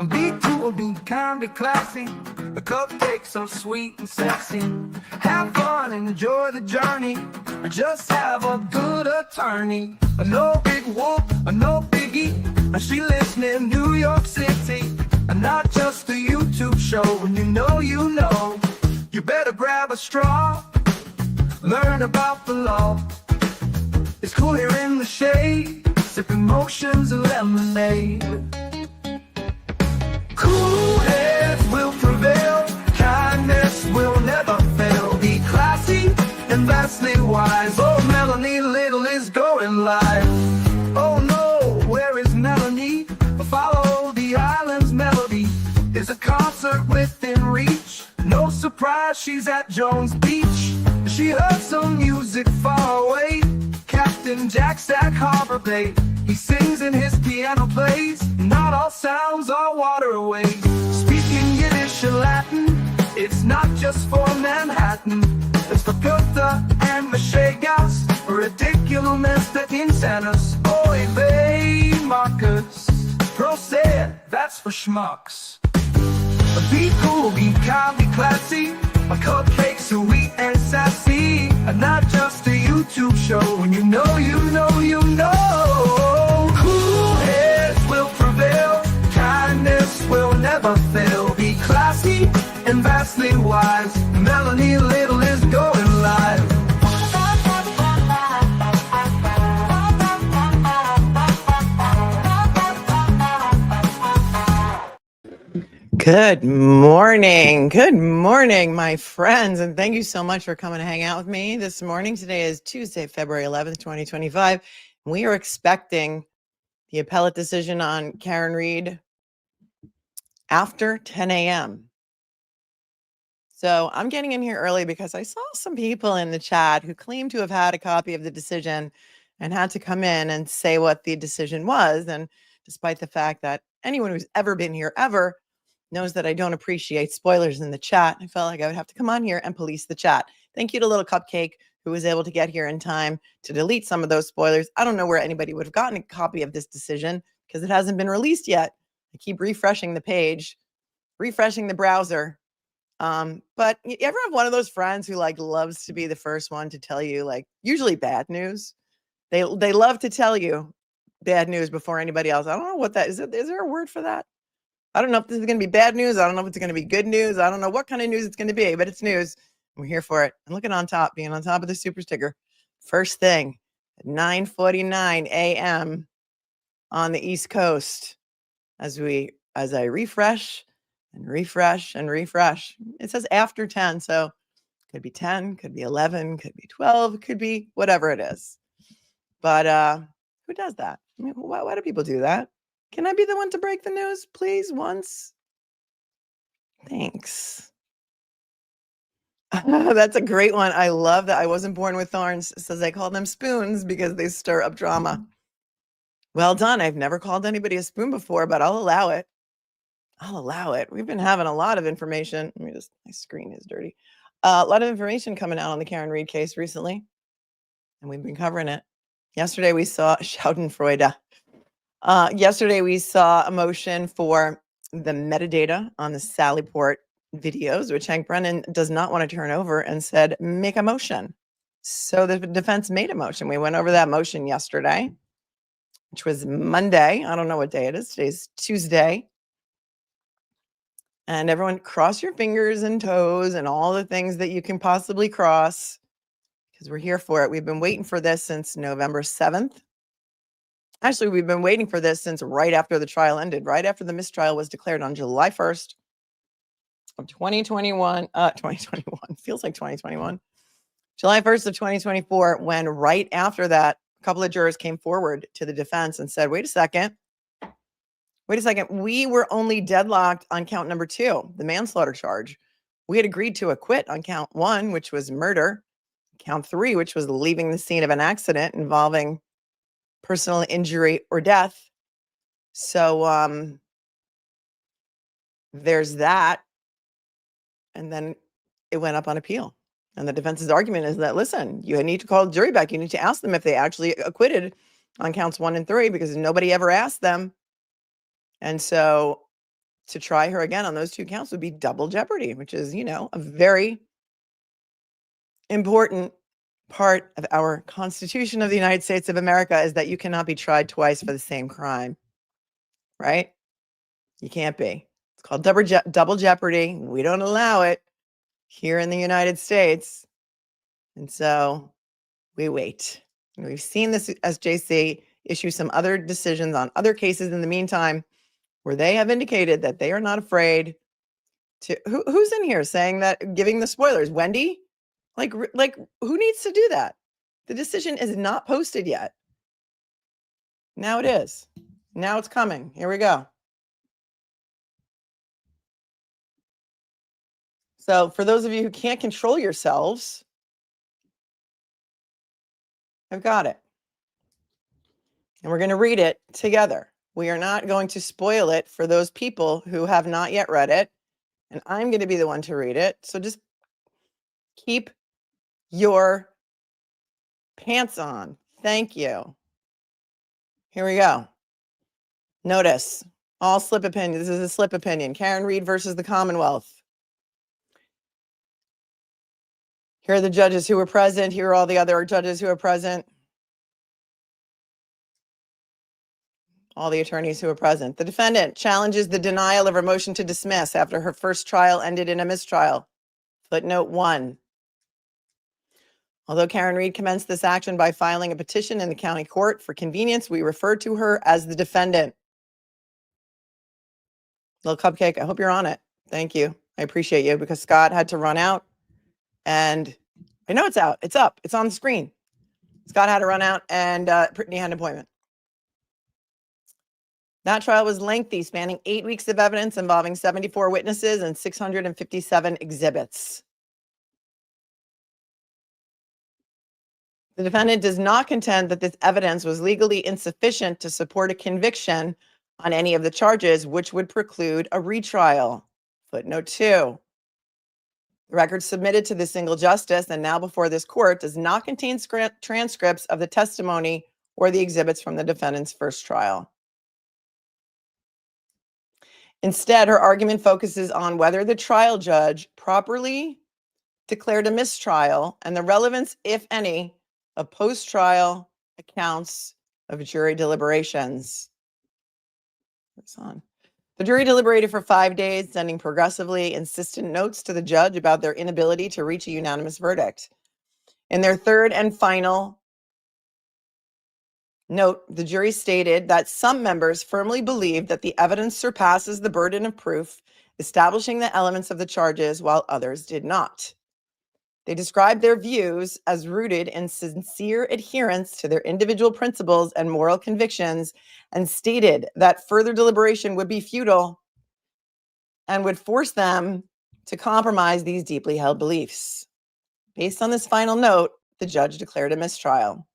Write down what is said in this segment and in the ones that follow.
Be cool, be kind, be classy. The cupcakes are sweet and sexy. Have fun and enjoy the journey. Just have a good attorney. No big whoop, no biggie. She lives near New York City. And not just a YouTube show. When you know, you better grab a straw. Learn about the law. It's cool here in the shade, sipping motions and lemonade. Cool heads will prevail, kindness will never fail. Be classy and vastly wise. Oh, Melanie Little is going live. Oh no, where is Melanie? Follow the island's melody. Is a concert within reach. No surprise, she's at Jones Beach. She heard some music far away. Captain Jack Stack Harbor Bay. He sings and his piano plays. Not all sounds are waterways. Speaking Yiddish and Latin, it's not just for Manhattan. It's for Goethe and Machegas. Ridiculous that insanus. Oy vey, Marcus. Proceed, that's for schmucks. Be cool, be kind, be classy. My cupcakes are sweet and sassy. And not just a YouTube show. When you know, cool heads will prevail. Kindness will never fail. Be classy and vastly wise. Melanie Little is going live. Good morning, my friends, and thank you so much for coming to hang out with me this morning. Today is Tuesday, February 11th, 2025. We are expecting the appellate decision on Karen Reed after 10 a.m. So I'm getting in here early because I saw some people in the chat who claim to have had a copy of the decision and had to come in and say what the decision was. And despite the fact that anyone who's ever been here ever knows that I don't appreciate spoilers in the chat, I felt like I would have to come on here and police the chat. Thank you to Little Cupcake, who was able to get here in time to delete some of those spoilers. I don't know where anybody would have gotten a copy of this decision because it hasn't been released yet. I keep refreshing the page, refreshing the browser. But you ever have one of those friends who loves to be the first one to tell you, usually bad news? They love to tell you bad news before anybody else. I don't know what that is. Is there a word for that? I don't know if this is going to be bad news. I don't know if it's going to be good news. I don't know what kind of news it's going to be, but it's news. We're here for it. And look at on top, being on top of the super sticker. First thing at 9:49 a.m. on the East Coast as I refresh and refresh and refresh. It says after 10, so could be 10, could be 11, could be 12, could be whatever it is. But who does that? I mean, why do people do that? Can I be the one to break the news, please, once? Thanks. That's a great one. I love that. I wasn't born with thorns. It says I call them spoons because they stir up drama. Well done. I've never called anybody a spoon before, but I'll allow it. We've been having a lot of information. My screen is dirty. A lot of information coming out on the Karen Reed case recently, and we've been covering it. Yesterday we saw Schadenfreude. Yesterday, we saw a motion for the metadata on the Sally Port videos, which Hank Brennan does not want to turn over and said, make a motion. So the defense made a motion. We went over that motion yesterday, which was Monday. I don't know what day it is. Today's Tuesday. And everyone cross your fingers and toes and all the things that you can possibly cross because we're here for it. We've been waiting for this since November 7th. Actually, we've been waiting for this since right after the trial ended, right after the mistrial was declared on July 1st of 2021. 2021 feels like 2021. July 1st of 2024, when right after that, a couple of jurors came forward to the defense and said, wait a second. We were only deadlocked on count number 2, the manslaughter charge. We had agreed to acquit on count 1, which was murder. Count 3, which was leaving the scene of an accident involving personal injury or death. So there's that. And then it went up on appeal. And the defense's argument is that, listen, you need to call the jury back. You need to ask them if they actually acquitted on counts 1 and 3 because nobody ever asked them. And so to try her again on those 2 counts would be double jeopardy, which is, a very important part of our Constitution of the United States of America, is that you cannot be tried twice for the same crime, right? You can't be. It's called double jeopardy. We don't allow it here in the United States. And so we wait. And we've seen this SJC issue some other decisions on other cases in the meantime, where they have indicated that they are not afraid to. Who's in here saying that, giving the spoilers? Wendy? Like who needs to do that? The decision is not posted yet. Now it is. Now it's coming. Here we go. So for those of you who can't control yourselves, I've got it. And we're going to read it together. We are not going to spoil it for those people who have not yet read it. And I'm going to be the one to read it. So just keep your pants on. Thank you. Here we go. Notice, all slip opinion. This is a slip opinion. Karen Reed versus the Commonwealth. Here are the judges who were present. Here are all the other judges who are present. All the attorneys who are present. The defendant challenges the denial of her motion to dismiss after her first trial ended in a mistrial. Footnote 1. Although Karen Reed commenced this action by filing a petition in the county court, for convenience, we refer to her as the defendant. Little Cupcake, I hope you're on it. Thank you. I appreciate you, because Scott had to run out. And I know it's out. It's up. It's on the screen. Scott had to run out, and Brittany had an appointment. That trial was lengthy, spanning 8 weeks of evidence involving 74 witnesses and 657 exhibits. The defendant does not contend that this evidence was legally insufficient to support a conviction on any of the charges, which would preclude a retrial. Footnote 2. The record submitted to the single justice and now before this court does not contain transcripts of the testimony or the exhibits from the defendant's first trial. Instead, her argument focuses on whether the trial judge properly declared a mistrial and the relevance, if any, of post-trial accounts of jury deliberations. The jury deliberated for 5 days, sending progressively insistent notes to the judge about their inability to reach a unanimous verdict. In their third and final note, the jury stated that some members firmly believed that the evidence surpasses the burden of proof, establishing the elements of the charges, while others did not. They described their views as rooted in sincere adherence to their individual principles and moral convictions, and stated that further deliberation would be futile and would force them to compromise these deeply held beliefs. Based on this final note, the judge declared a mistrial.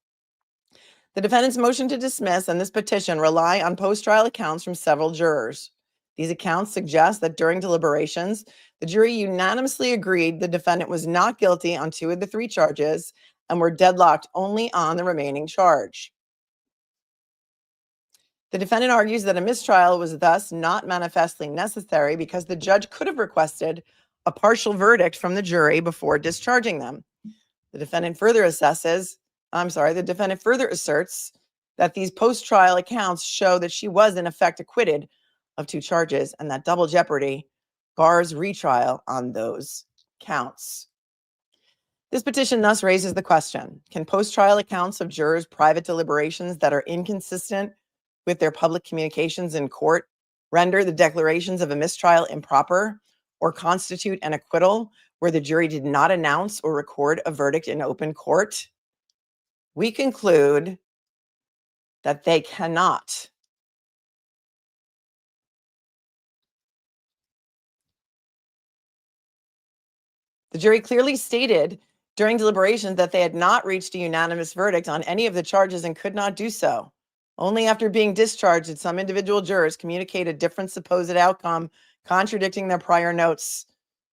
The defendant's motion to dismiss and this petition rely on post-trial accounts from several jurors. These accounts suggest that during deliberations, the jury unanimously agreed the defendant was not guilty on 2 of the 3 charges and were deadlocked only on the remaining charge. The defendant argues that a mistrial was thus not manifestly necessary because the judge could have requested a partial verdict from the jury before discharging them. The defendant further asserts that these post-trial accounts show that she was in effect acquitted of 2 charges and that double jeopardy bars retrial on those counts. This petition thus raises the question, can post-trial accounts of jurors' private deliberations that are inconsistent with their public communications in court render the declarations of a mistrial improper or constitute an acquittal where the jury did not announce or record a verdict in open court? We conclude that they cannot. The jury clearly stated during deliberations that they had not reached a unanimous verdict on any of the charges and could not do so. Only after being discharged did some individual jurors communicate a different supposed outcome, contradicting their prior notes.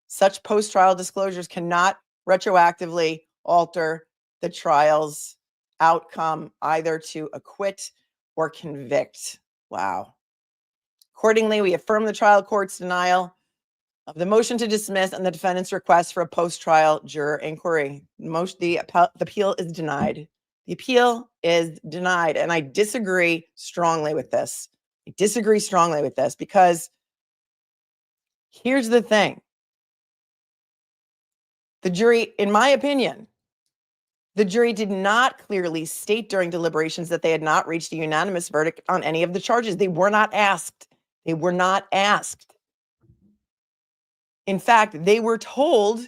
Such post-trial disclosures cannot retroactively alter the trial's outcome, either to acquit or convict. Wow. Accordingly, we affirm the trial court's denial of the motion to dismiss and the defendant's request for a post-trial juror inquiry. The appeal is denied. The appeal is denied, and I disagree strongly with this. I disagree strongly with this because here's the thing. The jury, in my opinion, the jury did not clearly state during deliberations that they had not reached a unanimous verdict on any of the charges. They were not asked. They were not asked. In fact, they were told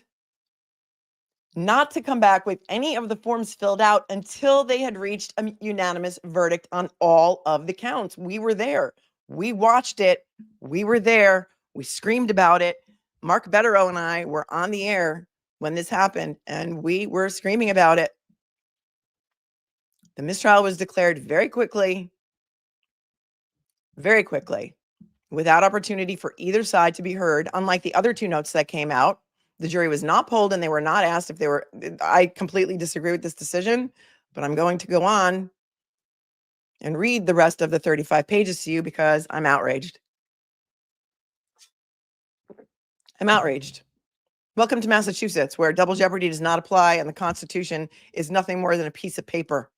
not to come back with any of the forms filled out until they had reached a unanimous verdict on all of the counts. We were there. We watched it. We were there. We screamed about it. Mark BEDEROW and I were on the air when this happened, and we were screaming about it. The mistrial was declared very quickly, without opportunity for either side to be heard. Unlike the other two notes that came out, the jury was not polled and they were not asked if they were. I completely disagree with this decision, but I'm going to go on and read the rest of the 35 pages to you because I'm outraged. I'm outraged. Welcome to Massachusetts, where double jeopardy does not apply and the Constitution is nothing more than a piece of paper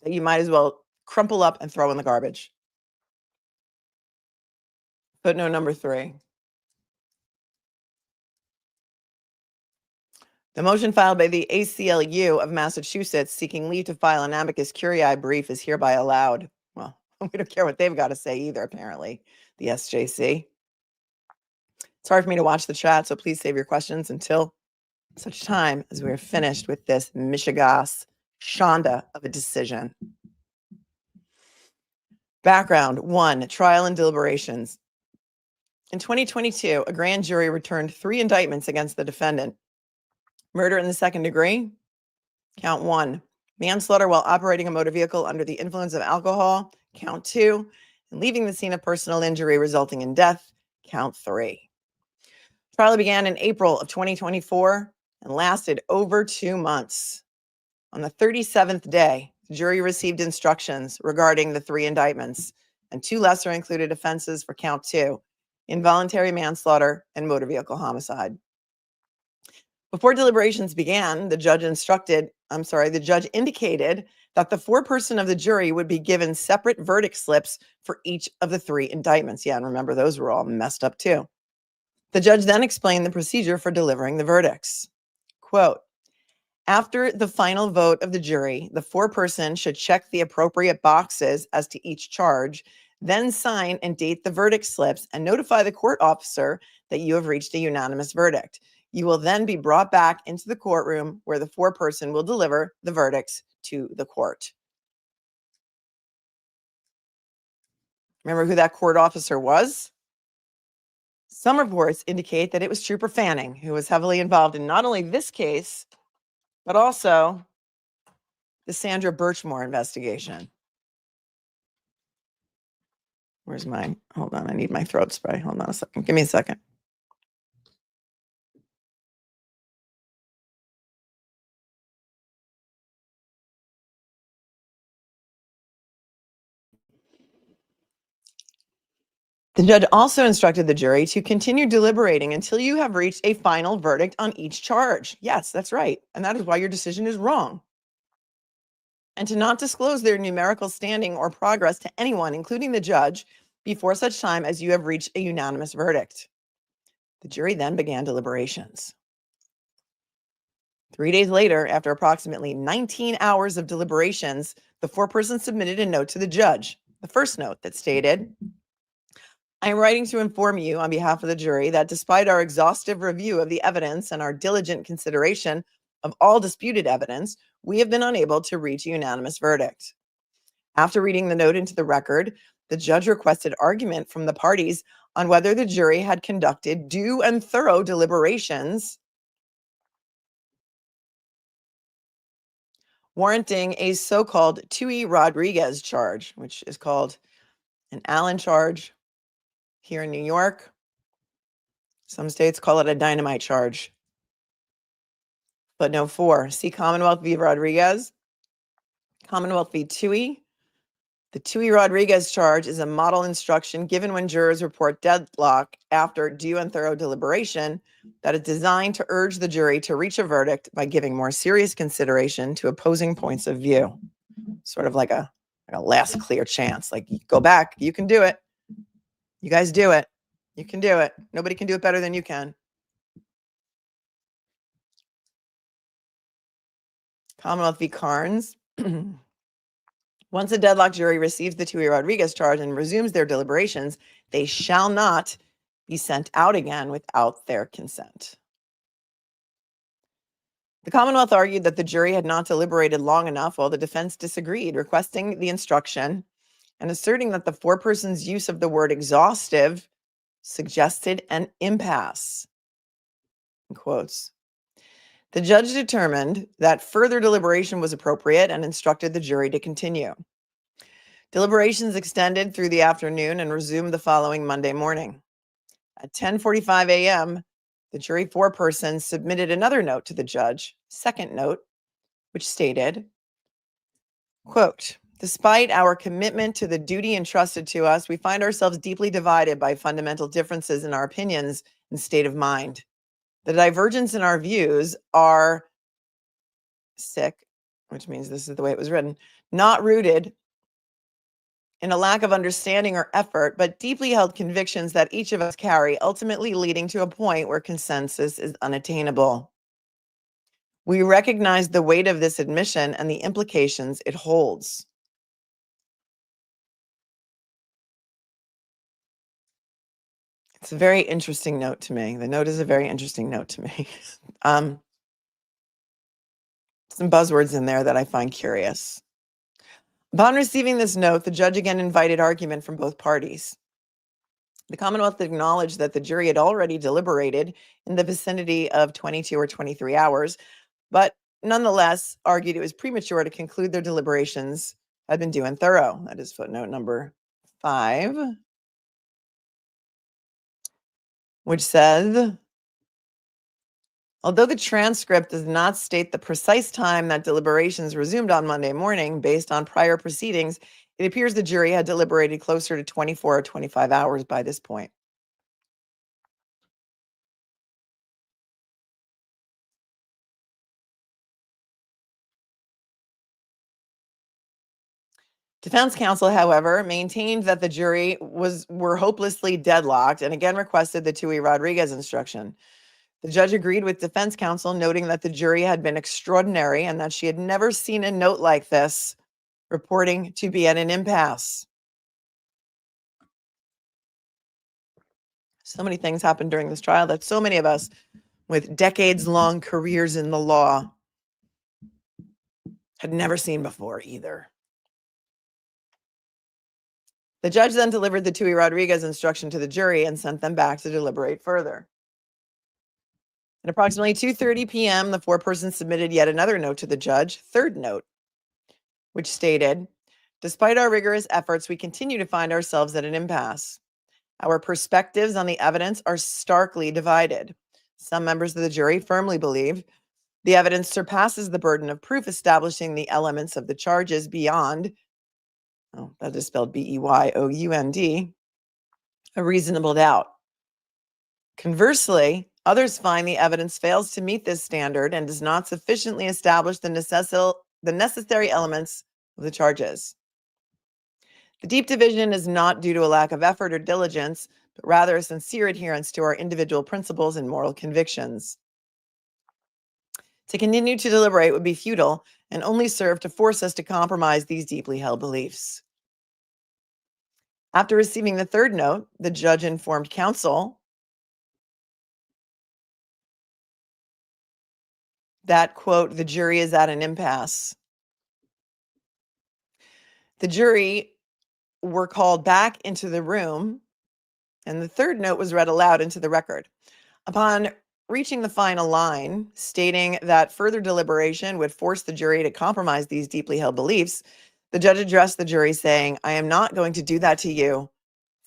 that you might as well crumple up and throw in the garbage. Footnote number 3. The motion filed by the ACLU of Massachusetts seeking leave to file an amicus curiae brief is hereby allowed. Well, we don't care what they've got to say either, apparently, the SJC. It's hard for me to watch the chat, so please save your questions until such time as we are finished with this Michigas Shonda of a decision. Background 1, trial and deliberations. In 2022, a grand jury returned 3 indictments against the defendant. Murder in the second degree, count 1. Manslaughter while operating a motor vehicle under the influence of alcohol, count 2. And leaving the scene of personal injury resulting in death, count 3. Trial began in April of 2024 and lasted over 2 months. On the 37th day, the jury received instructions regarding the 3 indictments and 2 lesser included offenses for count 2, involuntary manslaughter and motor vehicle homicide. Before deliberations began, the judge indicated that the foreperson of the jury would be given separate verdict slips for each of the 3 indictments. Yeah, and remember, those were all messed up too. The judge then explained the procedure for delivering the verdicts. Quote, after the final vote of the jury, the foreperson should check the appropriate boxes as to each charge, then sign and date the verdict slips and notify the court officer that you have reached a unanimous verdict. You will then be brought back into the courtroom where the foreperson will deliver the verdicts to the court. Remember who that court officer was? Some reports indicate that it was Trooper Fanning, who was heavily involved in not only this case, but also the Sandra Birchmore investigation. Where's my, hold on, I need my throat spray. Hold on a second. Give me a second. The judge also instructed the jury to continue deliberating until you have reached a final verdict on each charge. Yes, that's right. And that is why your decision is wrong. And to not disclose their numerical standing or progress to anyone, including the judge, before such time as you have reached a unanimous verdict. The jury then began deliberations. 3 days later, after approximately 19 hours of deliberations, the foreperson submitted a note to the judge. The first note that stated, I am writing to inform you on behalf of the jury that despite our exhaustive review of the evidence and our diligent consideration of all disputed evidence, we have been unable to reach a unanimous verdict. After reading the note into the record, the judge requested argument from the parties on whether the jury had conducted due and thorough deliberations warranting a so-called Tui Rodriguez charge, which is called an Allen charge here in New York. Some states call it a dynamite charge. Footnote 4, see Commonwealth v. Rodriguez, Commonwealth v. Tui, The Tui Rodriguez charge is a model instruction given when jurors report deadlock after due and thorough deliberation that is designed to urge the jury to reach a verdict by giving more serious consideration to opposing points of view. Sort of like a last clear chance. Like, go back, you can do it. You guys do it. You can do it. Nobody can do it better than you can. Commonwealth v. Carnes. Once a deadlocked jury receives the Tui Rodriguez charge and resumes their deliberations, they shall not be sent out again without their consent. The Commonwealth argued that the jury had not deliberated long enough, while the defense disagreed, requesting the instruction and asserting that the foreperson's use of the word exhaustive suggested an impasse. In quotes. The judge determined that further deliberation was appropriate and instructed the jury to continue. Deliberations extended through the afternoon and resumed the following Monday morning. At 10:45 a.m., the jury foreperson submitted another note to the judge, second note, which stated, quote, despite our commitment to the duty entrusted to us, we find ourselves deeply divided by fundamental differences in our opinions and state of mind. The divergence in our views are which means this is the way it was written, not rooted in a lack of understanding or effort, but deeply held convictions that each of us carry, ultimately leading to a point where consensus is unattainable. We recognize the weight of this admission and the implications it holds. It's a very interesting note to me. The note is a very interesting note to me. Some buzzwords in there that I find curious. Upon receiving this note, the judge again invited argument from both parties. The Commonwealth acknowledged that the jury had already deliberated in the vicinity of 22 or 23 hours, but nonetheless argued it was premature to conclude their deliberations had been due and thorough. That is footnote number 5, which says, although the transcript does not state the precise time that deliberations resumed on Monday morning based on prior proceedings, it appears the jury had deliberated closer to 24 or 25 hours by this point. Defense counsel, however, maintained that the jury were hopelessly deadlocked and again requested the Tui Rodriguez instruction. The judge agreed with defense counsel, noting that the jury had been extraordinary and that she had never seen a note like this, reporting to be at an impasse. So many things happened during this trial that so many of us with decades-long careers in the law had never seen before either. The judge then delivered the Tui Rodriguez instruction to the jury and sent them back to deliberate further. At approximately 2:30 p.m., the foreperson submitted yet another note to the judge, third note, which stated, despite our rigorous efforts, we continue to find ourselves at an impasse. Our perspectives on the evidence are starkly divided. Some members of the jury firmly believe the evidence surpasses the burden of proof establishing the elements of the charges beyond, that is spelled B-E-Y-O-U-N-D, a reasonable doubt. Conversely, others find the evidence fails to meet this standard and does not sufficiently establish the necessary elements of the charges. The deep division is not due to a lack of effort or diligence, but rather a sincere adherence to our individual principles and moral convictions. To continue to deliberate would be futile and only serve to force us to compromise these deeply held beliefs. After receiving the third note, the judge informed counsel that, quote, the jury is at an impasse. The jury were called back into the room, and the third note was read aloud into the record. Upon reaching the final line, stating that further deliberation would force the jury to compromise these deeply held beliefs, the judge addressed the jury saying, I am not going to do that to you,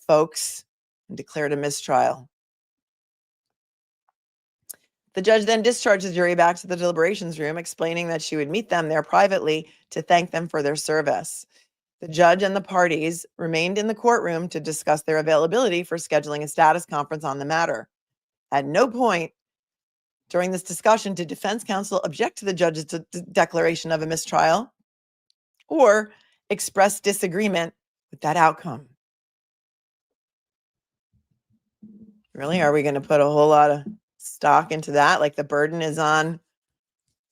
folks, and declared a mistrial. The judge then discharged the jury back to the deliberations room, explaining that she would meet them there privately to thank them for their service. The judge and the parties remained in the courtroom to discuss their availability for scheduling a status conference on the matter. At no point during this discussion did defense counsel object to the judge's declaration of a mistrial or express disagreement with that outcome. Really? Are we going to put a whole lot of stock into that? Like the burden is on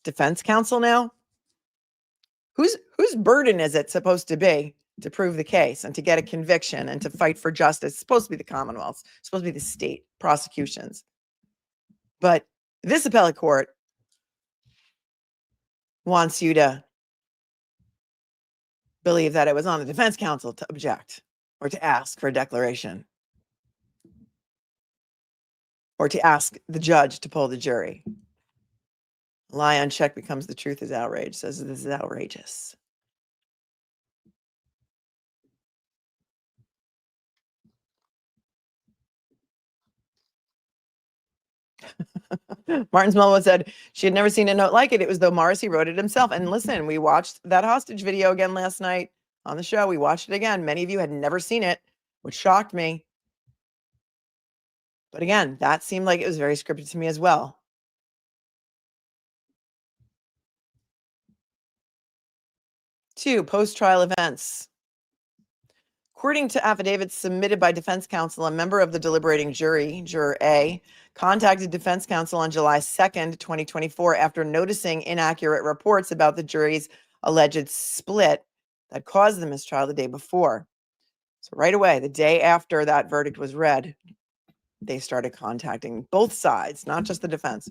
defense counsel now? Whose burden is it supposed to be to prove the case and to get a conviction and to fight for justice? It's supposed to be the Commonwealth's, it's supposed to be the state prosecutions. But this appellate court wants you to believe that it was on the defense counsel to object or to ask for a declaration or to ask the judge to pull the jury. Lie unchecked becomes the truth is outrage. Says this is outrageous. Martin Smallwood said she had never seen a note like it. It was though Morrissey wrote it himself. And listen, we watched that hostage video again last night on the show. We watched it again. Many of you had never seen it, which shocked me. But again, that seemed like it was very scripted to me as well. Two, post-trial events. According to affidavits submitted by defense counsel, a member of the deliberating jury, Juror A, contacted defense counsel on July 2nd, 2024, after noticing inaccurate reports about the jury's alleged split that caused the mistrial the day before. So right away, the day after that verdict was read, they started contacting both sides, not just the defense.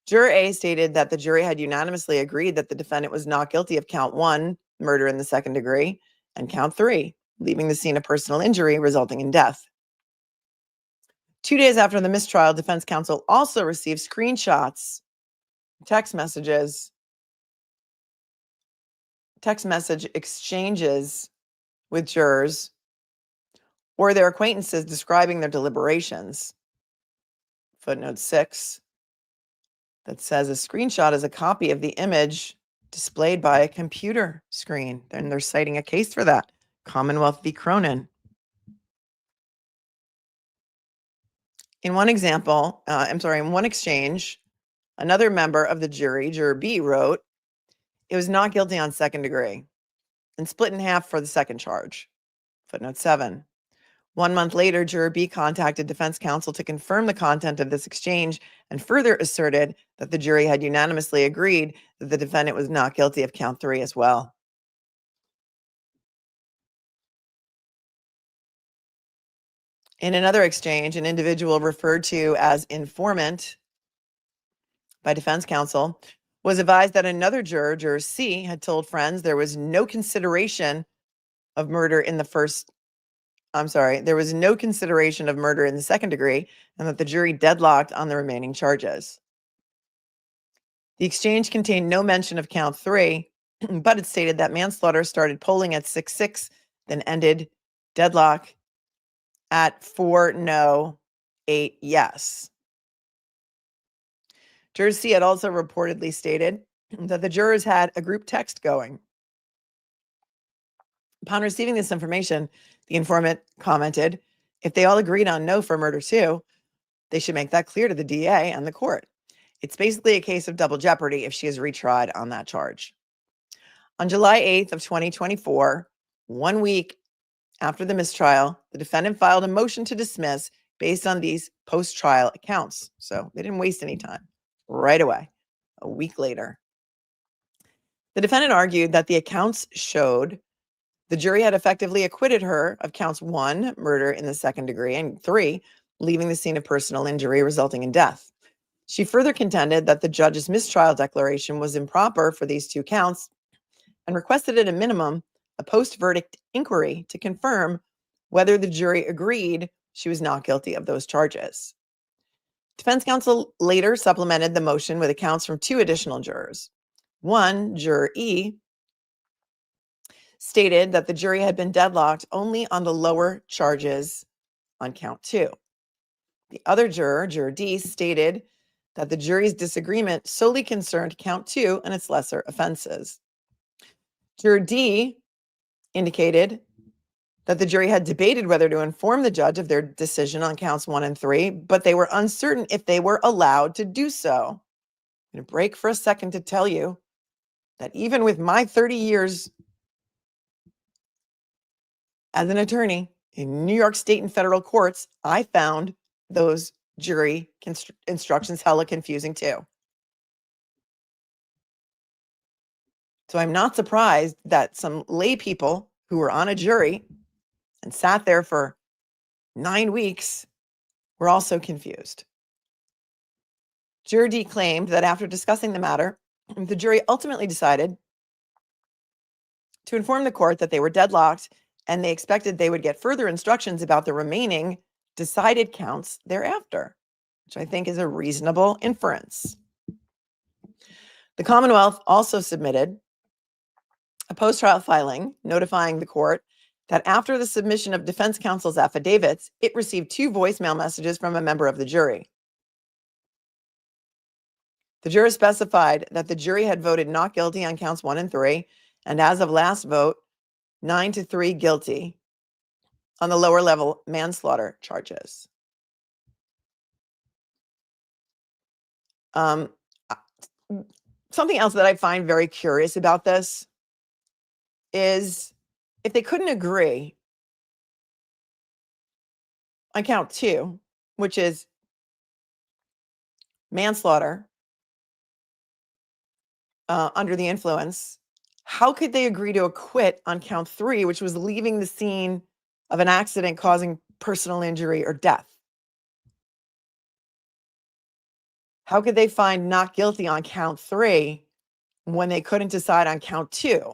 Juror A stated that the jury had unanimously agreed that the defendant was not guilty of count 1, murder in the second degree, and count 3, leaving the scene of personal injury resulting in death. 2 days after the mistrial, defense counsel also received screenshots, text message exchanges with jurors or their acquaintances describing their deliberations. Footnote 6, that says a screenshot is a copy of the image displayed by a computer screen. And they're citing a case for that, Commonwealth v. Cronin. In one exchange, another member of the jury, Juror B, wrote, "It was not guilty on second degree and split in half for the second charge." Footnote 7. 1 month later, Juror B contacted defense counsel to confirm the content of this exchange and further asserted that the jury had unanimously agreed that the defendant was not guilty of count 3 as well. In another exchange, an individual referred to as informant by defense counsel was advised that another juror, Juror C, had told friends there was no consideration of murder in the second degree, and that the jury deadlocked on the remaining charges. The exchange contained no mention of count 3, but it stated that manslaughter started polling at 6-6, then ended deadlock at 4 no, 8 yes. Juror C had also reportedly stated that the jurors had a group text going. Upon receiving this information, the informant commented, if they all agreed on no for murder 2, they should make that clear to the DA and the court. It's basically a case of double jeopardy if she is retried on that charge. On July 8th of 2024, 1 week after the mistrial, the defendant filed a motion to dismiss based on these post-trial accounts. So they didn't waste any time. Right away, a week later. The defendant argued that the accounts showed the jury had effectively acquitted her of counts 1, murder in the second degree, and 3, leaving the scene of personal injury resulting in death. She further contended that the judge's mistrial declaration was improper for these 2 counts and requested at a minimum a post-verdict inquiry to confirm whether the jury agreed she was not guilty of those charges. Defense counsel later supplemented the motion with accounts from 2 additional jurors. One, Juror E, stated that the jury had been deadlocked only on the lower charges on count 2. The other juror, Juror D, stated that the jury's disagreement solely concerned count 2 and its lesser offenses. Juror D indicated that the jury had debated whether to inform the judge of their decision on counts 1 and 3, but they were uncertain if they were allowed to do so. I'm going to break for a second to tell you that even with my 30 years as an attorney in New York state and federal courts, I found those jury instructions hella confusing too. So I'm not surprised that some lay people who were on a jury and sat there for 9 weeks were also confused. Juror D claimed that after discussing the matter, the jury ultimately decided to inform the court that they were deadlocked and they expected they would get further instructions about the remaining decided counts thereafter, which I think is a reasonable inference. The Commonwealth also submitted a post-trial filing notifying the court that after the submission of defense counsel's affidavits, it received 2 voicemail messages from a member of the jury. The juror specified that the jury had voted not guilty on counts 1 and 3, and as of last vote, 9-3 guilty on the lower level manslaughter charges. Something else that I find very curious about this is if they couldn't agree on count 2, which is manslaughter under the influence, how could they agree to acquit on count 3, which was leaving the scene of an accident causing personal injury or death? How could they find not guilty on count 3 when they couldn't decide on count 2?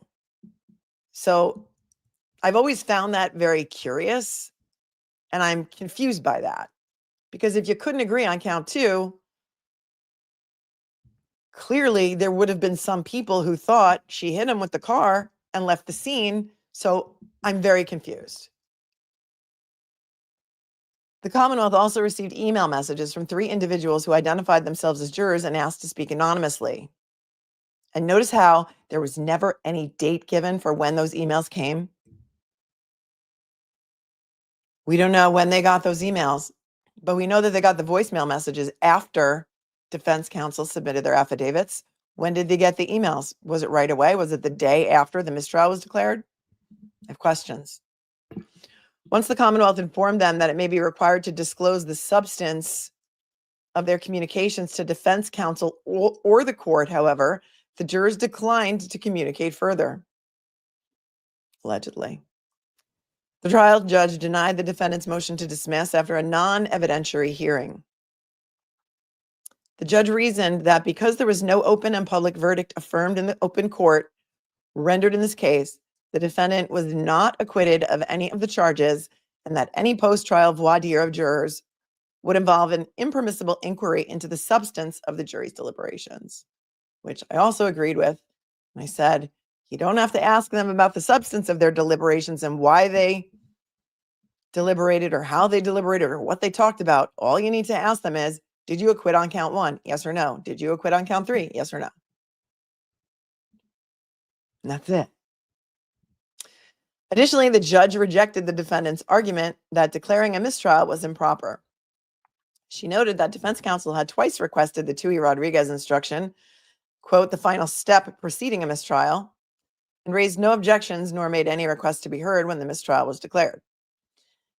So I've always found that very curious, and I'm confused by that. Because if you couldn't agree on count 2, clearly there would have been some people who thought she hit him with the car and left the scene. So I'm very confused. The Commonwealth also received email messages from 3 individuals who identified themselves as jurors and asked to speak anonymously. And notice how there was never any date given for when those emails came. We don't know when they got those emails, but we know that they got the voicemail messages after defense counsel submitted their affidavits. When did they get the emails? Was it right away? Was it the day after the mistrial was declared? I have questions. Once the Commonwealth informed them that it may be required to disclose the substance of their communications to defense counsel or the court, however, the jurors declined to communicate further, allegedly. The trial judge denied the defendant's motion to dismiss after a non-evidentiary hearing. The judge reasoned that because there was no open and public verdict affirmed in the open court rendered in this case, the defendant was not acquitted of any of the charges and that any post-trial voir dire of jurors would involve an impermissible inquiry into the substance of the jury's deliberations, which I also agreed with. And I said, you don't have to ask them about the substance of their deliberations and why they deliberated or how they deliberated or what they talked about. All you need to ask them is, did you acquit on count 1? Yes or no? Did you acquit on count 3? Yes or no? And that's it. Additionally, the judge rejected the defendant's argument that declaring a mistrial was improper. She noted that defense counsel had twice requested the Tui Rodriguez instruction, quote, the final step preceding a mistrial, and raised no objections nor made any request to be heard when the mistrial was declared.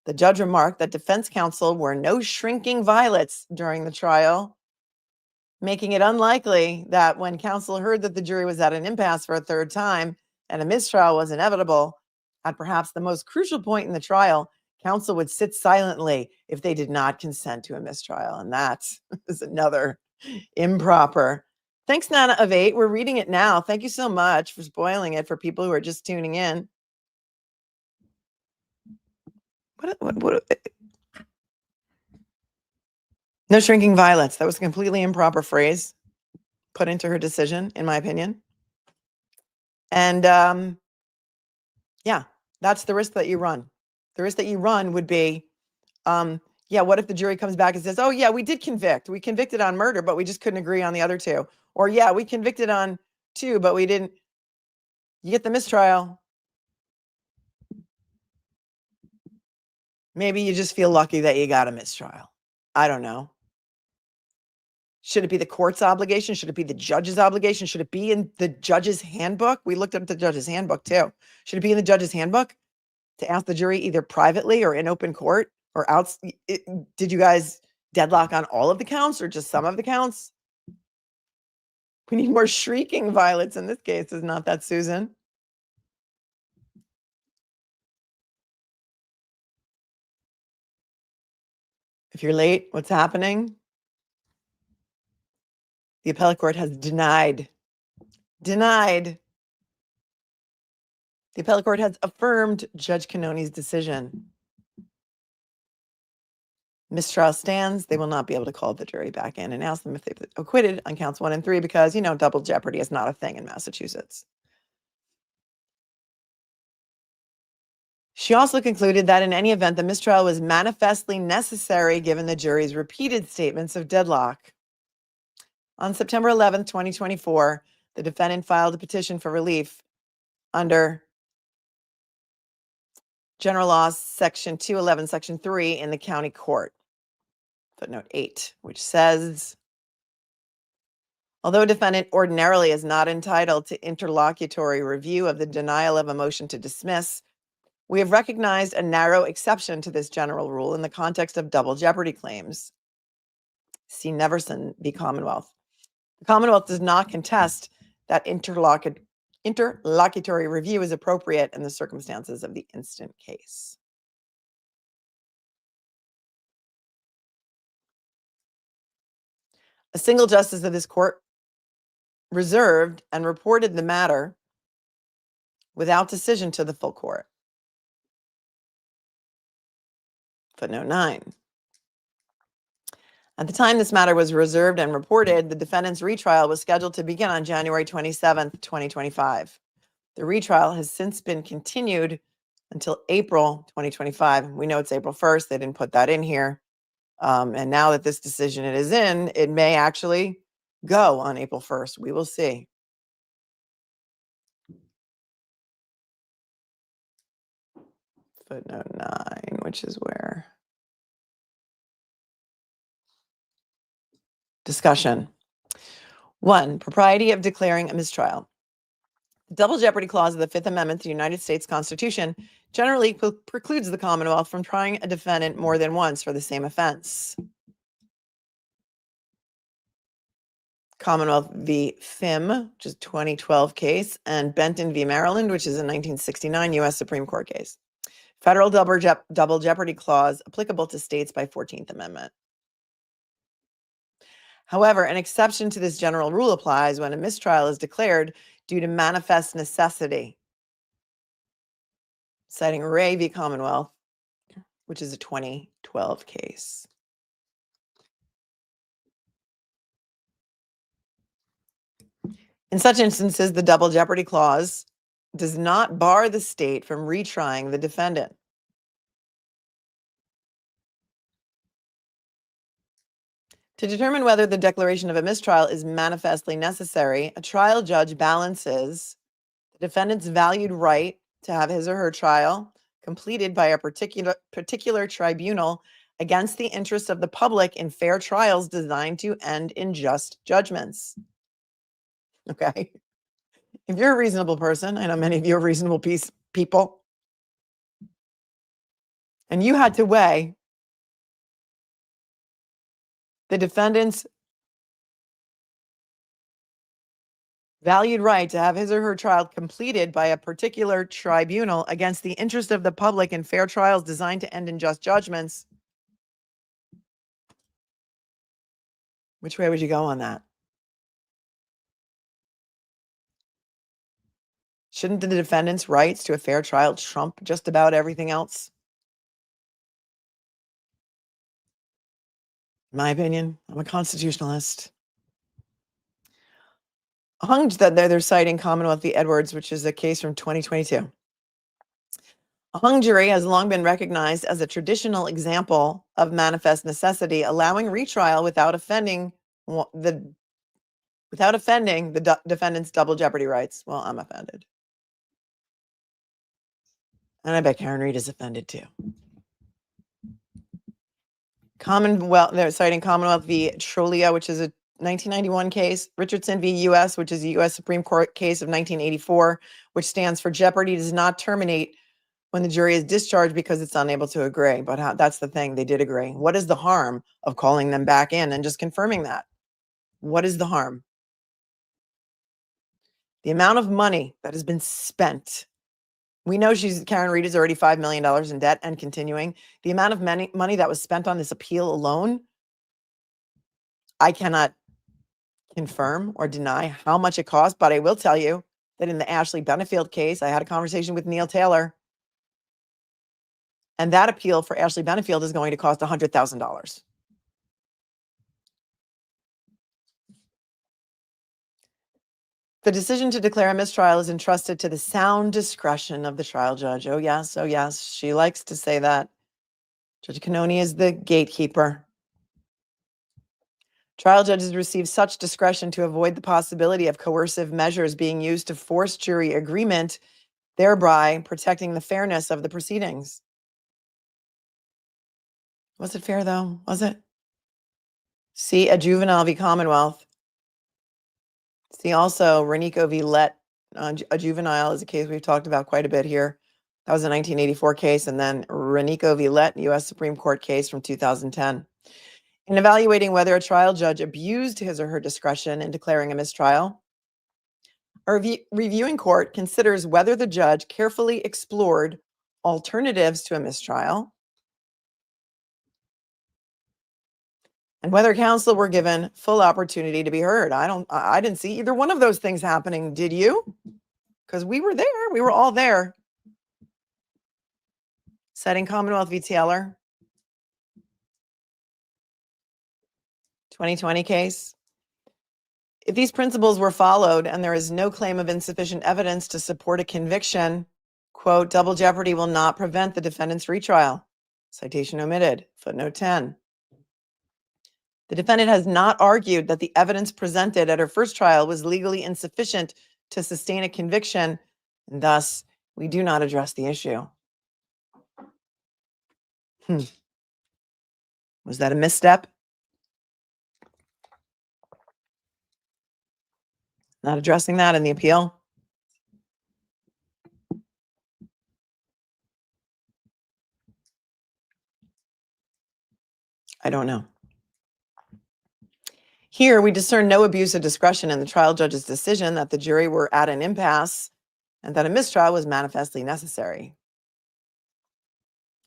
The judge remarked that defense counsel were no shrinking violets during the trial, making it unlikely that when counsel heard that the jury was at an impasse for a third time and a mistrial was inevitable, at perhaps the most crucial point in the trial, counsel would sit silently if they did not consent to a mistrial. And that is another improper. Thanks, Nana of 8. We're reading it now. Thank you so much for spoiling it for people who are just tuning in. What? No shrinking violets. That was a completely improper phrase put into her decision, in my opinion. And yeah, that's the risk that you run. The risk that you run would be, yeah, what if the jury comes back and says, oh, yeah, we did convict. We convicted on murder, but we just couldn't agree on the other 2. Or, yeah, we convicted on 2, but we didn't. You get the mistrial. Maybe you just feel lucky that you got a mistrial. I don't know. Should it be the court's obligation? Should it be the judge's obligation? Should it be in the judge's handbook? We looked up the judge's handbook too. Should it be in the judge's handbook to ask the jury either privately or in open court or out? Did you guys deadlock on all of the counts or just some of the counts? We need more shrieking violets in this case. Is not that, Susan? If you're late, what's happening? The appellate court has denied. The appellate court has affirmed Judge Cannoni's decision. Mistrial stands. They will not be able to call the jury back in and ask them if they've acquitted on counts 1 and 3 because, double jeopardy is not a thing in Massachusetts. She also concluded that in any event, the mistrial was manifestly necessary given the jury's repeated statements of deadlock. On September 11th, 2024, the defendant filed a petition for relief under General Law Section 211, Section 3 in the county court, footnote 8, which says, although a defendant ordinarily is not entitled to interlocutory review of the denial of a motion to dismiss, we have recognized a narrow exception to this general rule in the context of double jeopardy claims. See Neverson v. Commonwealth. The Commonwealth does not contest that interlocutory review is appropriate in the circumstances of the instant case. A single justice of this court reserved and reported the matter without decision to the full court. Footnote 9. At the time this matter was reserved and reported, the defendant's retrial was scheduled to begin on January 27th, 2025. The retrial has since been continued until April 2025. We know it's April 1st. They didn't put that in here. And now that this decision is in, it may actually go on April 1st. We will see. Footnote 9, which is where? Discussion. 1. Propriety of declaring a mistrial. The double jeopardy clause of the Fifth Amendment to the United States Constitution generally precludes the Commonwealth from trying a defendant more than once for the same offense. Commonwealth v. Phim, which is a 2012 case, and Benton v. Maryland, which is a 1969 U.S. Supreme Court case. Federal double jeopardy clause applicable to states by 14th Amendment. However, an exception to this general rule applies when a mistrial is declared due to manifest necessity. Citing Ray v. Commonwealth, which is a 2012 case. In such instances, the double jeopardy clause does not bar the state from retrying the defendant. To determine whether the declaration of a mistrial is manifestly necessary, a trial judge balances the defendant's valued right to have his or her trial completed by a particular tribunal against the interest of the public in fair trials designed to end in just judgments. Okay. If you're a reasonable person, I know many of you are reasonable people, and you had to weigh the defendant's valued right to have his or her trial completed by a particular tribunal against the interest of the public in fair trials designed to end in just judgments, which way would you go on that? Shouldn't the defendant's rights to a fair trial trump just about everything else? In my opinion, I'm a constitutionalist. That they're citing Commonwealth v. Edwards, which is a case from 2022. A hung jury has long been recognized as a traditional example of manifest necessity, allowing retrial without offending the defendant's double jeopardy rights. Well, I'm offended. And I bet Karen Reed is offended too. Commonwealth, they're citing Commonwealth v. Trolia, which is a 1991 case. Richardson v. U.S., which is a U.S. Supreme Court case of 1984, which stands for Jeopardy does not terminate when the jury is discharged because it's unable to agree. But that's the thing, they did agree. What is the harm of calling them back in and just confirming that? What is the harm? The amount of money that has been spent. We know Karen Reed is already $5 million in debt and continuing. The amount of money that was spent on this appeal alone, I cannot confirm or deny how much it cost, but I will tell you that in the Ashley Benefield case, I had a conversation with Neil Taylor, and that appeal for Ashley Benefield is going to cost $100,000. The decision to declare a mistrial is entrusted to the sound discretion of the trial judge. Oh, yes, she likes to say that. Judge Canoni is the gatekeeper. Trial judges receive such discretion to avoid the possibility of coercive measures being used to force jury agreement, thereby protecting the fairness of the proceedings. Was it fair, though? Was it? See, a juvenile v. Commonwealth. See, also, Renico v. Lett, a juvenile is a case we've talked about quite a bit here. That was a 1984 case, and then Renico v. Lett, U.S. Supreme Court case from 2010. In evaluating whether a trial judge abused his or her discretion in declaring a mistrial, a reviewing court considers whether the judge carefully explored alternatives to a mistrial and whether counsel were given full opportunity to be heard. I didn't see either one of those things happening. Did you? Because we were there. We were all there. Citing Commonwealth v. Taylor, 2020 case. If these principles were followed and there is no claim of insufficient evidence to support a conviction, quote, double jeopardy will not prevent the defendant's retrial. Citation omitted, footnote 10. The defendant has not argued that the evidence presented at her first trial was legally insufficient to sustain a conviction, and thus we do not address the issue. Was that a misstep? Not addressing that in the appeal? I don't know. Here, we discern no abuse of discretion in the trial judge's decision that the jury were at an impasse and that a mistrial was manifestly necessary.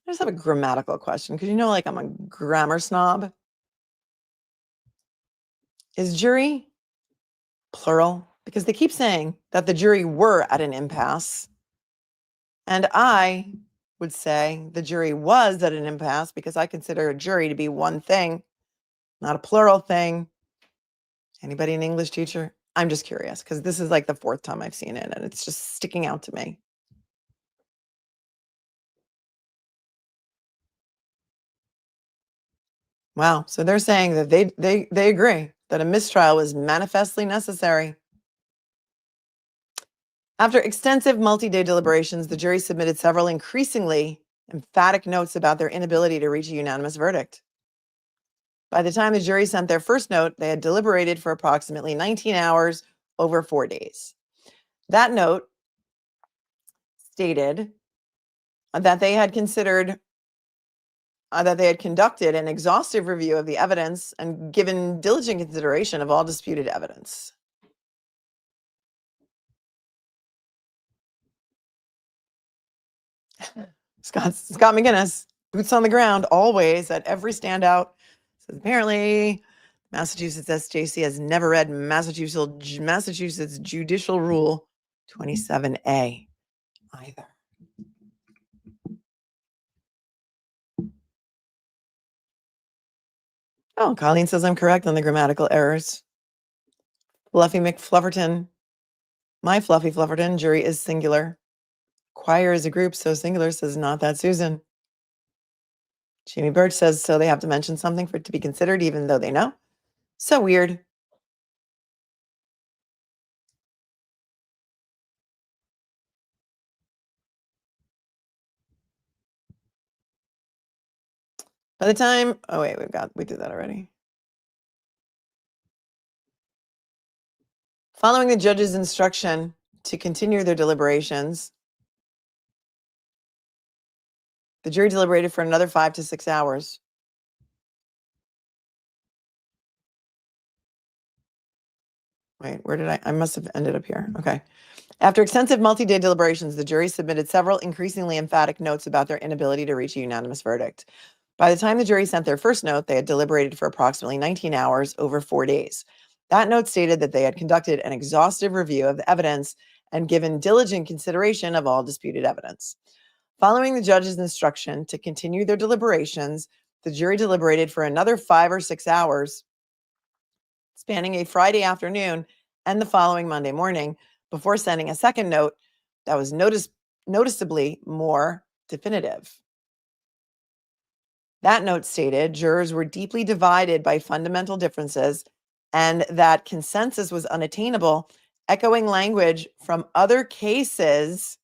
I just have a grammatical question because like I'm a grammar snob. Is jury plural? Because they keep saying that the jury were at an impasse. And I would say the jury was at an impasse because I consider a jury to be one thing, not a plural thing. Anybody an English teacher? I'm just curious because this is like the fourth time I've seen it and it's just sticking out to me. Wow. So they're saying that they agree that a mistrial was manifestly necessary. After extensive multi-day deliberations, the jury submitted several increasingly emphatic notes about their inability to reach a unanimous verdict. By the time the jury sent their first note, they had deliberated for approximately 19 hours over 4 days. That note stated that they had considered that they had conducted an exhaustive review of the evidence and given diligent consideration of all disputed evidence. Scott McGinnis, boots on the ground, always at every standout. Says apparently Massachusetts SJC has never read Massachusetts Judicial Rule 27A either. Oh, Colleen says I'm correct on the grammatical errors. Fluffy McFlufferton. My Fluffy Flufferton, jury is singular. Choir is a group, so singular, says not that Susan. Jamie Birch says, so they have to mention something for it to be considered, even though they know. So weird. By the time, oh wait, we did that already. Following the judge's instruction to continue their deliberations, the jury deliberated for another 5 to 6 hours. Wait, where did I must have ended up here. Okay. After extensive multi-day deliberations, the jury submitted several increasingly emphatic notes about their inability to reach a unanimous verdict. By the time the jury sent their first note, they had deliberated for approximately 19 hours over 4 days. That note stated that they had conducted an exhaustive review of the evidence and given diligent consideration of all disputed evidence. Following the judge's instruction to continue their deliberations, the jury deliberated for another 5 or 6 hours, spanning a Friday afternoon and the following Monday morning, before sending a second note that was noticeably more definitive. That note stated jurors were deeply divided by fundamental differences and that consensus was unattainable, echoing language from other cases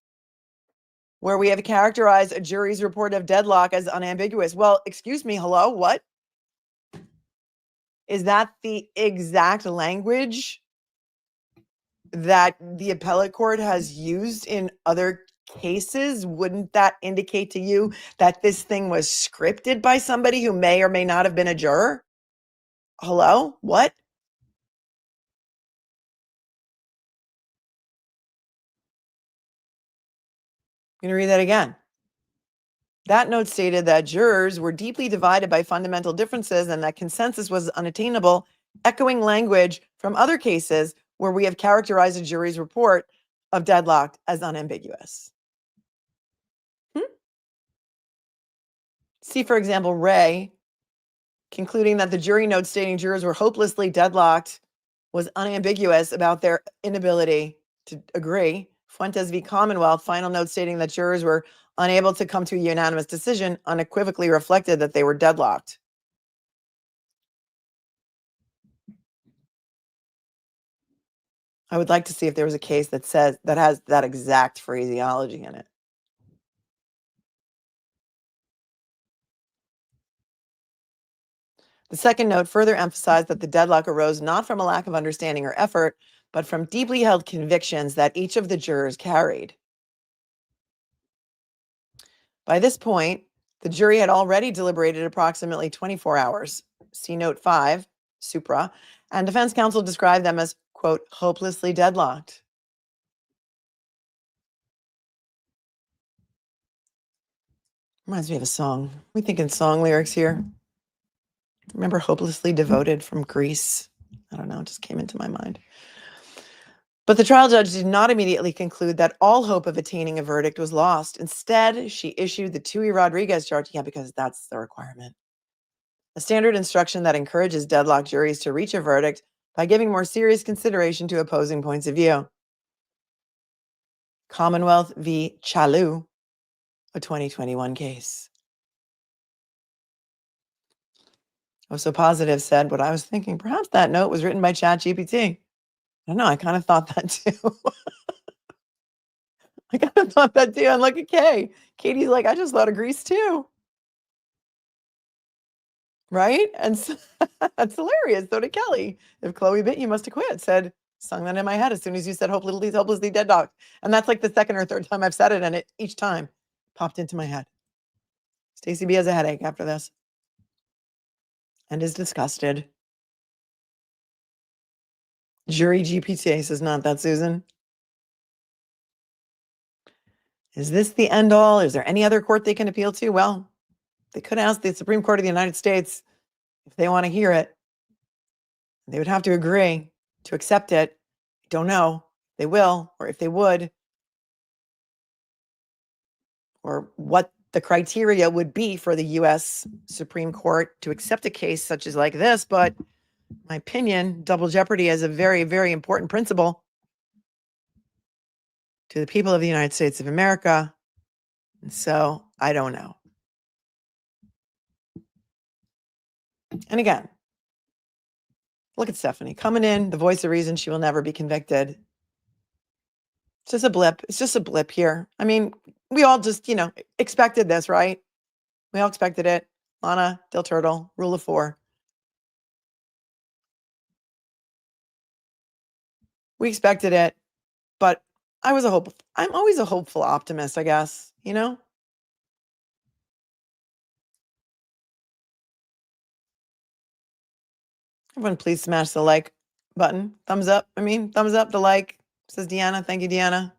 where we have characterized a jury's report of deadlock as unambiguous. Well, excuse me, hello, what? Is that the exact language that the appellate court has used in other cases? Wouldn't that indicate to you that this thing was scripted by somebody who may or may not have been a juror? Hello? What? I'm going to read that again. That note stated that jurors were deeply divided by fundamental differences and that consensus was unattainable, echoing language from other cases where we have characterized a jury's report of deadlocked as unambiguous. See, for example, Ray, concluding that the jury note stating jurors were hopelessly deadlocked was unambiguous about their inability to agree. Fuentes v. Commonwealth, final note stating that jurors were unable to come to a unanimous decision, unequivocally reflected that they were deadlocked. I would like to see if there was a case that has that exact phraseology in it. The second note further emphasized that the deadlock arose not from a lack of understanding or effort, but from deeply held convictions that each of the jurors carried. By this point, the jury had already deliberated approximately 24 hours. See note 5, supra, and defense counsel described them as, quote, hopelessly deadlocked. Reminds me of a song. We thinking song lyrics here. Remember Hopelessly Devoted from Greece? I don't know, it just came into my mind. But the trial judge did not immediately conclude that all hope of attaining a verdict was lost. Instead, she issued the Tui Rodriguez charge, because that's the requirement. A standard instruction that encourages deadlocked juries to reach a verdict by giving more serious consideration to opposing points of view. Commonwealth v. Chalu, a 2021 case. Oh, so Positive said what I was thinking. Perhaps that note was written by ChatGPT. I don't know. I kind of thought that too. I kind of thought that too. And look at Kay. Katie's like, I just thought of Grease too. Right? And so, that's hilarious. So did Kelly. If Chloe bit, you must have quit. Said, sung that in my head as soon as you said hopelessly deadlocked. And that's like the second or third time I've said it. And it each time popped into my head. Stacey B has a headache after this. And is disgusted. Jury GPT says, not that, Susan. Is this the end all? Is there any other court they can appeal to? Well, they could ask the Supreme Court of the United States if they want to hear it. They would have to agree to accept it. I don't know. They will, or if they would, or what the criteria would be for the U.S. Supreme Court to accept a case such as like this. But in my opinion, double jeopardy is a very, very important principle to the people of the United States of America. And so I don't know. And again, look at Stephanie coming in, the voice of reason. She will never be convicted. It's just a blip. It's just a blip here. I mean, we all just, expected this, right? We all expected it. Lana Del Turtle, rule of 4. We expected it, but I'm always a hopeful optimist, I guess, you know? Everyone, please smash the like button. Thumbs up. Thumbs up to like, says Deanna. Thank you, Deanna.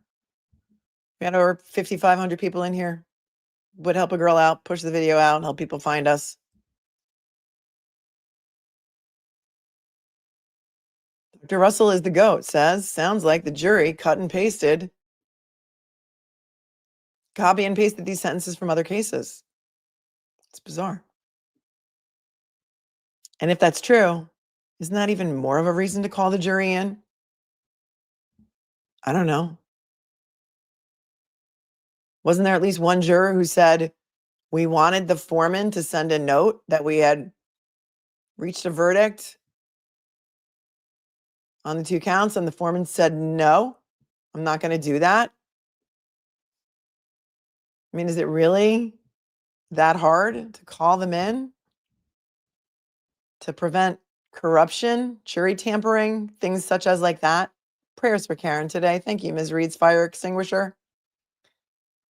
We had over 5,500 people in here. Would help a girl out, push the video out, help people find us. Dr. Russell is the GOAT, sounds like the jury cut and pasted, copy and pasted these sentences from other cases. It's bizarre. And if that's true, isn't that even more of a reason to call the jury in? I don't know. Wasn't there at least one juror who said, we wanted the foreman to send a note that we had reached a verdict on the 2 counts, and the foreman said, no, I'm not going to do that? Is it really that hard to call them in to prevent corruption, jury tampering, things such as like that? Prayers for Karen today. Thank you, Ms. Reed's fire extinguisher.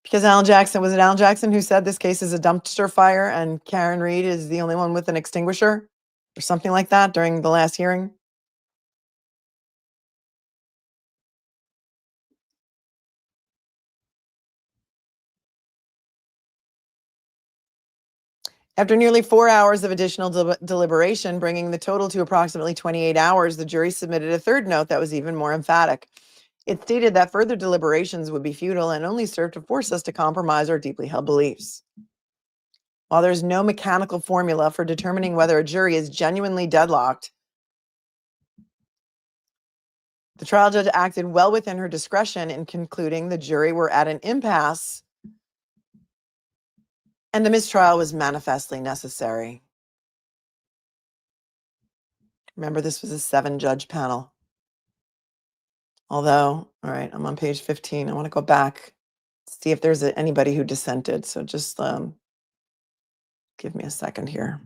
Because was it Alan Jackson who said this case is a dumpster fire and Karen Reed is the only one with an extinguisher or something like that during the last hearing? After nearly 4 hours of additional deliberation, bringing the total to approximately 28 hours, the jury submitted a third note that was even more emphatic. It stated that further deliberations would be futile and only serve to force us to compromise our deeply held beliefs. While there's no mechanical formula for determining whether a jury is genuinely deadlocked, the trial judge acted well within her discretion in concluding the jury were at an impasse and the mistrial was manifestly necessary. Remember, this was a 7-judge panel. Although, all right, I'm on page 15. I want to go back, see if there's anybody who dissented. So just give me a second here.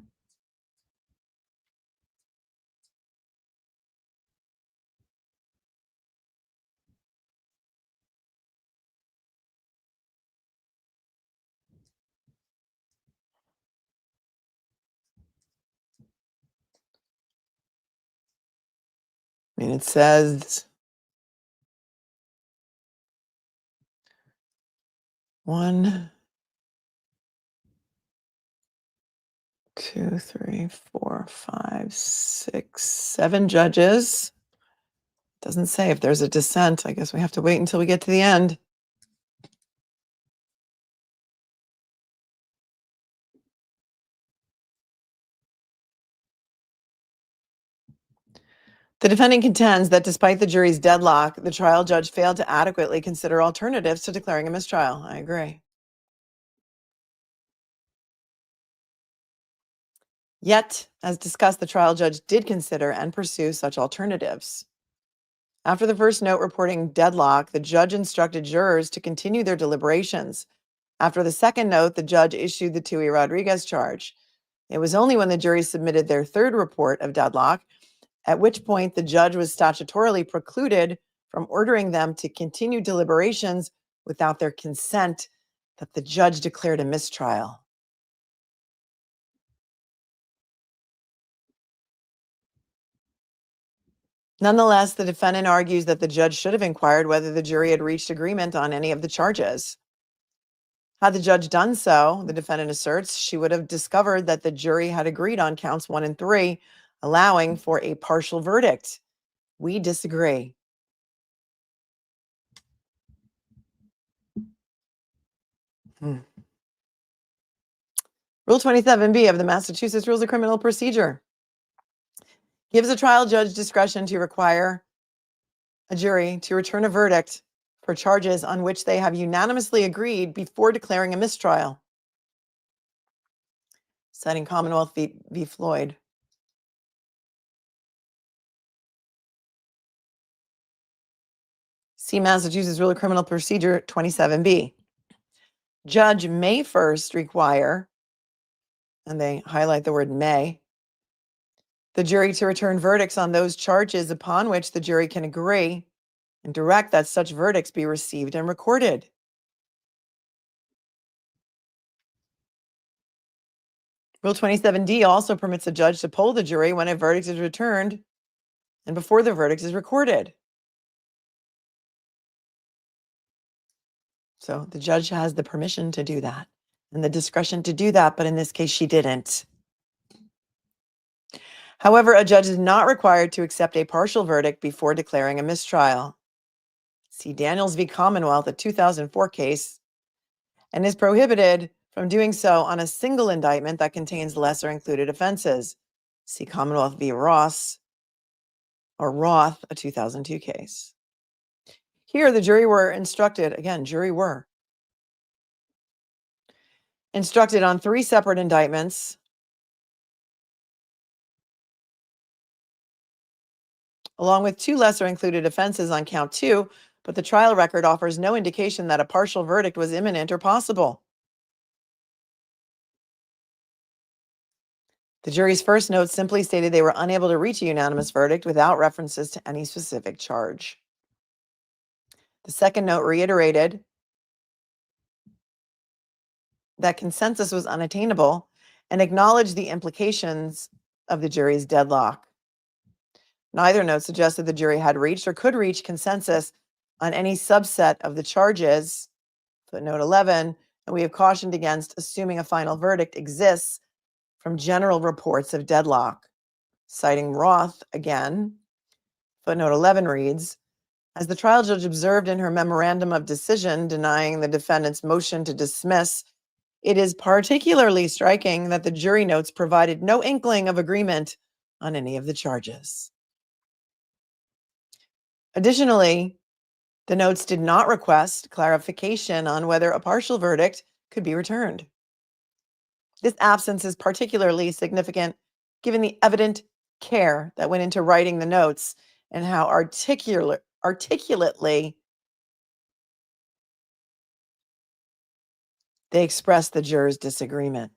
It says 1, 2, 3, 4, 5, 6, 7 judges. Doesn't say if there's a dissent. I guess we have to wait until we get to the end. The defendant contends that despite the jury's deadlock, the trial judge failed to adequately consider alternatives to declaring a mistrial. I agree. Yet, as discussed, the trial judge did consider and pursue such alternatives. After the first note reporting deadlock, the judge instructed jurors to continue their deliberations. After the second note, the judge issued the Tui Rodriguez charge. It was only when the jury submitted their third report of deadlock, at which point the judge was statutorily precluded from ordering them to continue deliberations without their consent, that the judge declared a mistrial. Nonetheless, the defendant argues that the judge should have inquired whether the jury had reached agreement on any of the charges. Had the judge done so, the defendant asserts, she would have discovered that the jury had agreed on counts 1 and 3, allowing for a partial verdict. We disagree. Rule 27B of the Massachusetts Rules of Criminal Procedure gives a trial judge discretion to require a jury to return a verdict for charges on which they have unanimously agreed before declaring a mistrial. Citing Commonwealth v. Floyd. See Massachusetts Rule of Criminal Procedure 27B. Judge may first require and they highlight the word may, the jury to return verdicts on those charges upon which the jury can agree and direct that such verdicts be received and recorded. Rule 27D also permits a judge to poll the jury when a verdict is returned and before the verdict is recorded. So the judge has the permission to do that and the discretion to do that, but in this case, she didn't. However, a judge is not required to accept a partial verdict before declaring a mistrial. See Daniels v. Commonwealth, a 2004 case, and is prohibited from doing so on a single indictment that contains lesser included offenses. See Commonwealth v. Roth, a 2002 case. Here, the jury were instructed, again, instructed on 3 separate indictments, along with 2 lesser included offenses on count 2, but the trial record offers no indication that a partial verdict was imminent or possible. The jury's first note simply stated they were unable to reach a unanimous verdict without references to any specific charge. The second note reiterated that consensus was unattainable and acknowledged the implications of the jury's deadlock. Neither note suggested the jury had reached or could reach consensus on any subset of the charges, footnote 11, and we have cautioned against assuming a final verdict exists from general reports of deadlock. Citing Roth again, footnote 11 reads, as the trial judge observed in her memorandum of decision denying the defendant's motion to dismiss, it is particularly striking that the jury notes provided no inkling of agreement on any of the charges. Additionally, the notes did not request clarification on whether a partial verdict could be returned. This absence is particularly significant given the evident care that went into writing the notes and how articulately they expressed the jurors' disagreement.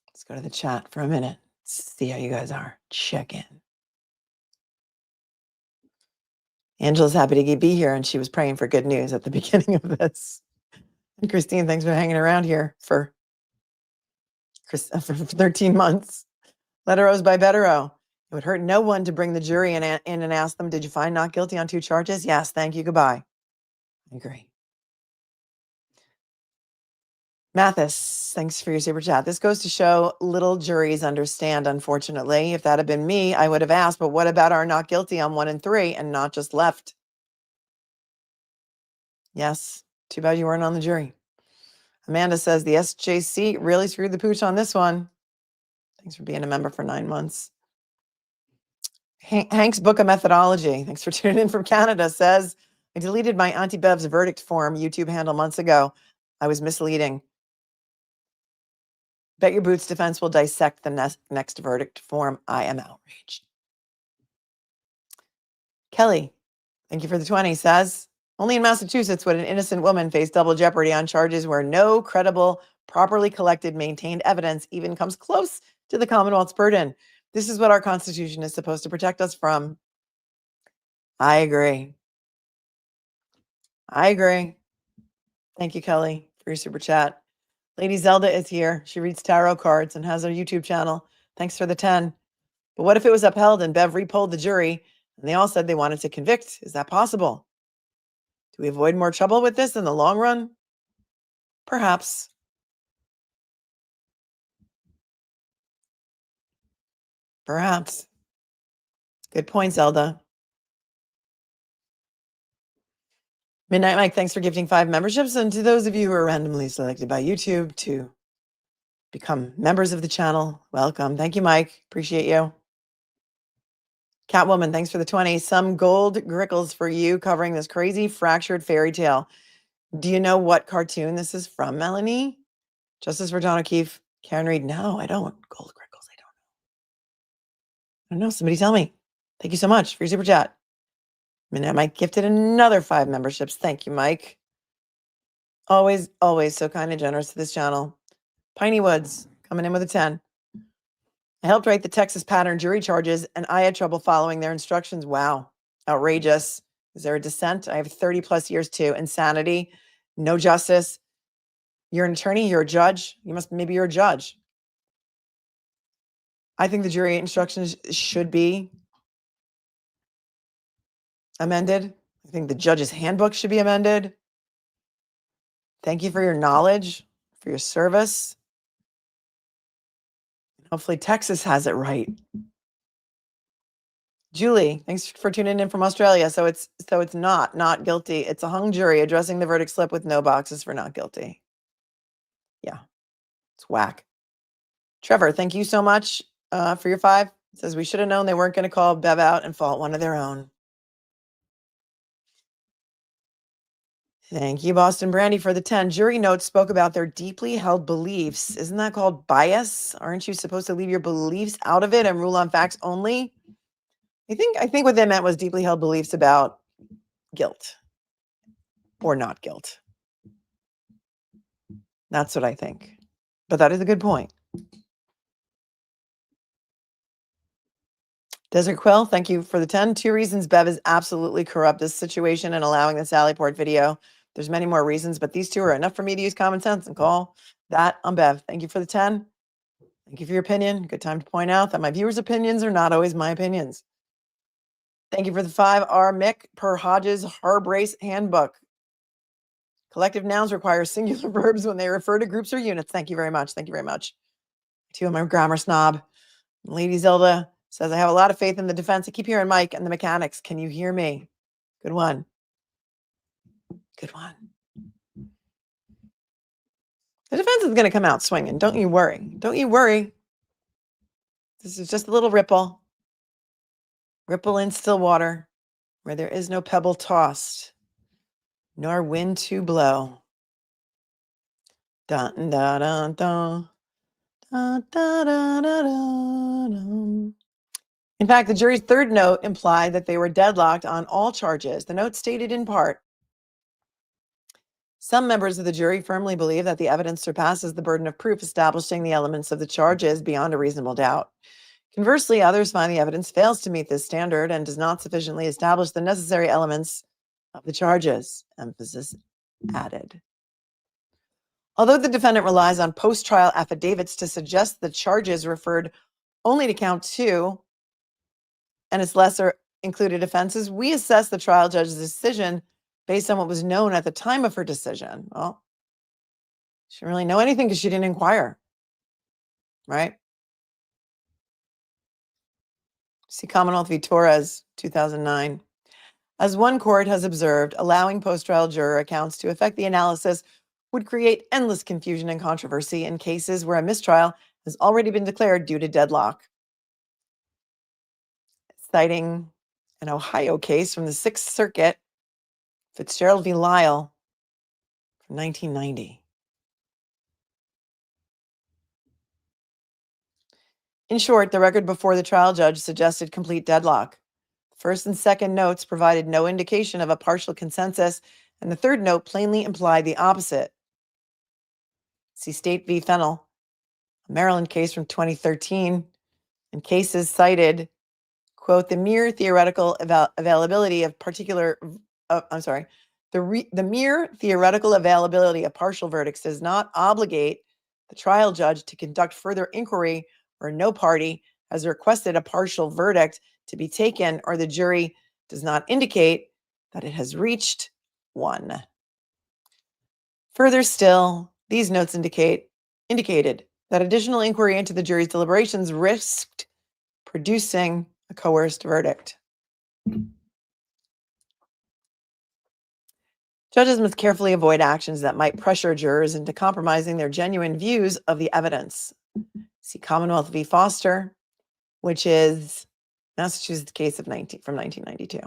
Let's go to the chat for a minute. See how you guys are. Check in. Angela's happy to be here, and she was praying for good news at the beginning of this. And Christine, thanks for hanging around here for 13 months. BEDEROW's by BEDEROW. It would hurt no one to bring the jury in and ask them, did you find not guilty on 2 charges? Yes, thank you, goodbye. I agree. Mathis, thanks for your super chat. This goes to show little juries understand, unfortunately. If that had been me, I would have asked, but what about our not guilty on 1 and 3 and not just left? Yes, too bad you weren't on the jury. Amanda says the SJC really screwed the pooch on this one. Thanks for being a member for 9 months. Hank's Book of Methodology, thanks for tuning in from Canada, says, I deleted my Auntie Bev's verdict form YouTube handle months ago. I was misleading. Bet your boots defense will dissect the next verdict form. I am outraged. Kelly, thank you for the 20, says, only in Massachusetts would an innocent woman face double jeopardy on charges where no credible, properly collected, maintained evidence even comes close to the Commonwealth's burden. This is what our Constitution is supposed to protect us from. I agree. I agree. Thank you, Kelly, for your super chat. Lady Zelda is here. She reads tarot cards and has her YouTube channel. Thanks for the 10. But what if it was upheld and Bev repolled the jury and they all said they wanted to convict? Is that possible? Do we avoid more trouble with this in the long run? Perhaps. Perhaps. Good point, Zelda. Midnight Mike, thanks for gifting 5 memberships. And to those of you who are randomly selected by YouTube to become members of the channel, welcome. Thank you, Mike. Appreciate you. Catwoman, thanks for the 20. Some gold grickles for you covering this crazy fractured fairy tale. Do you know what cartoon this is from, Melanie? Justice for John O'Keefe. Karen Reed, no, I don't. Gold grickles, I don't know. Somebody tell me. Thank you so much for your super chat. Midnight Mike gifted another 5 memberships. Thank you, Mike. Always, always so kind and generous to this channel. Piney Woods coming in with a 10. I helped write the Texas pattern jury charges, and I had trouble following their instructions. Wow. Outrageous. Is there a dissent? I have 30 plus years too. Insanity. No justice. You're an attorney. You're a judge. Maybe you're a judge. I think the jury instructions should be amended. I think the judge's handbook should be amended. Thank you for your knowledge, for your service. Hopefully Texas has it right. Julie, thanks for tuning in from Australia. So it's not guilty. It's a hung jury addressing the verdict slip with no boxes for not guilty. Yeah, it's whack. Trevor, thank you so much for your 5. It says we should have known they weren't going to call Bev out and fault one of their own. Thank you, Boston Brandy, for the 10. Jury notes spoke about their deeply held beliefs. Isn't that called bias? Aren't you supposed to leave your beliefs out of it and rule on facts only? I think what they meant was deeply held beliefs about guilt or not guilt. That's what I think. But that is a good point. Desert Quill, thank you for the 10. 2 reasons Bev is absolutely corrupt this situation and allowing the Sally Port video. There's many more reasons, but these 2 are enough for me to use common sense and call that on Bev. Thank you for the 10. Thank you for your opinion. Good time to point out that my viewers' opinions are not always my opinions. Thank you for the 5. R. Mick per Hodges Harbrace Handbook. Collective nouns require singular verbs when they refer to groups or units. Thank you very much. Thank you very much. 2, I'm a grammar snob. Lady Zelda says, I have a lot of faith in the defense. I keep hearing Mike and the mechanics. Can you hear me? Good one. Good one. The defense is going to come out swinging. Don't you worry. Don't you worry. This is just a little ripple. Ripple in still water where there is no pebble tossed, nor wind to blow. Dun, da, dun, dun. Da, da, da, da, da, da. In fact, the jury's 3rd note implied that they were deadlocked on all charges. The note stated in part, some members of the jury firmly believe that the evidence surpasses the burden of proof establishing the elements of the charges beyond a reasonable doubt. Conversely, others find the evidence fails to meet this standard and does not sufficiently establish the necessary elements of the charges. Emphasis added. Although the defendant relies on post-trial affidavits to suggest the charges referred only to count 2 and its lesser included offenses, we assess the trial judge's decision based on what was known at the time of her decision. Well, she didn't really know anything because she didn't inquire, right? See Commonwealth v. Torres, 2009. As one court has observed, allowing post-trial juror accounts to affect the analysis would create endless confusion and controversy in cases where a mistrial has already been declared due to deadlock. Citing an Ohio case from the 6th Circuit, Fitzgerald v. Lyle, from 1990. In short, the record before the trial judge suggested complete deadlock. First and second notes provided no indication of a partial consensus, and the 3rd note plainly implied the opposite. See State v. Fennell, a Maryland case from 2013, and cases cited, quote, the mere theoretical availability of particular, the mere theoretical availability of partial verdicts does not obligate the trial judge to conduct further inquiry where no party has requested a partial verdict to be taken or the jury does not indicate that it has reached one. Further still, these notes indicated that additional inquiry into the jury's deliberations risked producing a coerced verdict. Judges must carefully avoid actions that might pressure jurors into compromising their genuine views of the evidence. See Commonwealth v. Foster, which is Massachusetts case from 1992.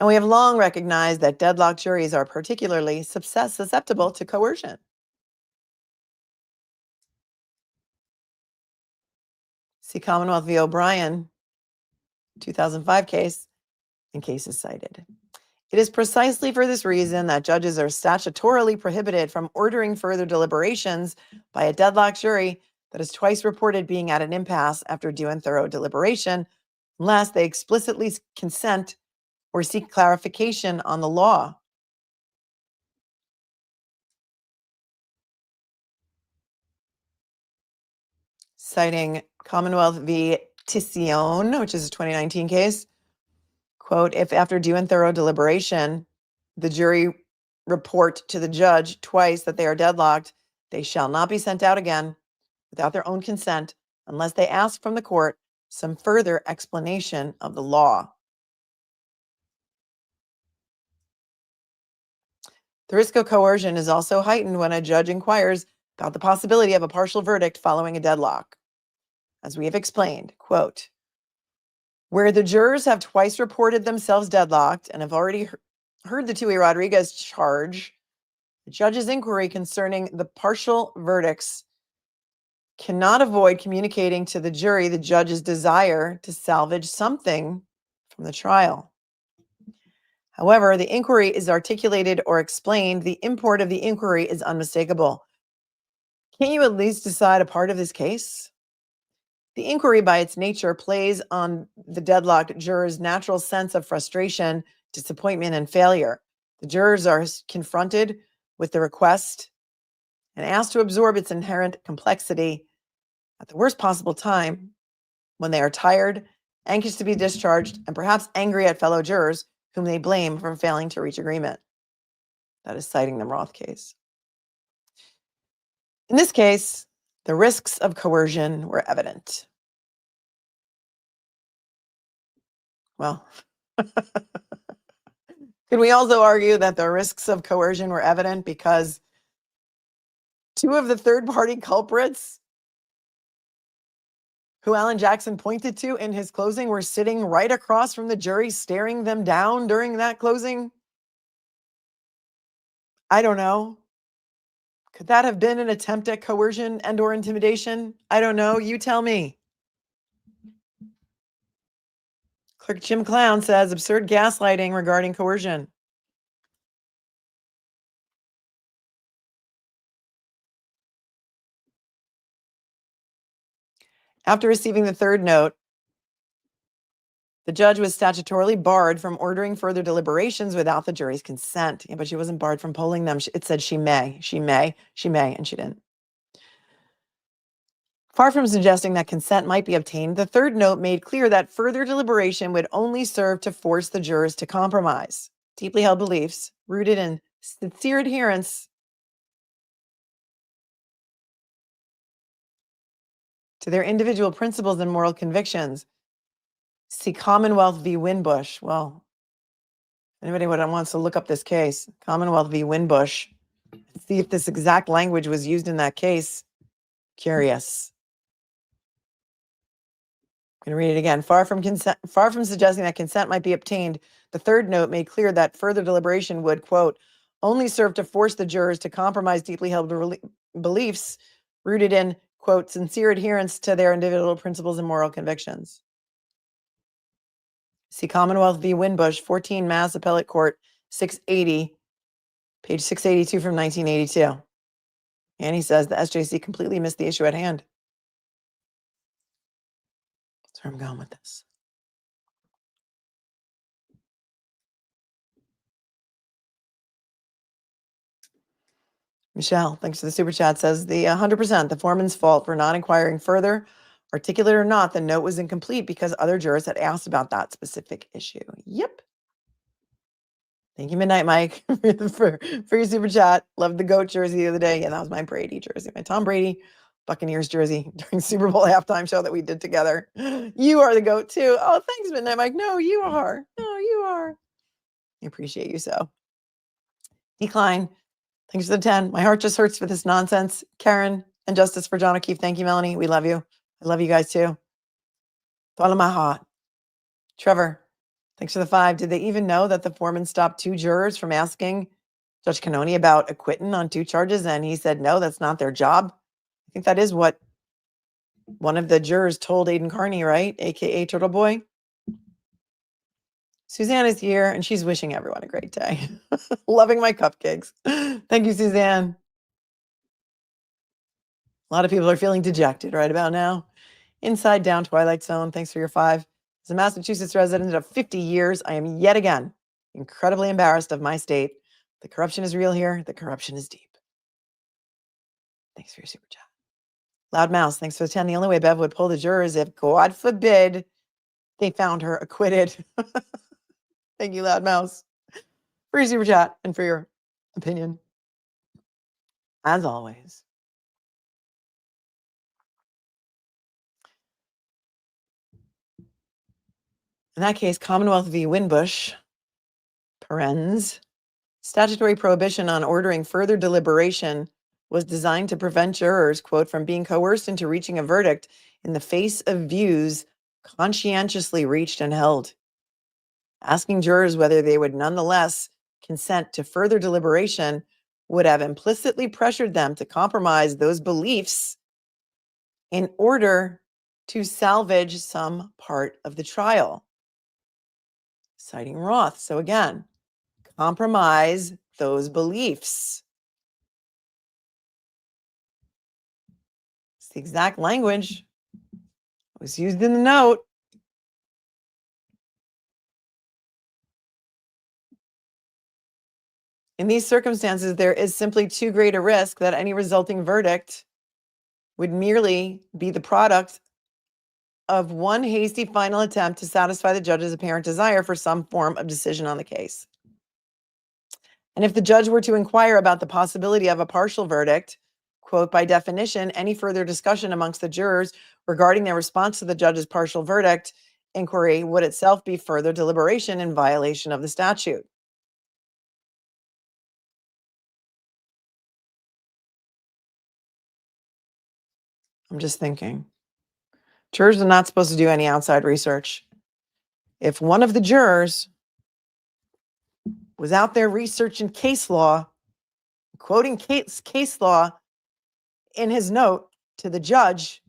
And we have long recognized that deadlocked juries are particularly susceptible to coercion. See Commonwealth v. O'Brien, 2005 case, and cases cited. It is precisely for this reason that judges are statutorily prohibited from ordering further deliberations by a deadlocked jury that is twice reported being at an impasse after due and thorough deliberation, unless they explicitly consent or seek clarification on the law. Citing Commonwealth v. Ticione, which is a 2019 case, quote, if after due and thorough deliberation, the jury report to the judge twice that they are deadlocked, they shall not be sent out again without their own consent unless they ask from the court some further explanation of the law. The risk of coercion is also heightened when a judge inquires about the possibility of a partial verdict following a deadlock. As we have explained, quote, where the jurors have twice reported themselves deadlocked and have already heard the Tui Rodriguez charge, the judge's inquiry concerning the partial verdicts cannot avoid communicating to the jury the judge's desire to salvage something from the trial. However, the inquiry is articulated or explained, the import of the inquiry is unmistakable. Can't you at least decide a part of this case? The inquiry, by its nature, plays on the deadlocked juror's natural sense of frustration, disappointment, and failure. The jurors are confronted with the request and asked to absorb its inherent complexity at the worst possible time, when they are tired, anxious to be discharged, and perhaps angry at fellow jurors whom they blame for failing to reach agreement. That is citing the Roth case. In this case, the risks of coercion were evident. Well, could we also argue that the risks of coercion were evident because two of the third-party culprits who Alan Jackson pointed to in his closing were sitting right across from the jury, staring them down during that closing? I don't know. Could that have been an attempt at coercion and or intimidation? I don't know. You tell me. Clerk Jim Clown says absurd gaslighting regarding coercion. After receiving the third note, the judge was statutorily barred from ordering further deliberations without the jury's consent. Yeah, but she wasn't barred from polling them. It said she may, and she didn't. Far from suggesting that consent might be obtained, the third note made clear that further deliberation would only serve to force the jurors to compromise deeply held beliefs rooted in sincere adherence to their individual principles and moral convictions. See Commonwealth v. Winbush. Well, anybody who wants to look up this case, Commonwealth v. Winbush, see if this exact language was used in that case. Curious. I'm going to read it again. Far from suggesting that consent might be obtained, the third note made clear that further deliberation would, quote, only serve to force the jurors to compromise deeply held beliefs rooted in, quote, sincere adherence to their individual principles and moral convictions. See Commonwealth v. Winbush, 14 Mass Appellate Court, 680, page 682 from 1982. And he says the SJC completely missed the issue at hand. That's where I'm going with this. Michelle, thanks for the super chat, says the 100% the foreman's fault for not inquiring further. Articulate or not, the note was incomplete because other jurors had asked about that specific issue. Yep. Thank you, Midnight Mike, for your super chat. Loved the GOAT jersey the other day. Yeah, that was my Brady jersey, my Tom Brady Buccaneers jersey during Super Bowl halftime show that we did together. You are the GOAT too. Oh, thanks, Midnight Mike. No, you are. No, you are. I appreciate you so. Decline. Thanks for the 10. My heart just hurts for this nonsense. Karen and Justice for John O'Keefe. Thank you, Melanie. We love you. I love you guys too. Follow my heart. Trevor, thanks for the 5. Did they even know that the foreman stopped 2 jurors from asking Judge Cannoni about acquitting on 2 charges? And he said, no, that's not their job. I think that is what one of the jurors told Aiden Carney, right? AKA Turtle Boy. Suzanne is here and she's wishing everyone a great day. Loving my cupcakes. Thank you, Suzanne. A lot of people are feeling dejected right about now. Inside Down Twilight Zone, thanks for your 5. As a Massachusetts resident of 50 years, I am yet again incredibly embarrassed of my state. The corruption is real here. The corruption is deep. Thanks for your super chat. Loud Mouse, thanks for the 10. The only way Bev would pull the jurors if, God forbid, they found her acquitted. Thank you, Loud Mouse, for your super chat and for your opinion. As always. In that case, Commonwealth v. Winbush, parens, statutory prohibition on ordering further deliberation was designed to prevent jurors, quote, from being coerced into reaching a verdict in the face of views conscientiously reached and held. Asking jurors whether they would nonetheless consent to further deliberation would have implicitly pressured them to compromise those beliefs in order to salvage some part of the trial. Citing Roth. So again, compromise those beliefs. It's the exact language was used in the note. In these circumstances, there is simply too great a risk that any resulting verdict would merely be the product of one hasty final attempt to satisfy the judge's apparent desire for some form of decision on the case. And if the judge were to inquire about the possibility of a partial verdict, quote, by definition, any further discussion amongst the jurors regarding their response to the judge's partial verdict inquiry would itself be further deliberation in violation of the statute. I'm just thinking. Jurors are not supposed to do any outside research. If one of the jurors was out there researching case law, quoting case law in his note to the judge,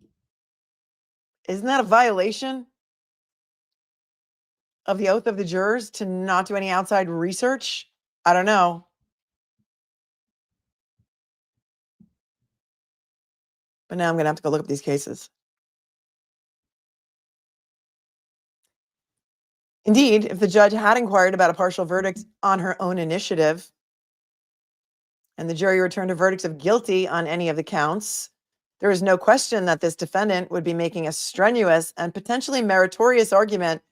isn't that a violation of the oath of the jurors to not do any outside research? I don't know. But now I'm going to have to go look up these cases. Indeed, if the judge had inquired about a partial verdict on her own initiative, and the jury returned a verdict of guilty on any of the counts, there is no question that this defendant would be making a strenuous and potentially meritorious argument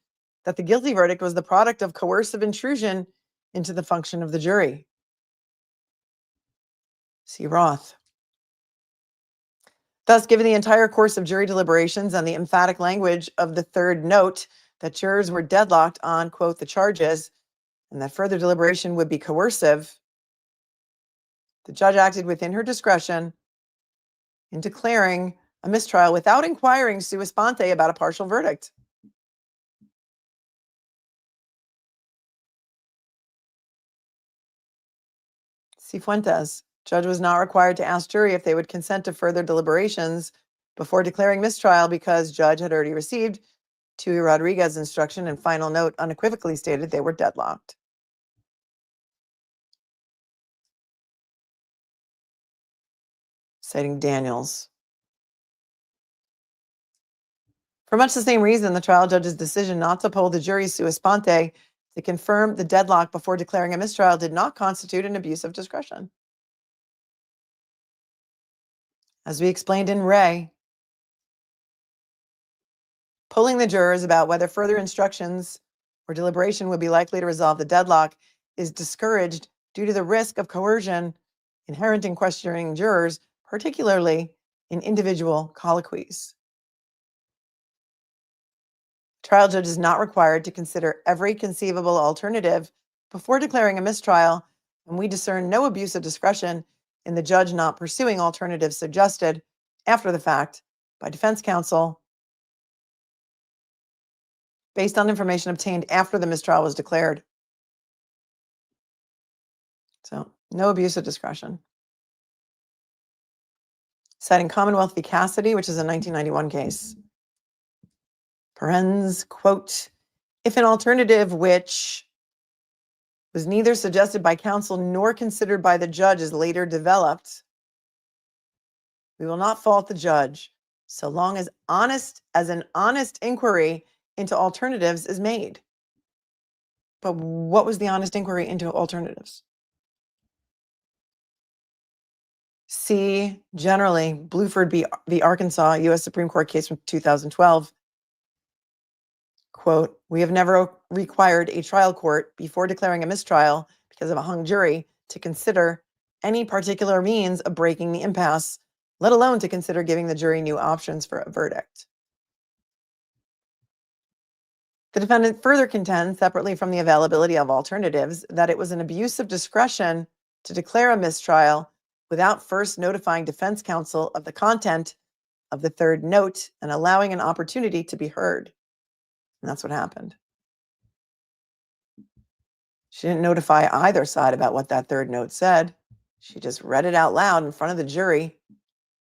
that the guilty verdict was the product of coercive intrusion into the function of the jury. See Roth. Thus, given the entire course of jury deliberations and the emphatic language of the third note that jurors were deadlocked on, quote, the charges, and that further deliberation would be coercive, the judge acted within her discretion in declaring a mistrial without inquiring sua sponte about a partial verdict. Cifuentes. Judge was not required to ask jury if they would consent to further deliberations before declaring mistrial because judge had already received Tui Rodriguez's instruction and final note unequivocally stated they were deadlocked. Citing Daniels. For much the same reason, the trial judge's decision not to uphold the jury's sua sponte to confirm the deadlock before declaring a mistrial did not constitute an abuse of discretion. As we explained in Ray, polling the jurors about whether further instructions or deliberation would be likely to resolve the deadlock is discouraged due to the risk of coercion inherent in questioning jurors, particularly in individual colloquies. Trial judge is not required to consider every conceivable alternative before declaring a mistrial, and we discern no abuse of discretion in the judge not pursuing alternatives suggested after the fact by defense counsel based on information obtained after the mistrial was declared. So, no abuse of discretion. Citing Commonwealth v. Cassidy, which is a 1991 case. Parens, quote, If an alternative which was neither suggested by counsel nor considered by the judge is later developed, we will not fault the judge so long as an honest inquiry into alternatives is made. But what was the honest inquiry into alternatives? See, generally, Bluford v. Arkansas, U.S. Supreme Court case from 2012, quote, "We have never required a trial court before declaring a mistrial because of a hung jury to consider any particular means of breaking the impasse, let alone to consider giving the jury new options for a verdict." The defendant further contends, separately from the availability of alternatives, that it was an abuse of discretion to declare a mistrial without first notifying defense counsel of the content of the third note and allowing an opportunity to be heard. And that's what happened. She didn't notify either side about what that third note said. She just read it out loud in front of the jury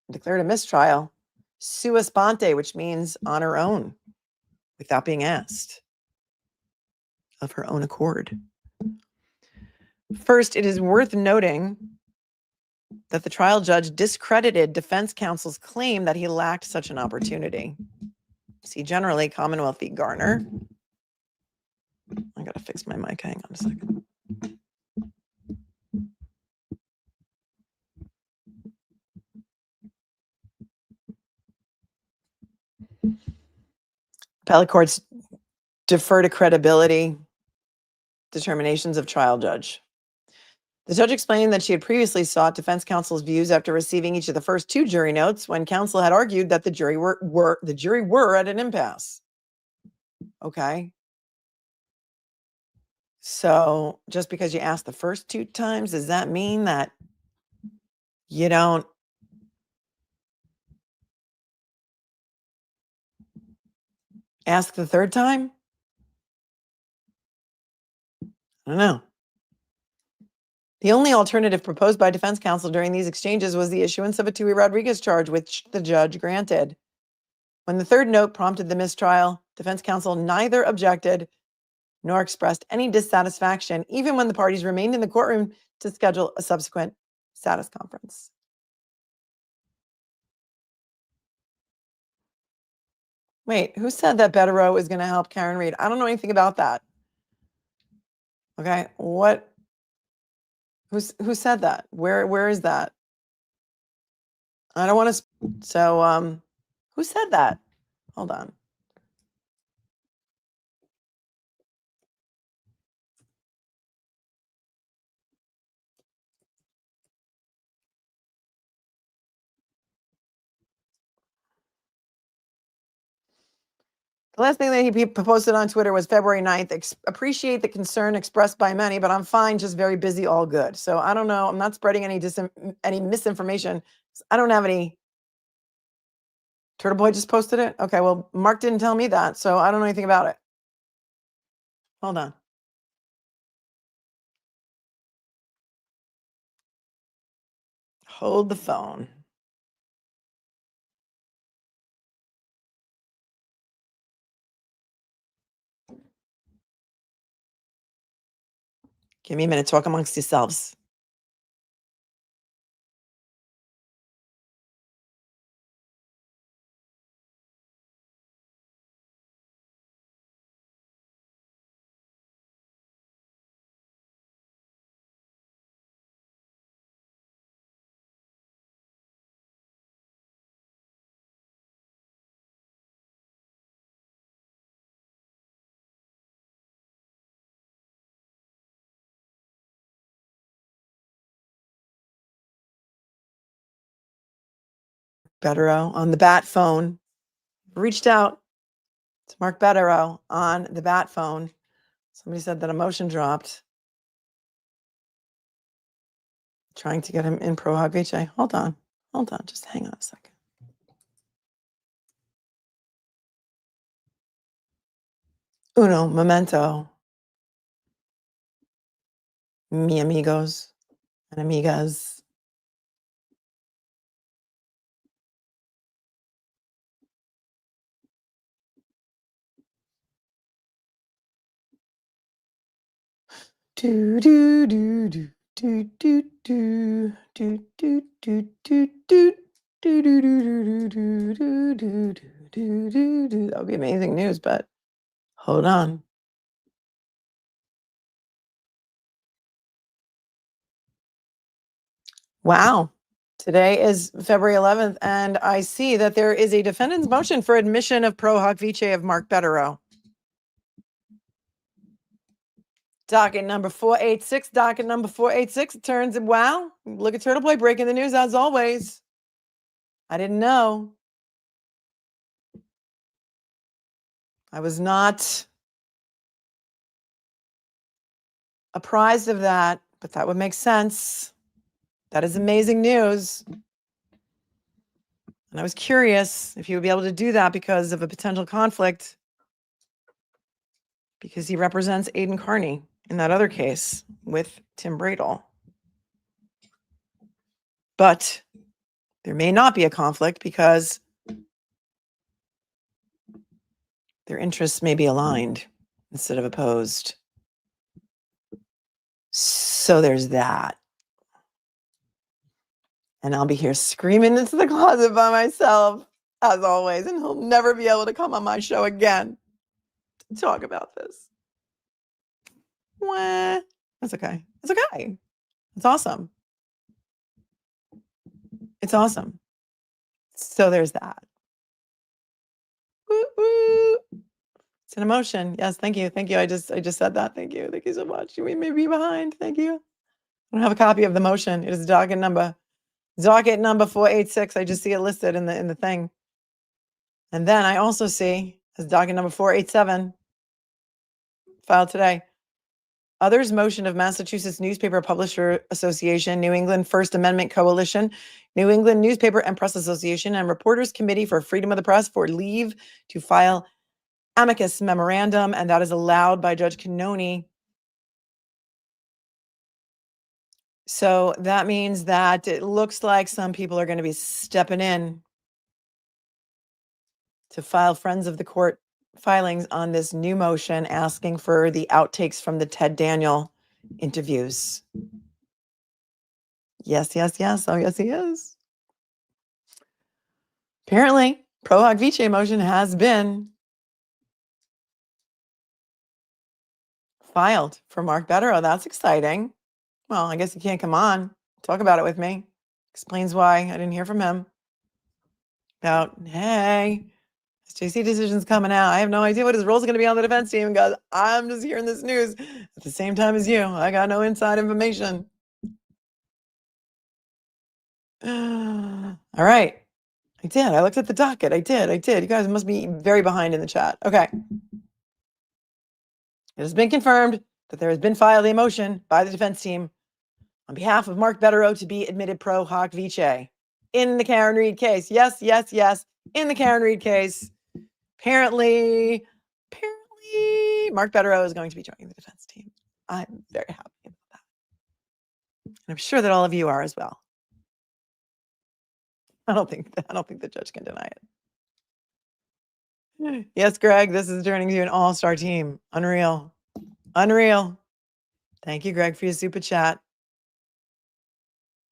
and declared a mistrial, sua sponte, which means on her own, without being asked, of her own accord. First, it is worth noting that the trial judge discredited defense counsel's claim that he lacked such an opportunity. See, generally, Commonwealth v. Garner. I gotta fix my mic. Hang on a second. Appellate courts defer to credibility determinations of trial judge. The judge explained that she had previously sought defense counsel's views after receiving each of the first two jury notes when counsel had argued that the jury were at an impasse. Okay. So just because you asked the first two times, does that mean that you don't ask the third time? I don't know. The only alternative proposed by defense counsel during these exchanges was the issuance of a Tui Rodriguez charge, which the judge granted. When the third note prompted the mistrial, defense counsel neither objected nor expressed any dissatisfaction, even when the parties remained in the courtroom to schedule a subsequent status conference. Wait, who said that BEDEROW is going to help Karen Reed? I don't know anything about that. Okay, what? Who said that? Where is that? I don't want to. So, who said that? Hold on. The last thing that he posted on Twitter was February 9th. Appreciate the concern expressed by many, but I'm fine, just very busy, all good. So I don't know. I'm not spreading any misinformation. I don't have any. Turtle Boy just posted it? Okay, well, Mark didn't tell me that, so I don't know anything about it. Hold on. Hold the phone. Give me a minute. Talk amongst yourselves. BEDEROW on the bat phone. Reached out to Mark BEDEROW on the bat phone. Somebody said that a motion dropped. Trying to get him in pro hog HA. Hold on. Just hang on a second. Uno momento. Mi amigos and amigas. Do do do do do do do do do do do do. That would be amazing news, but hold on. Wow. Today is February 11th, and I see that there is a defendant's motion for admission of pro hoc vice of Mark BEDEROW. Docket number 486, docket number 486. It turns, wow, look at Turtle Boy breaking the news as always. I didn't know. I was not apprised of that, but that would make sense. That is amazing news. And I was curious if he would be able to do that because of a potential conflict, because he represents Aidan Carney in that other case with Tim Bradel. But there may not be a conflict because their interests may be aligned instead of opposed. So there's that. And I'll be here screaming into the closet by myself, as always, and he'll never be able to come on my show again to talk about this. Wah. That's okay. It's okay. It's awesome. It's awesome. So there's that. Woo, woo. It's an emotion. Yes, thank you. Thank you. I just said that. Thank you. Thank you so much. We may be behind. Thank you. I don't have a copy of the motion. It is docket number 486. I just see it listed in the thing. And then I also see as docket number 487 filed today. Others motion of Massachusetts Newspaper Publisher Association, New England First Amendment Coalition, New England Newspaper and Press Association, and Reporters Committee for Freedom of the Press for leave to file amicus memorandum, and that is allowed by Judge Cannoni. So that means that it looks like some people are going to be stepping in to file friends of the court filings on this new motion asking for the outtakes from the Ted Daniel interviews. Yes, yes, yes. Oh, yes, he is. Apparently, pro hoc vice motion has been filed for Mark BEDEROW. That's exciting. Well, I guess he can't come on. Talk about it with me. Explains why I didn't hear from him. About, hey, SJC decision's coming out. I have no idea what his role is going to be on the defense team. And guys, I'm just hearing this news at the same time as you. I got no inside information. All right. I did. I looked at the docket. I did. You guys must be very behind in the chat. Okay. It has been confirmed that there has been filed a motion by the defense team on behalf of Mark BEDEROW to be admitted pro hoc vice in the Karen Reed case. Yes, yes, yes. In the Karen Reed case. Apparently, Mark BEDEROW is going to be joining the defense team. I'm very happy about that. And I'm sure that all of you are as well. I don't think the judge can deny it. Yes, Greg, this is turning to an all-star team. Unreal. Unreal. Thank you, Greg, for your super chat.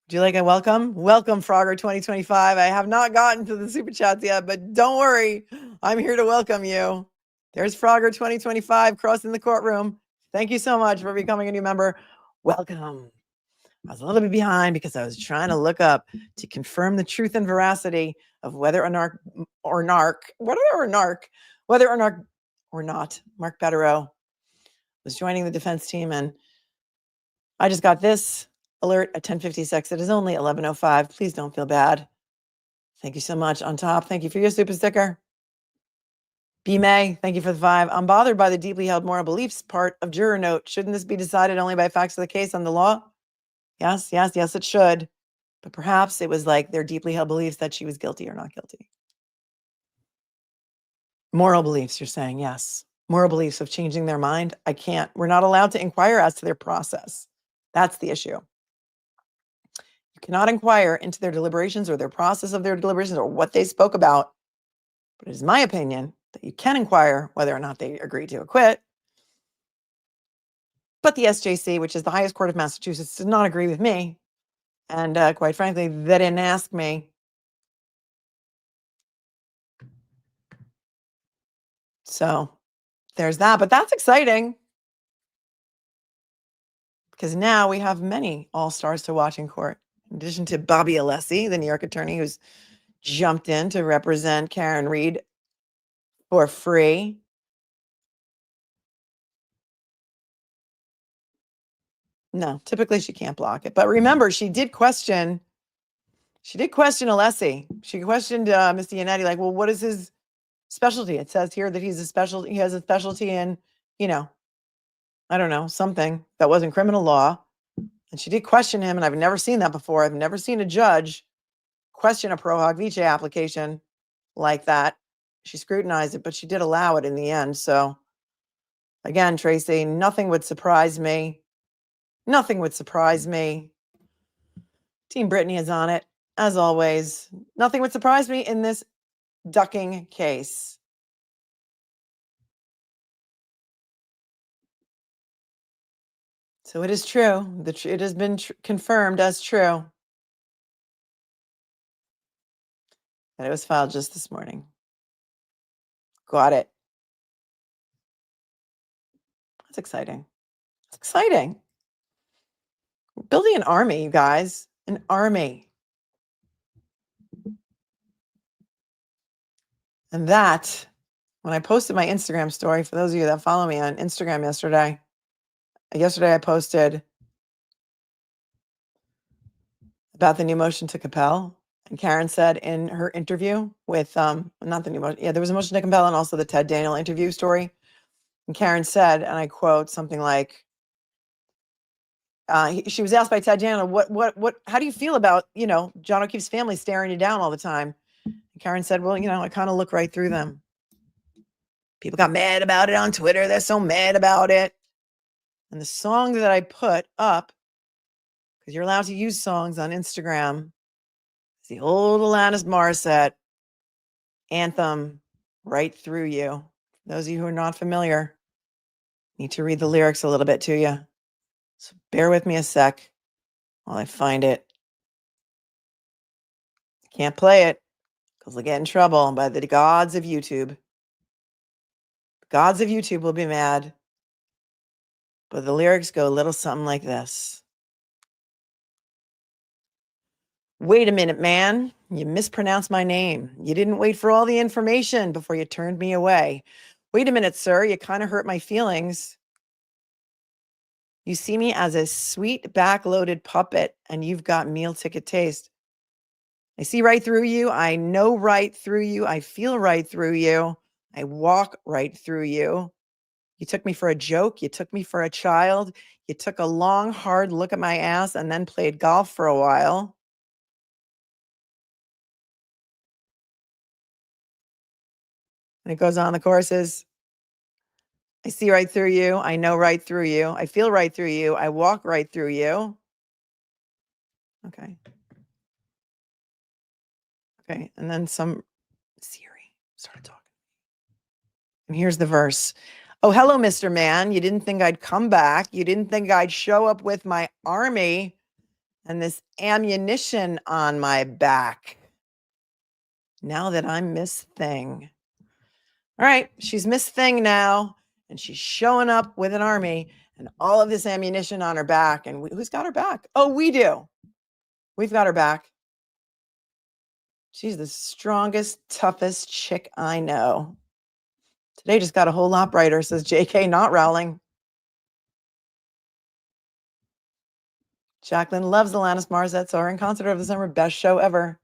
Would you like a welcome? Welcome, Frogger 2025. I have not gotten to the super chats yet, but don't worry. I'm here to welcome you. There's Frogger 2025 crossing the courtroom. Thank you so much for becoming a new member. Welcome. I was a little bit behind because I was trying to look up to confirm the truth and veracity of whether or not Mark BEDEROW was joining the defense team. And I just got this alert at 10:56. It is only 11:05. Please don't feel bad. Thank you so much. On top, thank you for your super sticker. B. May, thank you for the 5. I'm bothered by the deeply held moral beliefs part of juror note. Shouldn't this be decided only by facts of the case on the law? Yes, yes, yes, it should. But perhaps it was like their deeply held beliefs that she was guilty or not guilty. Moral beliefs, you're saying, yes. Moral beliefs of changing their mind. I can't. We're not allowed to inquire as to their process. That's the issue. You cannot inquire into their deliberations or their process of their deliberations or what they spoke about. But it is my opinion that you can inquire whether or not they agreed to acquit. But the SJC, which is the highest court of Massachusetts, did not agree with me. And quite frankly, they didn't ask me. So there's that. But that's exciting because now we have many all-stars to watch in court. In addition to Bobby Alessi, the New York attorney who's jumped in to represent Karen Reed for free. No, typically she can't block it. But remember, she did question Alessi. She questioned Mr. Yannetti, like, well, what is his specialty? It says here that he has a specialty in, I don't know, something that wasn't criminal law. And she did question him, and I've never seen that before. I've never seen a judge question a pro hoc vice application like that. She scrutinized it, but she did allow it in the end. So again, Tracy, nothing would surprise me. Nothing would surprise me. Team Brittany is on it, as always. Nothing would surprise me in this ducking case. So it is true. It has been confirmed as true that it was filed just this morning. Got it. That's exciting. It's exciting. We're building an army, you guys. An army. And that, when I posted my Instagram story, for those of you that follow me on Instagram yesterday I posted about the new motion to compel. And Karen said in her interview with, not the new motion, there was a motion to compel and also the Ted Daniel interview story. And Karen said, and I quote something like, she was asked by Ted Daniel, how do you feel about, John O'Keefe's family staring you down all the time? And Karen said, well, I kind of look right through them. People got mad about it on Twitter. They're so mad about it. And the song that I put up, because you're allowed to use songs on Instagram, is the old Alanis Morissette anthem, Right Through You. Those of you who are not familiar, need to read the lyrics a little bit to you. So bear with me a sec while I find it. I can't play it because I'll get in trouble by the gods of YouTube. The gods of YouTube will be mad. But the lyrics go a little something like this. Wait a minute, man. You mispronounced my name. You didn't wait for all the information before you turned me away. Wait a minute, sir. You kind of hurt my feelings. You see me as a sweet backloaded puppet, and you've got meal ticket taste. I see right through you. I know right through you. I feel right through you. I walk right through you. You took me for a joke. You took me for a child. You took a long, hard look at my ass and then played golf for a while. And it goes on, the chorus is, I see right through you. I know right through you. I feel right through you. I walk right through you. Okay. Okay. And then Siri started talking. And here's the verse. Oh, hello, Mr. Man. You didn't think I'd come back. You didn't think I'd show up with my army and this ammunition on my back. Now that I'm Miss Thing. All right, she's Miss Thing now, and she's showing up with an army and all of this ammunition on her back. And who's got her back? Oh, we do. We've got her back. She's the strongest, toughest chick I know. Today just got a whole lot brighter, says JK, not Rowling. Jacqueline loves Alanis Morissette, saw her in concert over the summer. Best show ever.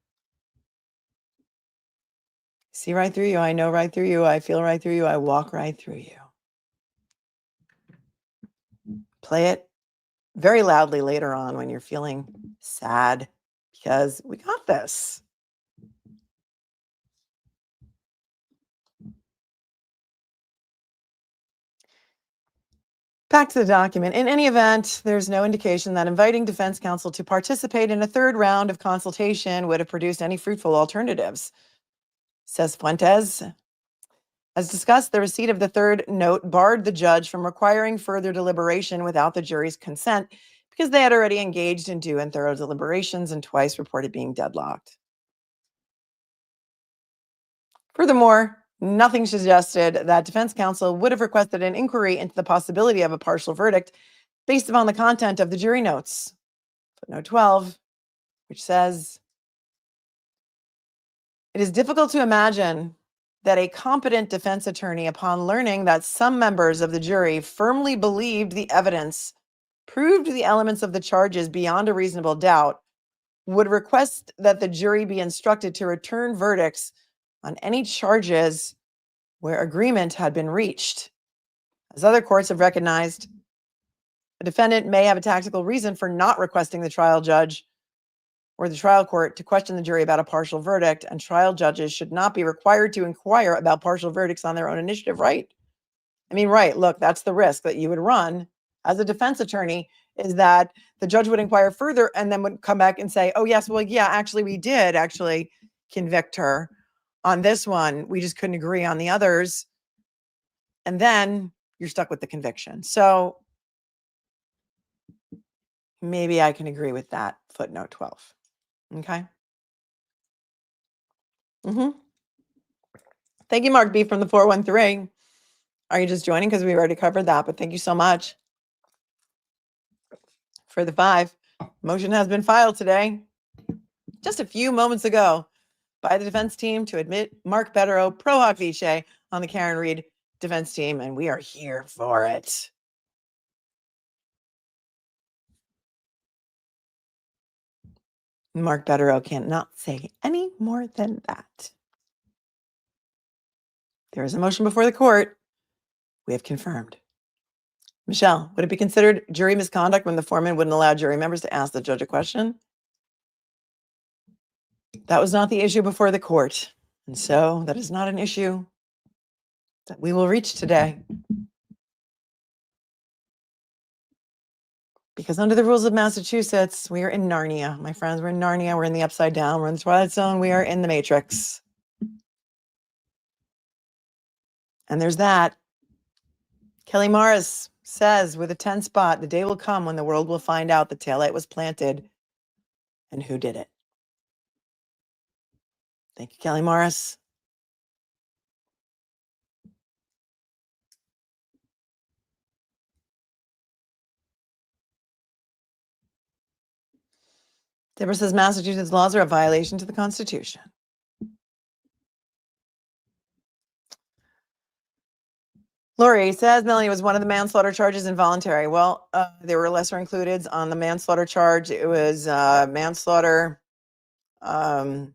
See right through you. I know right through you. I feel right through you. I walk right through you. Play it very loudly later on when you're feeling sad, because we got this. Back to the document. In any event, there's no indication that inviting defense counsel to participate in a third round of consultation would have produced any fruitful alternatives, says Fuentes. As discussed, the receipt of the third note barred the judge from requiring further deliberation without the jury's consent because they had already engaged in due and thorough deliberations and twice reported being deadlocked. Furthermore, nothing suggested that defense counsel would have requested an inquiry into the possibility of a partial verdict based upon the content of the jury notes. Footnote 12, which says, it is difficult to imagine that a competent defense attorney, upon learning that some members of the jury firmly believed the evidence proved the elements of the charges beyond a reasonable doubt, would request that the jury be instructed to return verdicts on any charges where agreement had been reached. As other courts have recognized, a defendant may have a tactical reason for not requesting the trial judge or the trial court to question the jury about a partial verdict, and trial judges should not be required to inquire about partial verdicts on their own initiative, right? I mean, right, look, that's the risk that you would run as a defense attorney, is that the judge would inquire further and then would come back and say, oh, yes, well, yeah, actually, we did actually convict her on this one. We just couldn't agree on the others. And then you're stuck with the conviction. So maybe I can agree with that, footnote 12. Okay. Thank you, Mark B. from the 413. Are you just joining because we already covered that? But thank you so much for the 5. Motion has been filed today, just a few moments ago, by the defense team to admit Mark BEDEROW pro hoc vice on the Karen Reed defense team, and we are here for it. Mark BEDEROW cannot say any more than that. There is a motion before the court. We have confirmed. Michelle, would it be considered jury misconduct when the foreman wouldn't allow jury members to ask the judge a question? That was not the issue before the court. And so that is not an issue that we will reach today. Because under the rules of Massachusetts, we are in Narnia. My friends, we're in Narnia. We're in the Upside Down. We're in the Twilight Zone. We are in the Matrix. And there's that. Kelly Morris says, with a 10 spot, the day will come when the world will find out the taillight was planted and who did it. Thank you, Kelly Morris. Deborah says Massachusetts laws are a violation to the Constitution. Lori says Melanie was one of the manslaughter charges involuntary. Well, there were lesser included on the manslaughter charge. It was manslaughter, OUI,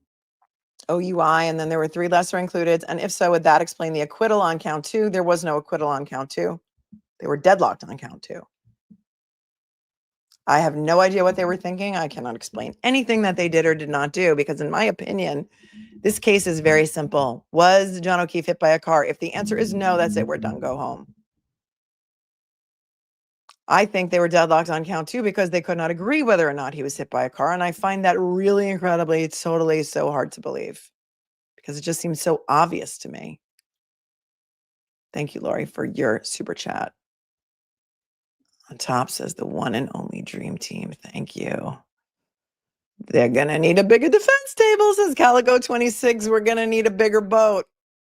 and then there were 3 lesser included. And if so, would that explain the acquittal on count 2? There was no acquittal on count 2. They were deadlocked on count 2. I have no idea what they were thinking. I cannot explain anything that they did or did not do, because in my opinion, this case is very simple. Was John O'Keefe hit by a car? If the answer is no, that's it. We're done. Go home. I think they were deadlocked on count 2 because they could not agree whether or not he was hit by a car. And I find that really incredibly, totally so hard to believe, because it just seems so obvious to me. Thank you, Lori, for your super chat. On top says the one and only dream team. Thank you. They're going to need a bigger defense table, says Calico 26. We're going to need a bigger boat.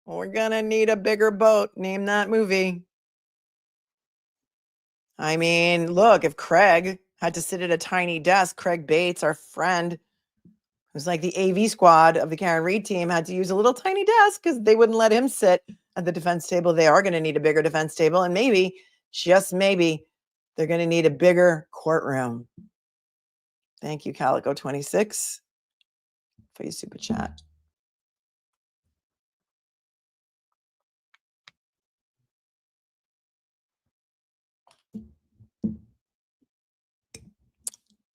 We're going to need a bigger boat. Name that movie. I mean, look, if Craig had to sit at a tiny desk, Craig Bates, our friend, who's like the AV squad of the Karen Reed team, had to use a little tiny desk because they wouldn't let him sit at the defense table. They are going to need a bigger defense table. And maybe, just maybe, they're going to need a bigger courtroom. Thank you, Calico 26, for your super chat.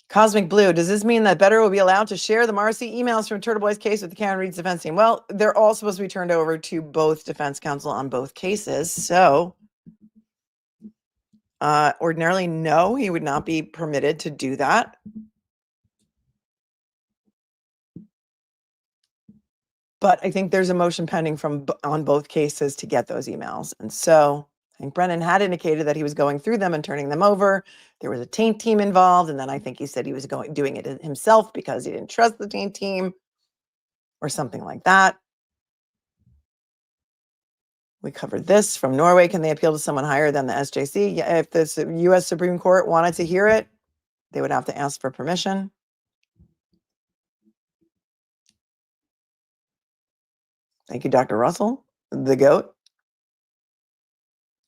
Cosmic Blue, does this mean that BEDEROW will be allowed to share the Marcy emails from Turtle Boy's case with the Karen Reed's defense team? Well, they're all supposed to be turned over to both defense counsel on both cases. So ordinarily, no, he would not be permitted to do that. But I think there's a motion pending on both cases to get those emails. And so I think Brennan had indicated that he was going through them and turning them over. There was a taint team involved. And then I think he said he was doing it himself because he didn't trust the taint team or something like that. We covered this from Norway. Can they appeal to someone higher than the SJC? Yeah, if the U.S. Supreme Court wanted to hear it, they would have to ask for permission. Thank you, Dr. Russell, the GOAT.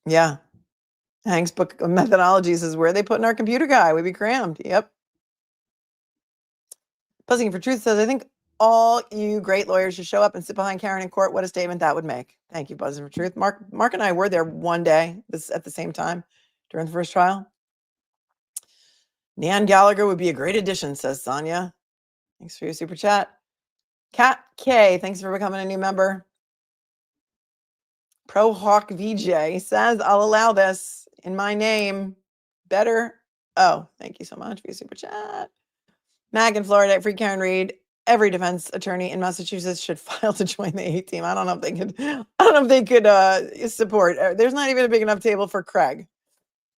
Yeah. Hank's book of methodology says, where are they putting our computer guy? We'd be crammed. Yep. Buzzing for Truth says, I think all you great lawyers should show up and sit behind Karen in court. What a statement that would make. Thank you, Buzzing for Truth. Mark and I were there one day at the same time during the first trial. Nan Gallagher would be a great addition, says Sonia. Thanks for your super chat. Kat K, thanks for becoming a new member. Pro Hawk VJ says, I'll allow this in my name. Better. Oh, thank you so much for your super chat. Mag in Florida, free Karen Reed. Every defense attorney in Massachusetts should file to join the A team. I don't know if they could support. There's not even a big enough table for Craig.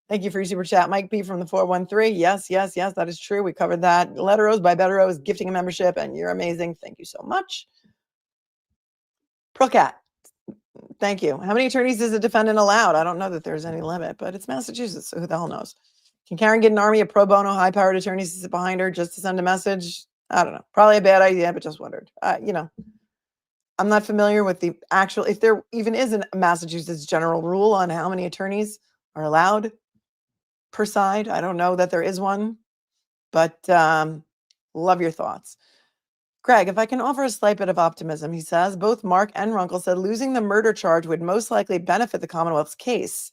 Thank you for your super chat. Mike B from the 413. Yes, that is true. We covered that. Letteros by BEDEROW is gifting a membership, and you're amazing. Thank you so much. Procat. Thank you. How many attorneys is a defendant allowed? I don't know that there's any limit, but it's Massachusetts, so who the hell knows? Can Karen get an army of pro bono, high-powered attorneys to sit behind her just to send a message? I don't know. Probably a bad idea, but just wondered. I'm not familiar with the actual, if there even is a Massachusetts general rule on how many attorneys are allowed per side. I don't know that there is one, but love your thoughts. Greg, if I can offer a slight bit of optimism, he says, both Mark and Runkle said losing the murder charge would most likely benefit the Commonwealth's case.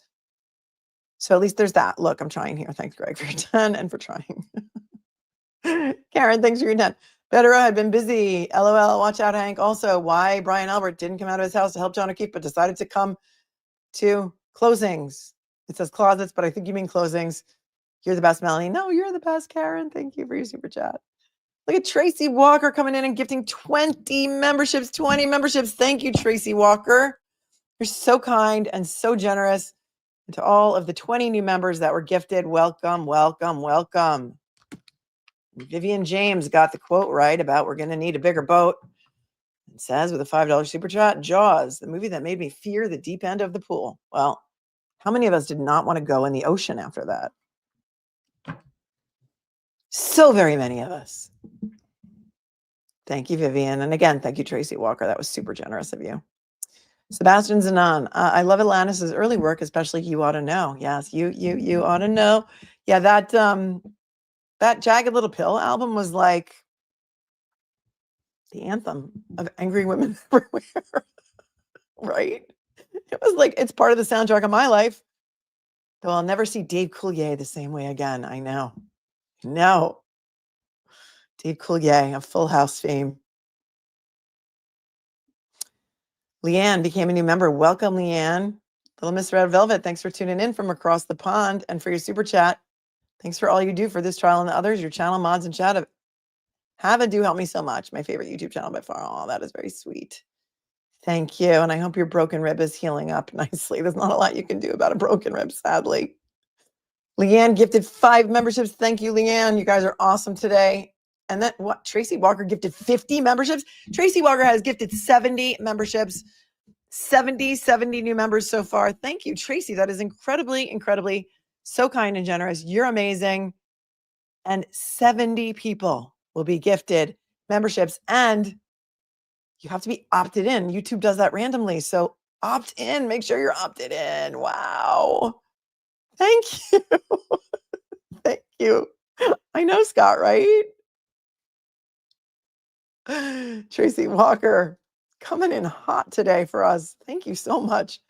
So at least there's that. Look, I'm trying here. Thanks, Greg, for your 10 and for trying. Karen, thanks for your 10. BEDEROW had been busy. LOL, watch out, Hank. Also, why Brian Albert didn't come out of his house to help John O'Keefe, but decided to come to closings. It says closets, but I think you mean closings. You're the best, Melanie. No, you're the best, Karen. Thank you for your super chat. Look at Tracy Walker coming in and gifting 20 memberships. Thank you, Tracy Walker. You're so kind and so generous. And to all of the 20 new members that were gifted, welcome, welcome, welcome. Vivian James got the quote right about we're going to need a bigger boat. It says with a $5 super chat, Jaws, the movie that made me fear the deep end of the pool. Well, how many of us did not want to go in the ocean after that? So very many of us. Thank you, Vivian. And again, thank you, Tracy Walker. That was super generous of you. Sebastian Zanon, I love Atlantis' early work, especially You Ought to Know. Yes, you ought to know. Yeah, that Jagged Little Pill album was like the anthem of angry women everywhere, right? It was like, it's part of the soundtrack of my life. Though I'll never see Dave Coulier the same way again. I know. No. Dave Coulier, a Full House fame. Leanne became a new member. Welcome, Leanne. Little Miss Red Velvet, thanks for tuning in from across the pond and for your super chat. Thanks for all you do for this trial and the others. Your channel mods and chat have and do help me so much. My favorite YouTube channel by far. Oh, that is very sweet. Thank you. And I hope your broken rib is healing up nicely. There's not a lot you can do about a broken rib, sadly. Leanne gifted 5 memberships. Thank you, Leanne. You guys are awesome today. And then what? Tracy Walker gifted 50 memberships. Tracy Walker has gifted 70 memberships. 70 new members so far. Thank you, Tracy. That is incredibly so kind and generous. You're amazing. And 70 people will be gifted memberships. And you have to be opted in. YouTube does that randomly. So opt in. Make sure you're opted in. Wow. Thank you. Thank you. I know, Scott, right? Tracy Walker coming in hot today for us. Thank you so much.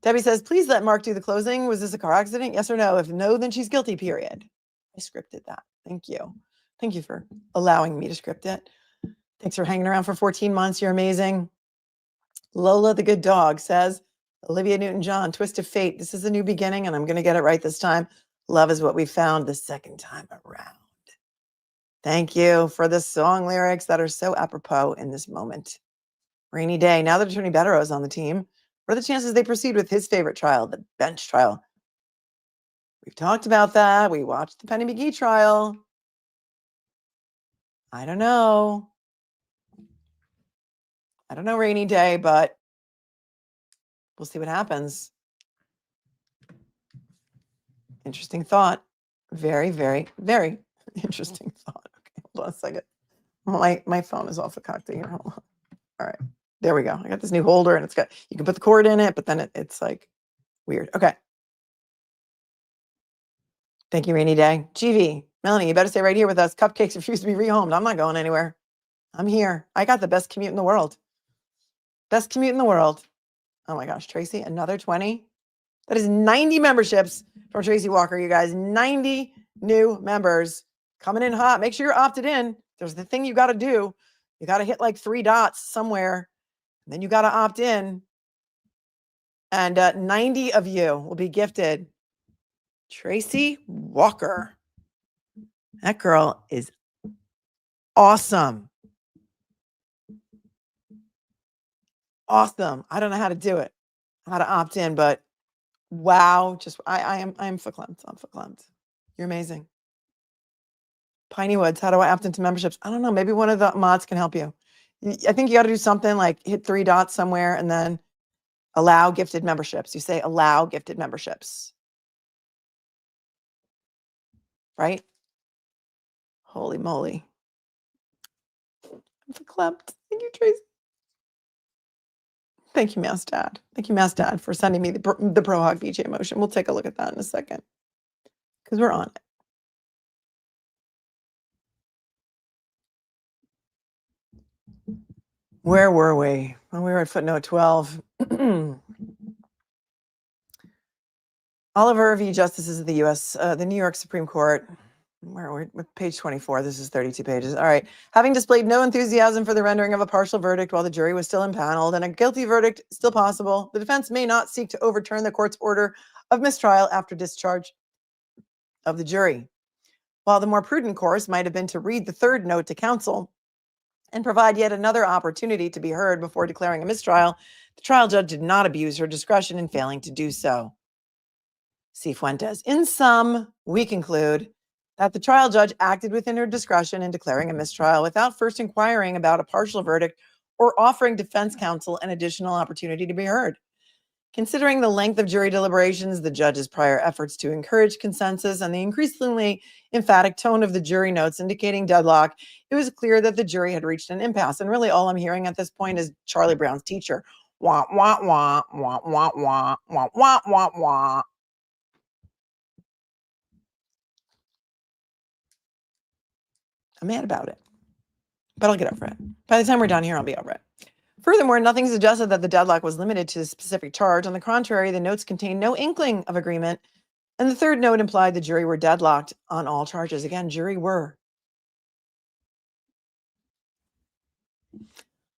Debbie says, please let Mark do the closing. Was this a car accident? Yes or no? If no, then she's guilty, period. I scripted that. Thank you. Thank you for allowing me to script it. Thanks for hanging around for 14 months. You're amazing. Lola the good dog says, Olivia Newton-John, twist of fate. This is a new beginning and I'm going to get it right this time. Love is what we found the second time around. Thank you for the song lyrics that are so apropos in this moment. Rainy day. Now that Attorney BEDEROW is on the team, what are the chances they proceed with his favorite trial, the bench trial? We've talked about that. We watched the Penny McGee trial. I don't know. I don't know, rainy day, but we'll see what happens. Interesting thought. Very, very, very interesting thought. Okay, hold on a second. My phone is off the cocktail here. Hold on. All right. There we go. I got this new holder and it's got, you can put the cord in it, but then it's like weird. Okay. Thank you, rainy day. GV, Melanie, you better stay right here with us. Cupcakes refuse to be rehomed. I'm not going anywhere. I'm here. I got the best commute in the world. Best commute in the world. Oh my gosh, Tracy, another 20. That is 90 memberships from Tracy Walker, you guys. 90 new members coming in hot. Make sure you're opted in. There's the thing you got to do. You got to hit like 3 dots somewhere. And then you got to opt in. And 90 of you will be gifted Tracy Walker. That girl is awesome. Awesome. I don't know how to do it, how to opt in, but wow. Just I'm verklempt. I'm verklempt. You're amazing. Piney Woods, how do I opt into memberships? I don't know. Maybe one of the mods can help you. I think you got to do something like hit 3 dots somewhere and then allow gifted memberships. You say allow gifted memberships. Right? Holy moly. I'm verklempt. Thank you, Tracy. Thank you, Mouse Dad. Thank you, Mouse Dad, for sending me the Pro Hog BJ motion. We'll take a look at that in a second because we're on it. Where were we? Well, we were at footnote 12. Oliver v. Justices of the U.S., the New York Supreme Court. Where are we? Page 24. This is 32 pages. All right. Having displayed no enthusiasm for the rendering of a partial verdict while the jury was still impaneled and a guilty verdict still possible, the defense may not seek to overturn the court's order of mistrial after discharge of the jury. While the more prudent course might have been to read the third note to counsel and provide yet another opportunity to be heard before declaring a mistrial, the trial judge did not abuse her discretion in failing to do so. C. Fuentes. In sum, we conclude that the trial judge acted within her discretion in declaring a mistrial without first inquiring about a partial verdict or offering defense counsel an additional opportunity to be heard. Considering the length of jury deliberations, the judge's prior efforts to encourage consensus, and the increasingly emphatic tone of the jury notes indicating deadlock, it was clear that the jury had reached an impasse. And really all I'm hearing at this point is Charlie Brown's teacher. Wah, wah, wah, wah, wah, wah, wah, wah, wah, wah. I'm mad about it, but I'll get over it. By the time we're done here, I'll be over it. Furthermore, nothing suggested that the deadlock was limited to a specific charge. On the contrary, the notes contained no inkling of agreement. And the third note implied the jury were deadlocked on all charges. Again, jury were.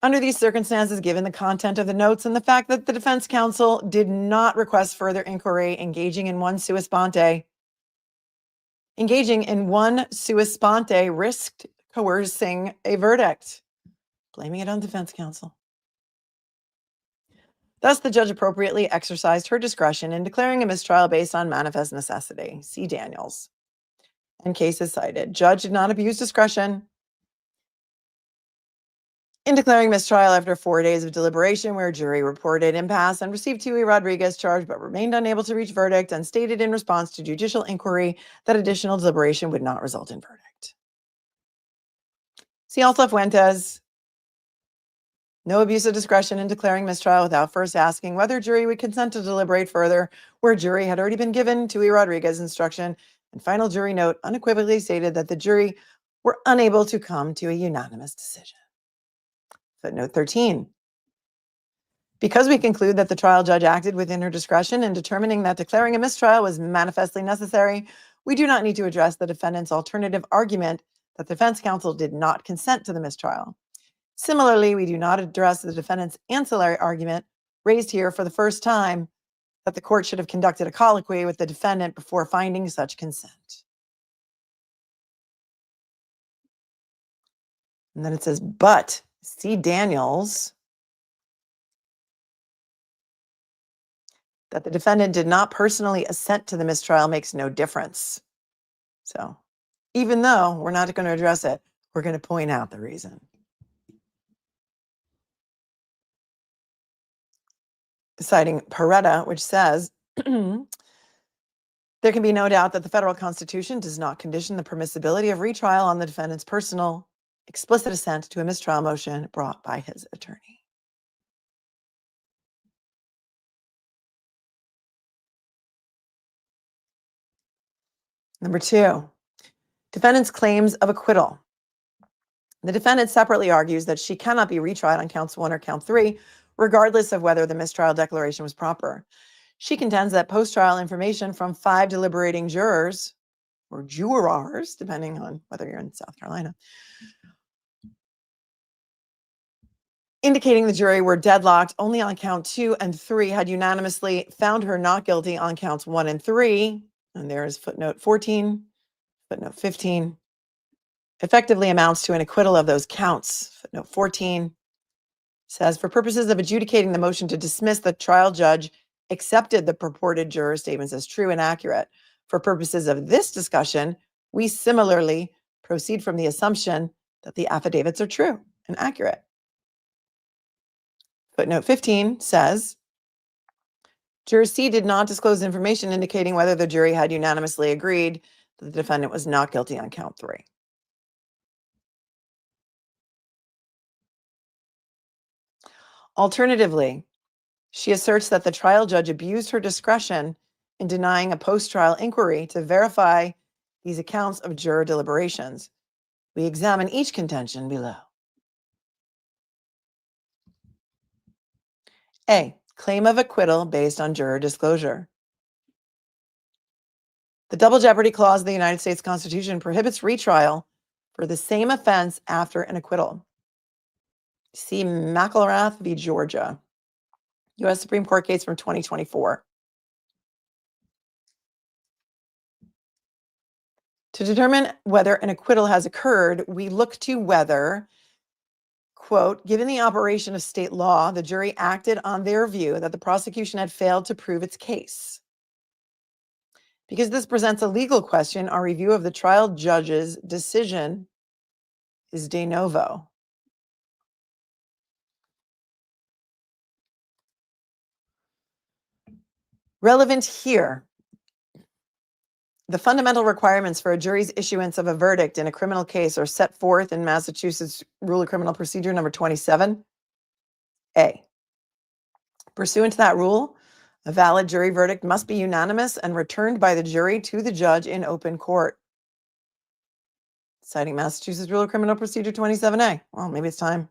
Under these circumstances, given the content of the notes and the fact that the defense counsel did not request further inquiry, engaging in one sua sponte risked coercing a verdict, blaming it on defense counsel. Thus, the judge appropriately exercised her discretion in declaring a mistrial based on manifest necessity. See Daniels. And cases cited. Judge did not abuse discretion in declaring mistrial after 4 days of deliberation, where jury reported impasse and received Huey Rodriguez charged but remained unable to reach verdict, and stated in response to judicial inquiry that additional deliberation would not result in verdict. See also Fuentes. No abuse of discretion in declaring mistrial without first asking whether jury would consent to deliberate further, where jury had already been given Huey Rodriguez instruction, and final jury note unequivocally stated that the jury were unable to come to a unanimous decision. Footnote 13. Because we conclude that the trial judge acted within her discretion in determining that declaring a mistrial was manifestly necessary, we do not need to address the defendant's alternative argument that the defense counsel did not consent to the mistrial. Similarly, we do not address the defendant's ancillary argument raised here for the first time that the court should have conducted a colloquy with the defendant before finding such consent. And then it says, but see Daniels that the defendant did not personally assent to the mistrial makes no difference. So even though we're not going to address it, we're going to point out the reason. Citing Paretta, which says, there can be no doubt that the federal Constitution does not condition the permissibility of retrial on the defendant's personal, explicit assent to a mistrial motion brought by his attorney. Number 2, defendant's claims of acquittal. The defendant separately argues that she cannot be retried on counts 1 or count 3, regardless of whether the mistrial declaration was proper. She contends that post-trial information from 5 deliberating jurors, or jurors, depending on whether you're in South Carolina, indicating the jury were deadlocked only on count 2 and 3, had unanimously found her not guilty on counts 1 and 3, and there's footnote 14, footnote 15, effectively amounts to an acquittal of those counts. Footnote 14 says, for purposes of adjudicating the motion to dismiss, the trial judge accepted the purported juror statements as true and accurate. For purposes of this discussion, we similarly proceed from the assumption that the affidavits are true and accurate. Footnote 15 says, Juror C did not disclose information indicating whether the jury had unanimously agreed that the defendant was not guilty on count 3. Alternatively, she asserts that the trial judge abused her discretion in denying a post-trial inquiry to verify these accounts of juror deliberations. We examine each contention below. A, claim of acquittal based on juror disclosure. The Double Jeopardy Clause of the United States Constitution prohibits retrial for the same offense after an acquittal. See McElrath v. Georgia, U.S. Supreme Court case from 2024. To determine whether an acquittal has occurred, we look to whether, quote, given the operation of state law, the jury acted on their view that the prosecution had failed to prove its case. Because this presents a legal question, our review of the trial judge's decision is de novo. Relevant here, the fundamental requirements for a jury's issuance of a verdict in a criminal case are set forth in Massachusetts Rule of Criminal Procedure number 27. A, pursuant to that rule, a valid jury verdict must be unanimous and returned by the jury to the judge in open court. Citing Massachusetts Rule of Criminal Procedure 27A. Well, maybe it's time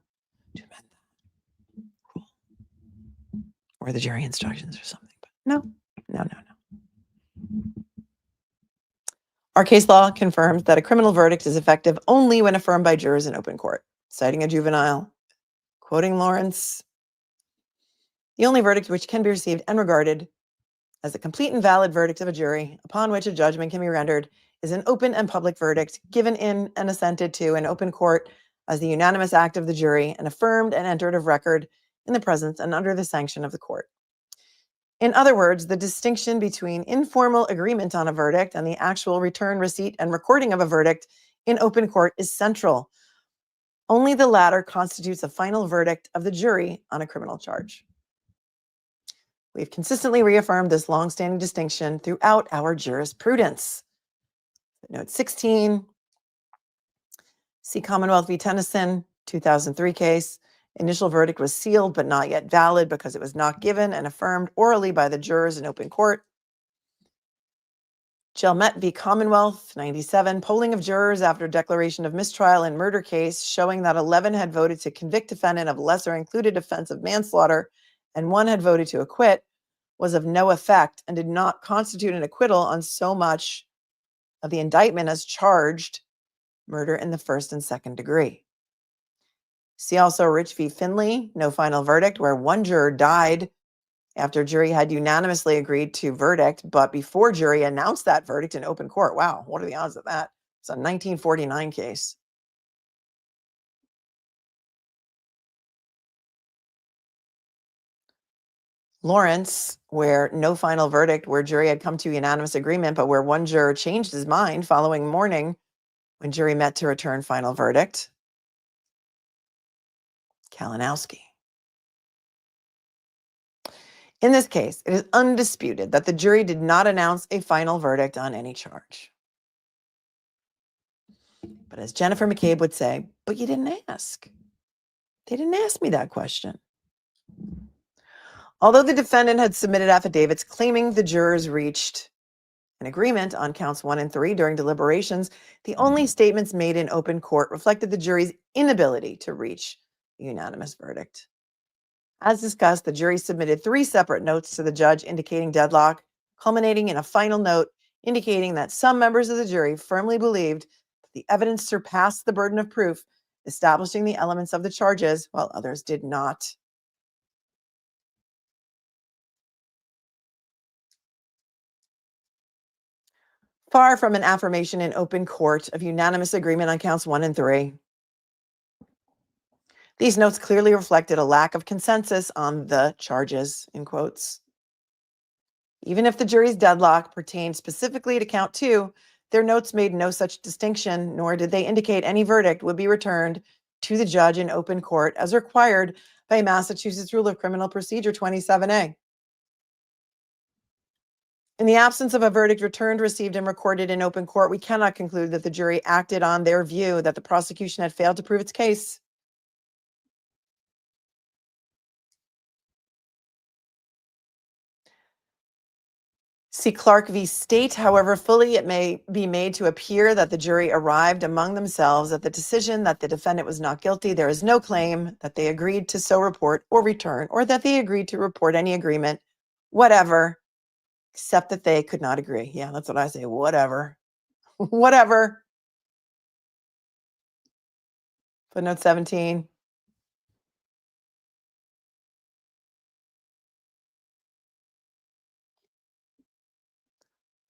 to amend that rule. Or the jury instructions or something. But no. Our case law confirms that a criminal verdict is effective only when affirmed by jurors in open court. Citing a juvenile, quoting Lawrence, the only verdict which can be received and regarded as a complete and valid verdict of a jury upon which a judgment can be rendered is an open and public verdict given in and assented to in open court as the unanimous act of the jury and affirmed and entered of record in the presence and under the sanction of the court. In other words, the distinction between informal agreement on a verdict and the actual return, receipt, and recording of a verdict in open court is central. Only the latter constitutes a final verdict of the jury on a criminal charge. We've consistently reaffirmed this longstanding distinction throughout our jurisprudence. Note 16, see Commonwealth v. Tennyson, 2003 case. Initial verdict was sealed but not yet valid because it was not given and affirmed orally by the jurors in open court. Chelmet v. Commonwealth, 97, polling of jurors after declaration of mistrial in murder case showing that 11 had voted to convict defendant of lesser included offense of manslaughter and 1 had voted to acquit was of no effect and did not constitute an acquittal on so much of the indictment as charged murder in the first and second degree. See also Rich v. Finley, no final verdict, where 1 juror died after jury had unanimously agreed to verdict, but before jury announced that verdict in open court. Wow, what are the odds of that? It's a 1949 case. Lawrence, where no final verdict, where jury had come to unanimous agreement, but where one juror changed his mind following morning when jury met to return final verdict. Kalinowski. In this case, it is undisputed that the jury did not announce a final verdict on any charge. But as Jennifer McCabe would say, but you didn't ask. They didn't ask me that question. Although the defendant had submitted affidavits claiming the jurors reached an agreement on counts 1 and 3 during deliberations, the only statements made in open court reflected the jury's inability to reach a unanimous verdict. As discussed, the jury submitted 3 separate notes to the judge indicating deadlock, culminating in a final note indicating that some members of the jury firmly believed that the evidence surpassed the burden of proof, establishing the elements of the charges, while others did not. Far from an affirmation in open court of unanimous agreement on counts 1 and 3. These notes clearly reflected a lack of consensus on the charges, in quotes. Even if the jury's deadlock pertained specifically to count 2, their notes made no such distinction, nor did they indicate any verdict would be returned to the judge in open court as required by Massachusetts Rule of Criminal Procedure 27A. In the absence of a verdict returned, received, and recorded in open court, we cannot conclude that the jury acted on their view that the prosecution had failed to prove its case. See Clark v. State. However fully it may be made to appear that the jury arrived among themselves at the decision that the defendant was not guilty, there is no claim that they agreed to so report or return, or that they agreed to report any agreement, whatever, except that they could not agree. Yeah, that's what I say, whatever. Whatever. Footnote 17.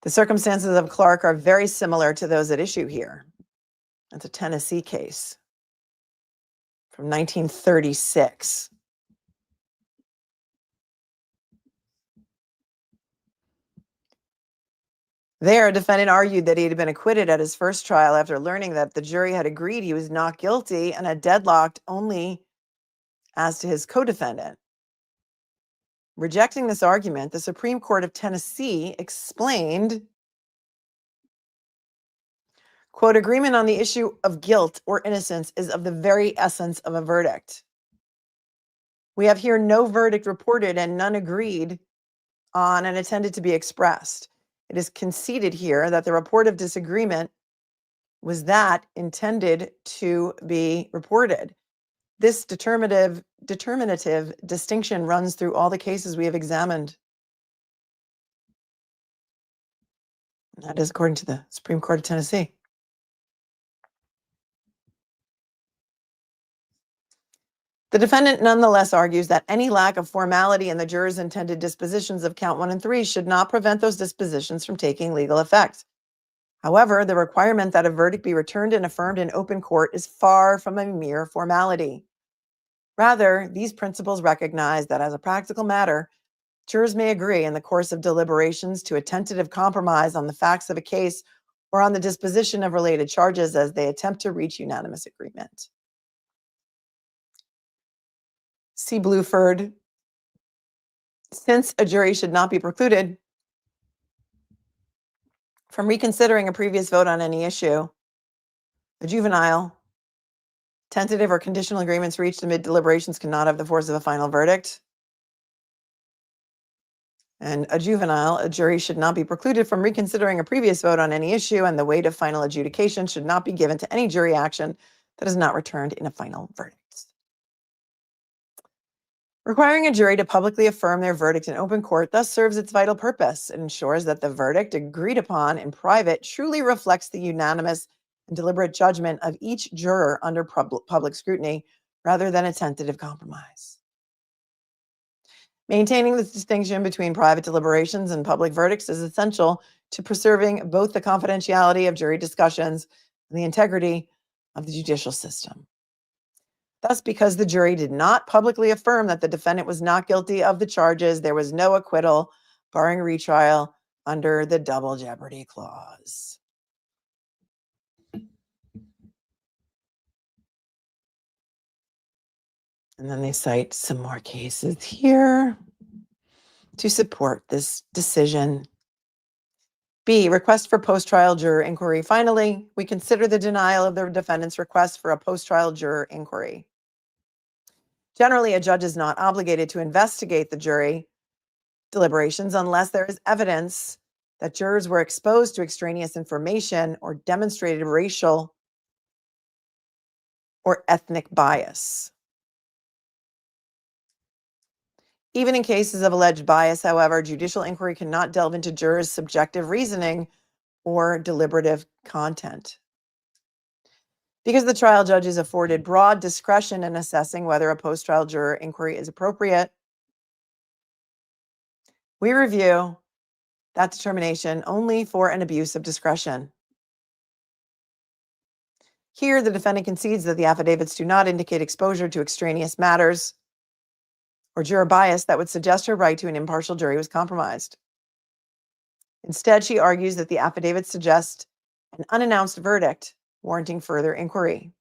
The circumstances of Clark are very similar to those at issue here. That's a Tennessee case from 1936. There, a defendant argued that he had been acquitted at his first trial after learning that the jury had agreed he was not guilty and had deadlocked only as to his co-defendant. Rejecting this argument, the Supreme Court of Tennessee explained, quote, agreement on the issue of guilt or innocence is of the very essence of a verdict. We have here no verdict reported and none agreed on and intended to be expressed. It is conceded here that the report of disagreement was that intended to be reported. This determinative distinction runs through all the cases we have examined. And that is according to the Supreme Court of Tennessee. The defendant nonetheless argues that any lack of formality in the jurors' intended dispositions of count 1 and 3 should not prevent those dispositions from taking legal effect. However, the requirement that a verdict be returned and affirmed in open court is far from a mere formality. Rather, these principles recognize that as a practical matter, jurors may agree in the course of deliberations to a tentative compromise on the facts of a case or on the disposition of related charges as they attempt to reach unanimous agreement. See Bluford. Since a jury should not be precluded from reconsidering a previous vote on any issue, a juvenile, tentative or conditional agreements reached amid deliberations cannot have the force of a final verdict. And a juvenile, a jury should not be precluded from reconsidering a previous vote on any issue, and the weight of final adjudication should not be given to any jury action that is not returned in a final verdict. Requiring a jury to publicly affirm their verdict in open court thus serves its vital purpose. It ensures that the verdict agreed upon in private truly reflects the unanimous and deliberate judgment of each juror under public scrutiny, rather than a tentative compromise. Maintaining this distinction between private deliberations and public verdicts is essential to preserving both the confidentiality of jury discussions and the integrity of the judicial system. Thus, because the jury did not publicly affirm that the defendant was not guilty of the charges, there was no acquittal, barring retrial under the double jeopardy clause. And then they cite some more cases here to support this decision. B, request for post-trial juror inquiry. Finally, we consider the denial of the defendant's request for a post-trial juror inquiry. Generally, a judge is not obligated to investigate the jury deliberations unless there is evidence that jurors were exposed to extraneous information or demonstrated racial or ethnic bias. Even in cases of alleged bias, however, judicial inquiry cannot delve into jurors' subjective reasoning or deliberative content. Because the trial judge is afforded broad discretion in assessing whether a post-trial juror inquiry is appropriate, we review that determination only for an abuse of discretion. Here, the defendant concedes that the affidavits do not indicate exposure to extraneous matters or juror bias that would suggest her right to an impartial jury was compromised. Instead, she argues that the affidavits suggest an unannounced verdict warranting further inquiry.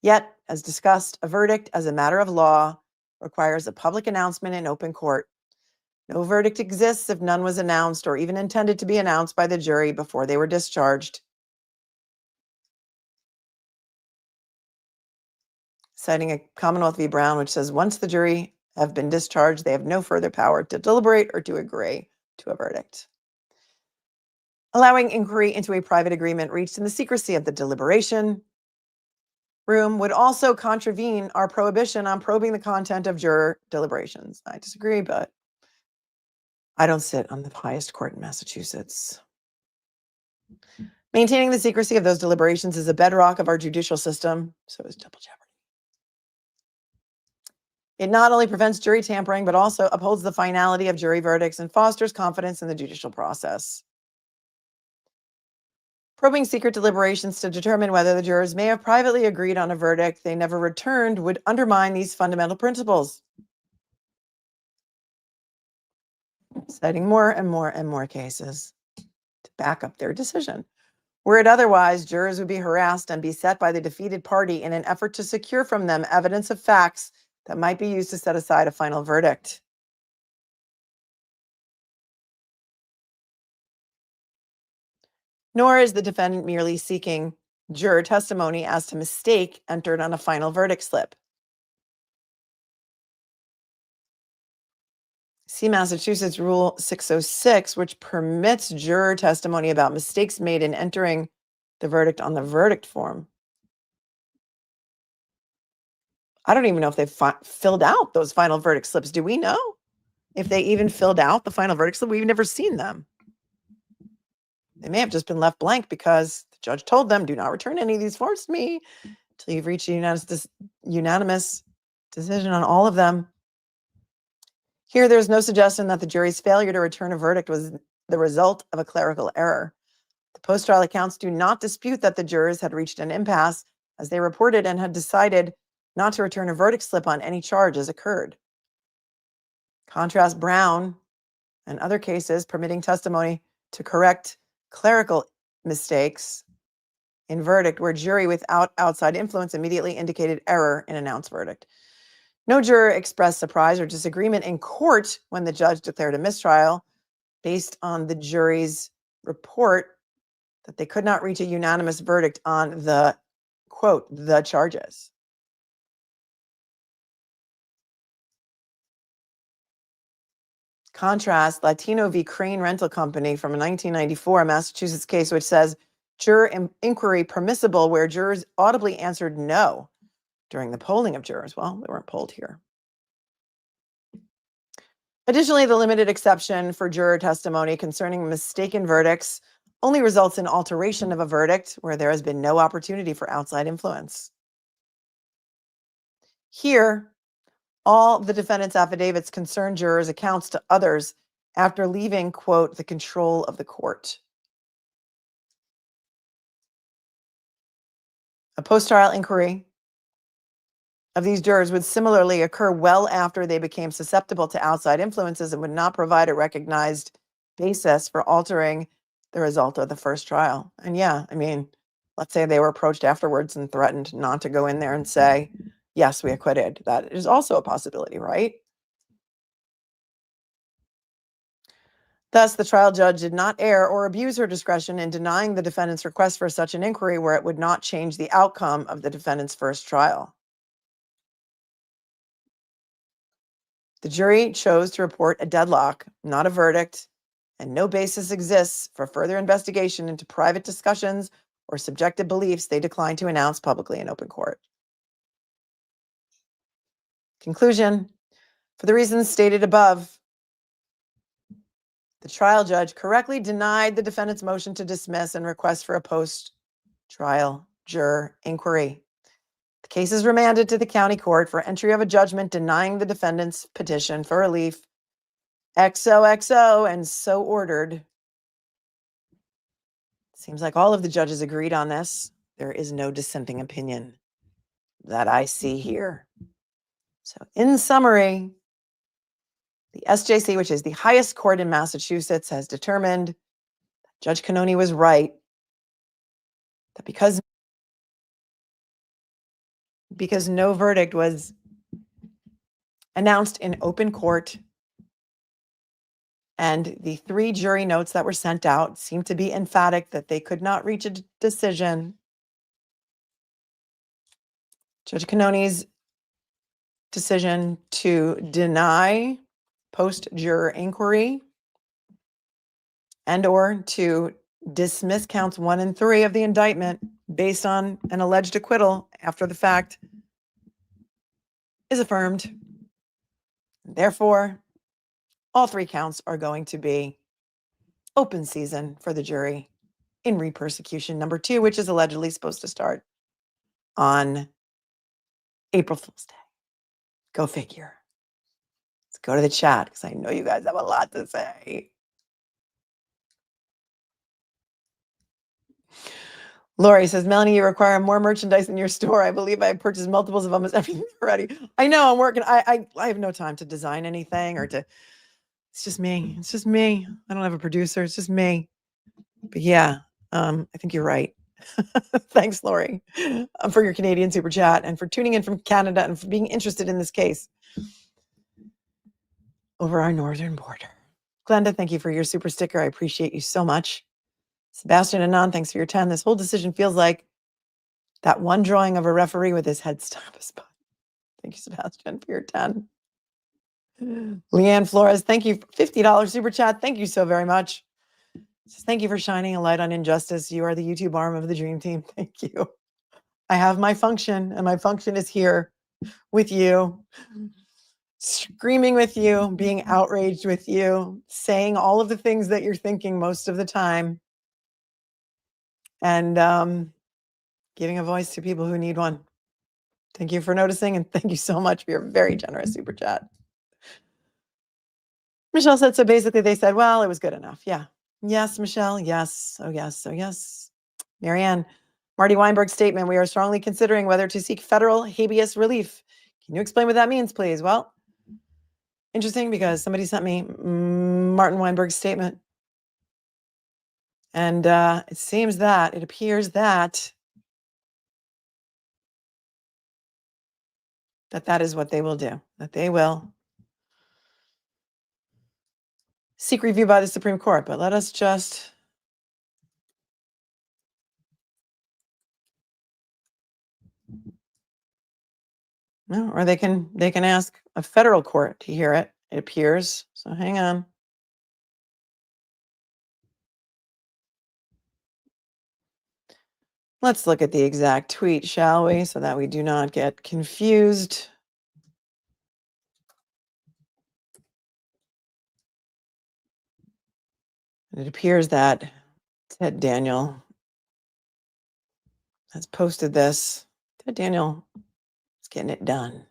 Yet, as discussed, a verdict as a matter of law requires a public announcement in open court. No verdict exists if none was announced or even intended to be announced by the jury before they were discharged. Citing a Commonwealth v. Brown, which says once the jury have been discharged, they have no further power to deliberate or to agree to a verdict. Allowing inquiry into a private agreement reached in the secrecy of the deliberation room would also contravene our prohibition on probing the content of juror deliberations. I disagree, but I don't sit on the highest court in Massachusetts. Maintaining the secrecy of those deliberations is a bedrock of our judicial system, so is double jeopardy. It not only prevents jury tampering, but also upholds the finality of jury verdicts and fosters confidence in the judicial process. Probing secret deliberations to determine whether the jurors may have privately agreed on a verdict they never returned would undermine these fundamental principles. Citing more and more and more cases to back up their decision. Were it otherwise, jurors would be harassed and beset by the defeated party in an effort to secure from them evidence of facts that might be used to set aside a final verdict. Nor is the defendant merely seeking juror testimony as to mistake entered on a final verdict slip. See Massachusetts Rule 606, which permits juror testimony about mistakes made in entering the verdict on the verdict form. I don't even know if they've filled out those final verdict slips. Do we know if they even filled out the final verdict slip? We've never seen them. They may have just been left blank because the judge told them, do not return any of these forms to me until you've reached a unanimous decision on all of them. Here, there's no suggestion that the jury's failure to return a verdict was the result of a clerical error. The post-trial accounts do not dispute that the jurors had reached an impasse as they reported and had decided not to return a verdict slip on any charge as occurred. Contrast Brown and other cases permitting testimony to correct clerical mistakes in verdict where jury without outside influence immediately indicated error in announced verdict. No juror expressed surprise or disagreement in court when the judge declared a mistrial based on the jury's report that they could not reach a unanimous verdict on the, quote, the charges. Contrast Latino v. Crane Rental Company from a 1994 Massachusetts case, which says juror inquiry permissible where jurors audibly answered no during the polling of jurors. Well, they weren't polled here. Additionally, the limited exception for juror testimony concerning mistaken verdicts only results in alteration of a verdict where there has been no opportunity for outside influence. Here, all the defendant's affidavits concern jurors' accounts to others after leaving, quote, the control of the court. A post-trial inquiry of these jurors would similarly occur well after they became susceptible to outside influences and would not provide a recognized basis for altering the result of the first trial. And yeah, I mean, let's say they were approached afterwards and threatened not to go in there and say, yes, we acquitted. That is also a possibility, right? Thus, the trial judge did not err or abuse her discretion in denying the defendant's request for such an inquiry where it would not change the outcome of the defendant's first trial. The jury chose to report a deadlock, not a verdict, and no basis exists for further investigation into private discussions or subjective beliefs they declined to announce publicly in open court. Conclusion: for the reasons stated above, the trial judge correctly denied the defendant's motion to dismiss and request for a post-trial juror inquiry. The case is remanded to the county court for entry of a judgment denying the defendant's petition for relief. XOXO, and so ordered. Seems like all of the judges agreed on this. There is no dissenting opinion that I see here. So, in summary, the SJC, which is the highest court in Massachusetts, has determined that Judge Cannoni was right, that because no verdict was announced in open court and the 3 jury notes that were sent out seemed to be emphatic that they could not reach a decision, Judge Cannoni's decision to deny post-juror inquiry and or to dismiss counts 1 and 3 of the indictment based on an alleged acquittal after the fact is affirmed. Therefore, all 3 counts are going to be open season for the jury in re-persecution number 2, which is allegedly supposed to start on April Fool's Day. Go figure. Let's go to the chat because I know you guys have a lot to say. Lori says, Melanie, you require more merchandise in your store. I believe I purchased multiples of almost everything already. I know I'm working. I have no time to design anything or to, it's just me. It's just me. I don't have a producer. It's just me. But yeah, I think you're right. Thanks, Lori, for your Canadian super chat and for tuning in from Canada and for being interested in this case over our northern border. Glenda, thank you for your super sticker. I appreciate you so much. Sebastian Anand, thanks for your 10. This whole decision feels like that one drawing of a referee with his head stuck up his butt. Thank you, Sebastian, for your 10. Leanne Flores, thank you. $50 super chat. Thank you so very much. Thank you for shining a light on injustice. You are the YouTube arm of the dream team. Thank you. I have my function, and my function is here with you, screaming with you, being outraged with you, saying all of the things that you're thinking most of the time, and giving a voice to people who need one. Thank you for noticing, and thank you so much for your very generous super chat. Michelle said, so basically they said, well, it was good enough. Yeah. Yes, Michelle. Yes. Oh, yes. Oh, yes. Marianne, Marty Weinberg's statement, we are strongly considering whether to seek federal habeas relief. Can you explain what that means, please? Well, interesting because somebody sent me Martin Weinberg's statement. And it appears that that is what they will do, that they will seek review by the Supreme Court. But let us just no, or they can ask a federal court to hear it. It appears. So hang on. Let's look at the exact tweet, shall we, so that we do not get confused. It appears that Ted Daniel has posted this. Ted Daniel is getting it done.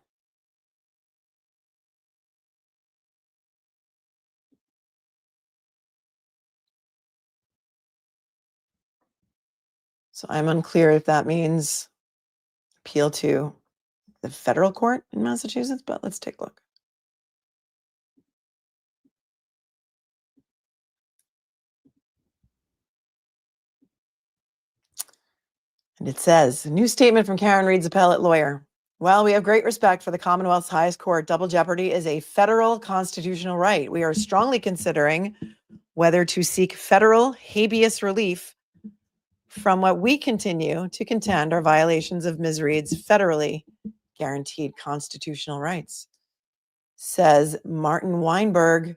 So I'm unclear if that means appeal to the federal court in Massachusetts, but let's take a look. And it says, a new statement from Karen Reed's appellate lawyer. While we have great respect for the Commonwealth's highest court, double jeopardy is a federal constitutional right. We are strongly considering whether to seek federal habeas relief from what we continue to contend are violations of Ms. Reed's federally guaranteed constitutional rights, says Martin Weinberg,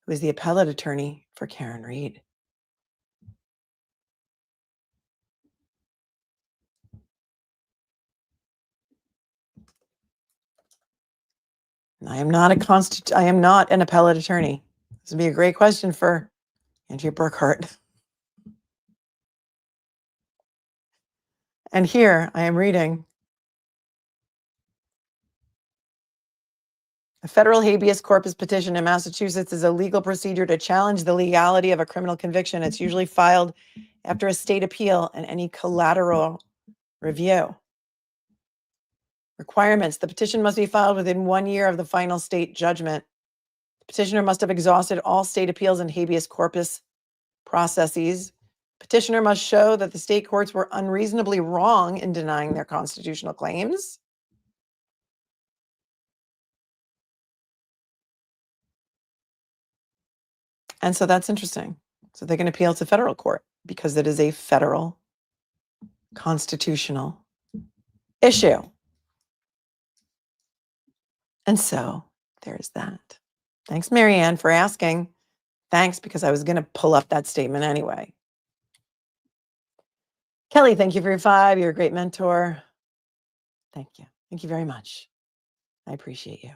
who is the appellate attorney for Karen Reed. I am not an appellate attorney. This would be a great question for Andrea Burkhart. And here I am reading. A federal habeas corpus petition in Massachusetts is a legal procedure to challenge the legality of a criminal conviction. It's usually filed after a state appeal and any collateral review. Requirements. The petition must be filed within 1 year of the final state judgment. The petitioner must have exhausted all state appeals and habeas corpus processes. Petitioner must show that the state courts were unreasonably wrong in denying their constitutional claims. And so that's interesting. So they can appeal to federal court because it is a federal constitutional issue. And so there's that. Thanks, Marianne, for asking. Thanks, because I was going to pull up that statement anyway. Kelly, thank you for your 5. You're a great mentor. Thank you. Thank you very much. I appreciate you.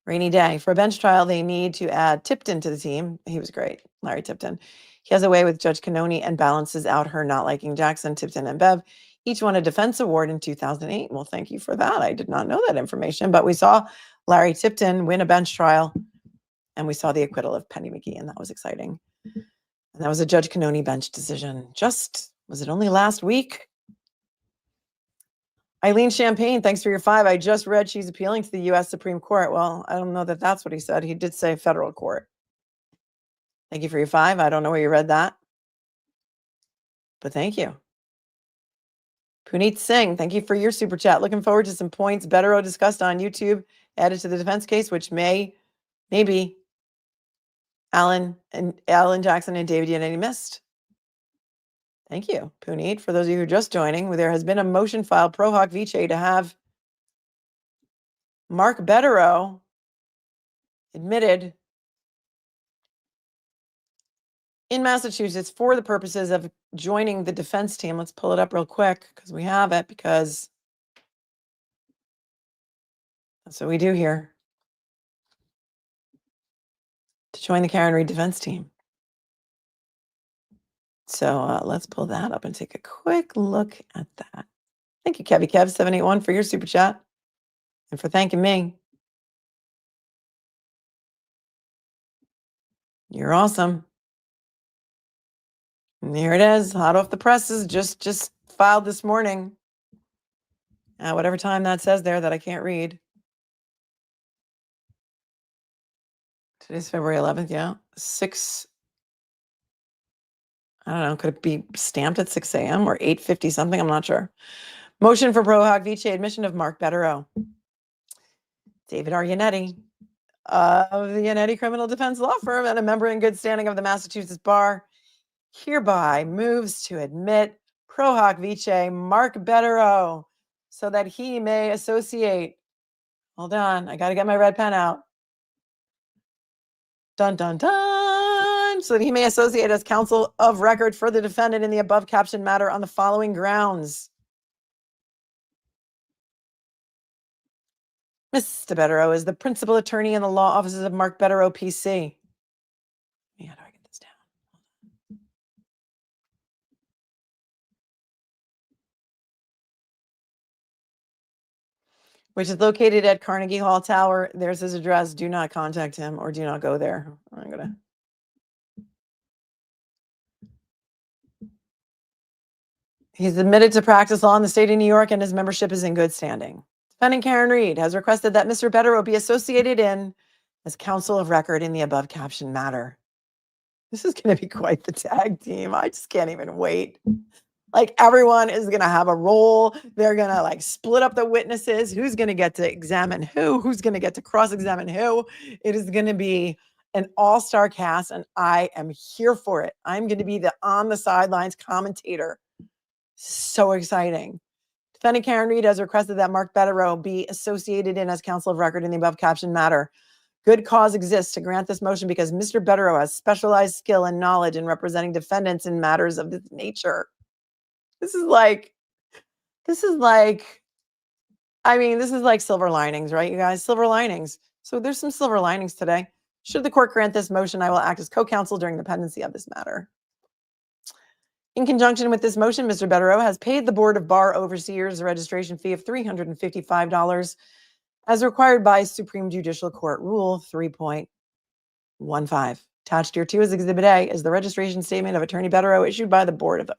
Rainy day. For a bench trial, they need to add Tipton to the team. He was great, Larry Tipton. He has a way with Judge Cannoni and balances out her not liking Jackson. Tipton and Bev each won a defense award in 2008. Well, thank you for that. I did not know that information, but we saw Larry Tipton win a bench trial, and we saw the acquittal of Penny McGee, and that was exciting. And that was a Judge Cannoni bench decision. Was it only last week? Eileen Champagne, thanks for your 5. I just read she's appealing to the U.S. Supreme Court. Well, I don't know that that's what he said. He did say federal court. Thank you for your 5. I don't know where you read that, but thank you. Puneet Singh, thank you for your super chat. Looking forward to some points BEDEROW discussed on YouTube, added to the defense case, which maybe Alan Jackson and David Yannetti missed. Thank you, Puneet. For those of you who are just joining, there has been a motion filed pro hoc vice to have Mark BEDEROW admitted in Massachusetts for the purposes of joining the defense team. Let's pull it up real quick because we have it, because that's what we do here. To join the Karen Reed defense team. So let's pull that up and take a quick look at that. Thank you, Kevy Kev 781 for your super chat and for thanking me. You're awesome. And here it is, hot off the presses, just filed this morning. Whatever time that says there that I can't read. Today's February 11th, yeah. 6, I don't know, could it be stamped at 6 a.m. or 8:50 something? I'm not sure. Motion for pro hoc vice admission of Mark BEDEROW. David R. Yannetti of the Yannetti Criminal Defense Law Firm and a member in good standing of the Massachusetts Bar hereby moves to admit pro hoc vice Mark BEDEROW so that he may associate. Hold on, I got to get my red pen out. Dun, dun, dun. So that he may associate as counsel of record for the defendant in the above captioned matter on the following grounds. Mr. BEDEROW is the principal attorney in the law offices of Mark BEDEROW, PC. How do I get this down? Which is located at Carnegie Hall Tower. There's his address. Do not contact him or do not go there. I'm gonna. He's admitted to practice law in the state of New York and his membership is in good standing. Defendant Karen Reed has requested that Mr. BEDEROW be associated in as counsel of record in the above captioned matter. This is going to be quite the tag team. I just can't even wait. Like, everyone is going to have a role. They're going to like split up the witnesses. Who's going to get to examine who? Who's going to get to cross-examine who? It is going to be an all-star cast, and I am here for it. I'm going to be the on the sidelines commentator. So exciting. Defendant Karen Reed has requested that Mark BEDEROW be associated in as counsel of record in the above captioned matter. Good cause exists to grant this motion because Mr. BEDEROW has specialized skill and knowledge in representing defendants in matters of this nature. This is like silver linings, right, you guys? Silver linings. So there's some silver linings today. Should the court grant this motion, I will act as co-counsel during the pendency of this matter. In conjunction with this motion, Mr. BEDEROW has paid the Board of Bar Overseers a registration fee of $355 as required by Supreme Judicial Court Rule 3.15. Attached here too as Exhibit A is the registration statement of Attorney BEDEROW issued by the Board of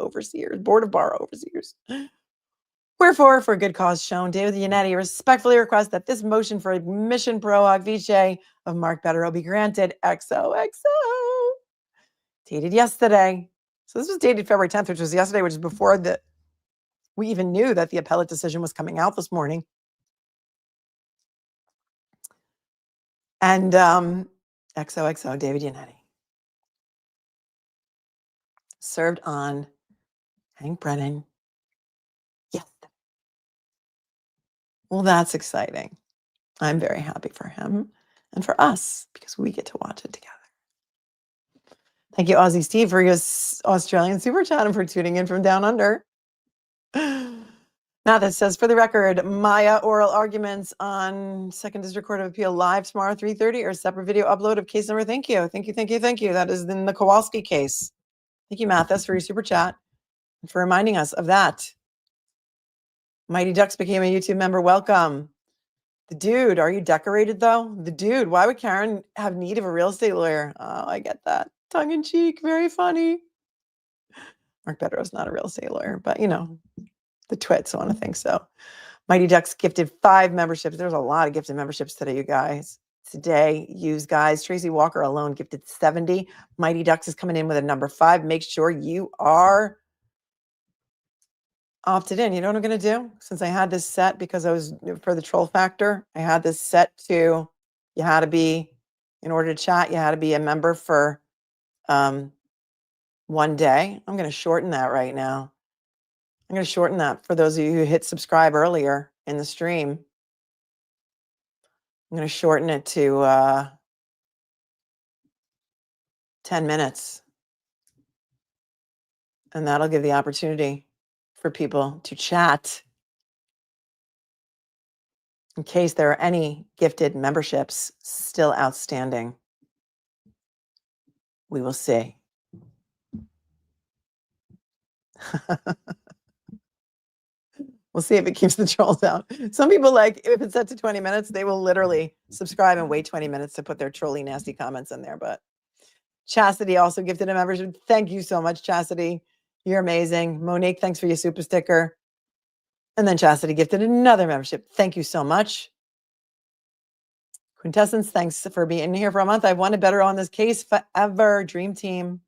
Bar Overseers. Wherefore, for good cause shown, David Yannetti respectfully requests that this motion for admission pro hoc vice of Mark BEDEROW be granted XOXO. Dated yesterday. So this was dated February 10th, which was yesterday, which is before we even knew that the appellate decision was coming out this morning. And XOXO, David Yannetti. Served on Hank Brennan. Yes. Well, that's exciting. I'm very happy for him and for us because we get to watch it together. Thank you, Aussie Steve, for your Australian super chat and for tuning in from down under. Now that says, for the record, Maya oral arguments on Second District Court of Appeal live tomorrow, 3:30, or separate video upload of case number. Thank you. Thank you. Thank you. Thank you. That is in the Kowalski case. Thank you, Mathis, for your super chat and for reminding us of that. Mighty Ducks became a YouTube member. Welcome. The dude, are you decorated though? The dude, why would Karen have need of a real estate lawyer? Oh, I get that. Tongue in cheek, very funny. Mark BEDEROW's not a real estate lawyer, but you know, the twits, I want to think so. Mighty Ducks gifted 5 memberships. There's a lot of gifted memberships today, you guys. Today, use guys. Tracy Walker alone gifted 70. Mighty Ducks is coming in with a number 5. Make sure you are opted in. You know what I'm going to do? Since I had this set because I was for the troll factor, I had this set to, you had to be, in order to chat, you had to be a member for 1 day. I'm going to shorten that right now. I'm going to shorten that for those of you who hit subscribe earlier in the stream. I'm going to shorten it to 10 minutes. And that'll give the opportunity for people to chat in case there are any gifted memberships still outstanding. We will see. We'll see if it keeps the trolls out. Some people, like, if it's set to 20 minutes, they will literally subscribe and wait 20 minutes to put their trolly nasty comments in there. But Chastity also gifted a membership. Thank you so much, Chastity. You're amazing. Monique, thanks for your super sticker. And then Chastity gifted another membership. Thank you so much. Quintessence, thanks for being here for a month. I've wanted better on this case forever. Dream team.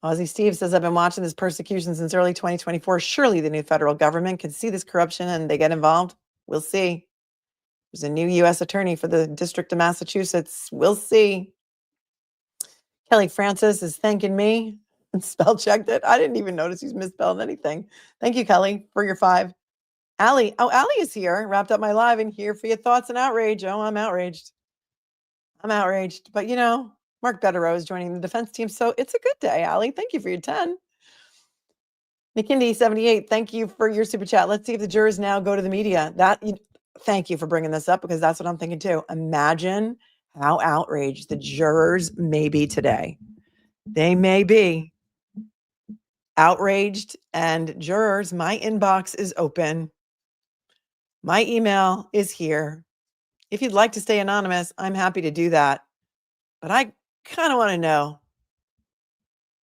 Aussie Steve says, I've been watching this persecution since early 2024. Surely the new federal government can see this corruption and they get involved. We'll see. There's a new U.S. attorney for the District of Massachusetts. We'll see. Kelly Francis is thanking me and spell checked it. I didn't even notice he's misspelled anything. Thank you, Kelly, for your 5. Allie. Oh, Allie is here. Wrapped up my live and here for your thoughts and outrage. Oh, I'm outraged. I'm outraged. But, you know, Mark BEDEROW is joining the defense team, so it's a good day, Allie. Thank you for your 10. McKindy 78, thank you for your super chat. Let's see if the jurors now go to the media. Thank you for bringing this up because that's what I'm thinking too. Imagine how outraged the jurors may be today. They may be outraged, and jurors, my inbox is open. My email is here. If you'd like to stay anonymous, I'm happy to do that. But I kind of want to know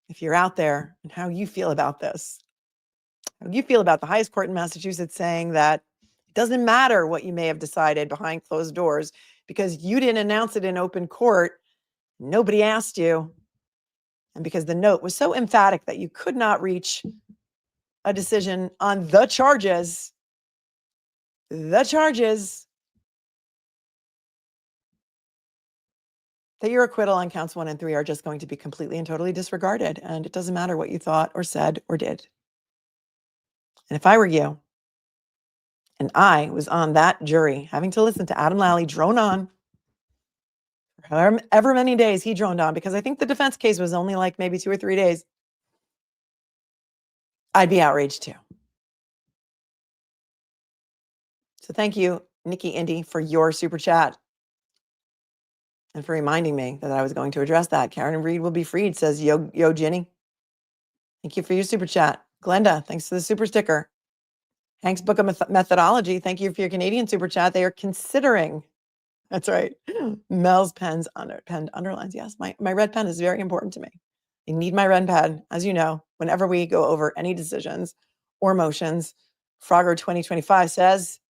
if you're out there and how you feel about this. How do you feel about the highest court in Massachusetts saying that it doesn't matter what you may have decided behind closed doors because you didn't announce it in open court, nobody asked you, and because the note was so emphatic that you could not reach a decision on the charges, that your acquittal on counts 1 and 3 are just going to be completely and totally disregarded. And it doesn't matter what you thought or said or did. And if I were you, and I was on that jury having to listen to Adam Lally drone on for however many days he droned on, because I think the defense case was only like maybe 2 or 3 days, I'd be outraged too. So thank you, Nikki Indy, for your super chat and for reminding me that I was going to address that. Karen Reed will be freed, says Yo Ginny. Thank you for your super chat. Glenda, thanks for the super sticker. Hank's Book of Methodology, thank you for your Canadian super chat. They are considering, that's right, Mel's penned underlines. Yes, my red pen is very important to me. I need my red pen, as you know, whenever we go over any decisions or motions. Frogger 2025 says,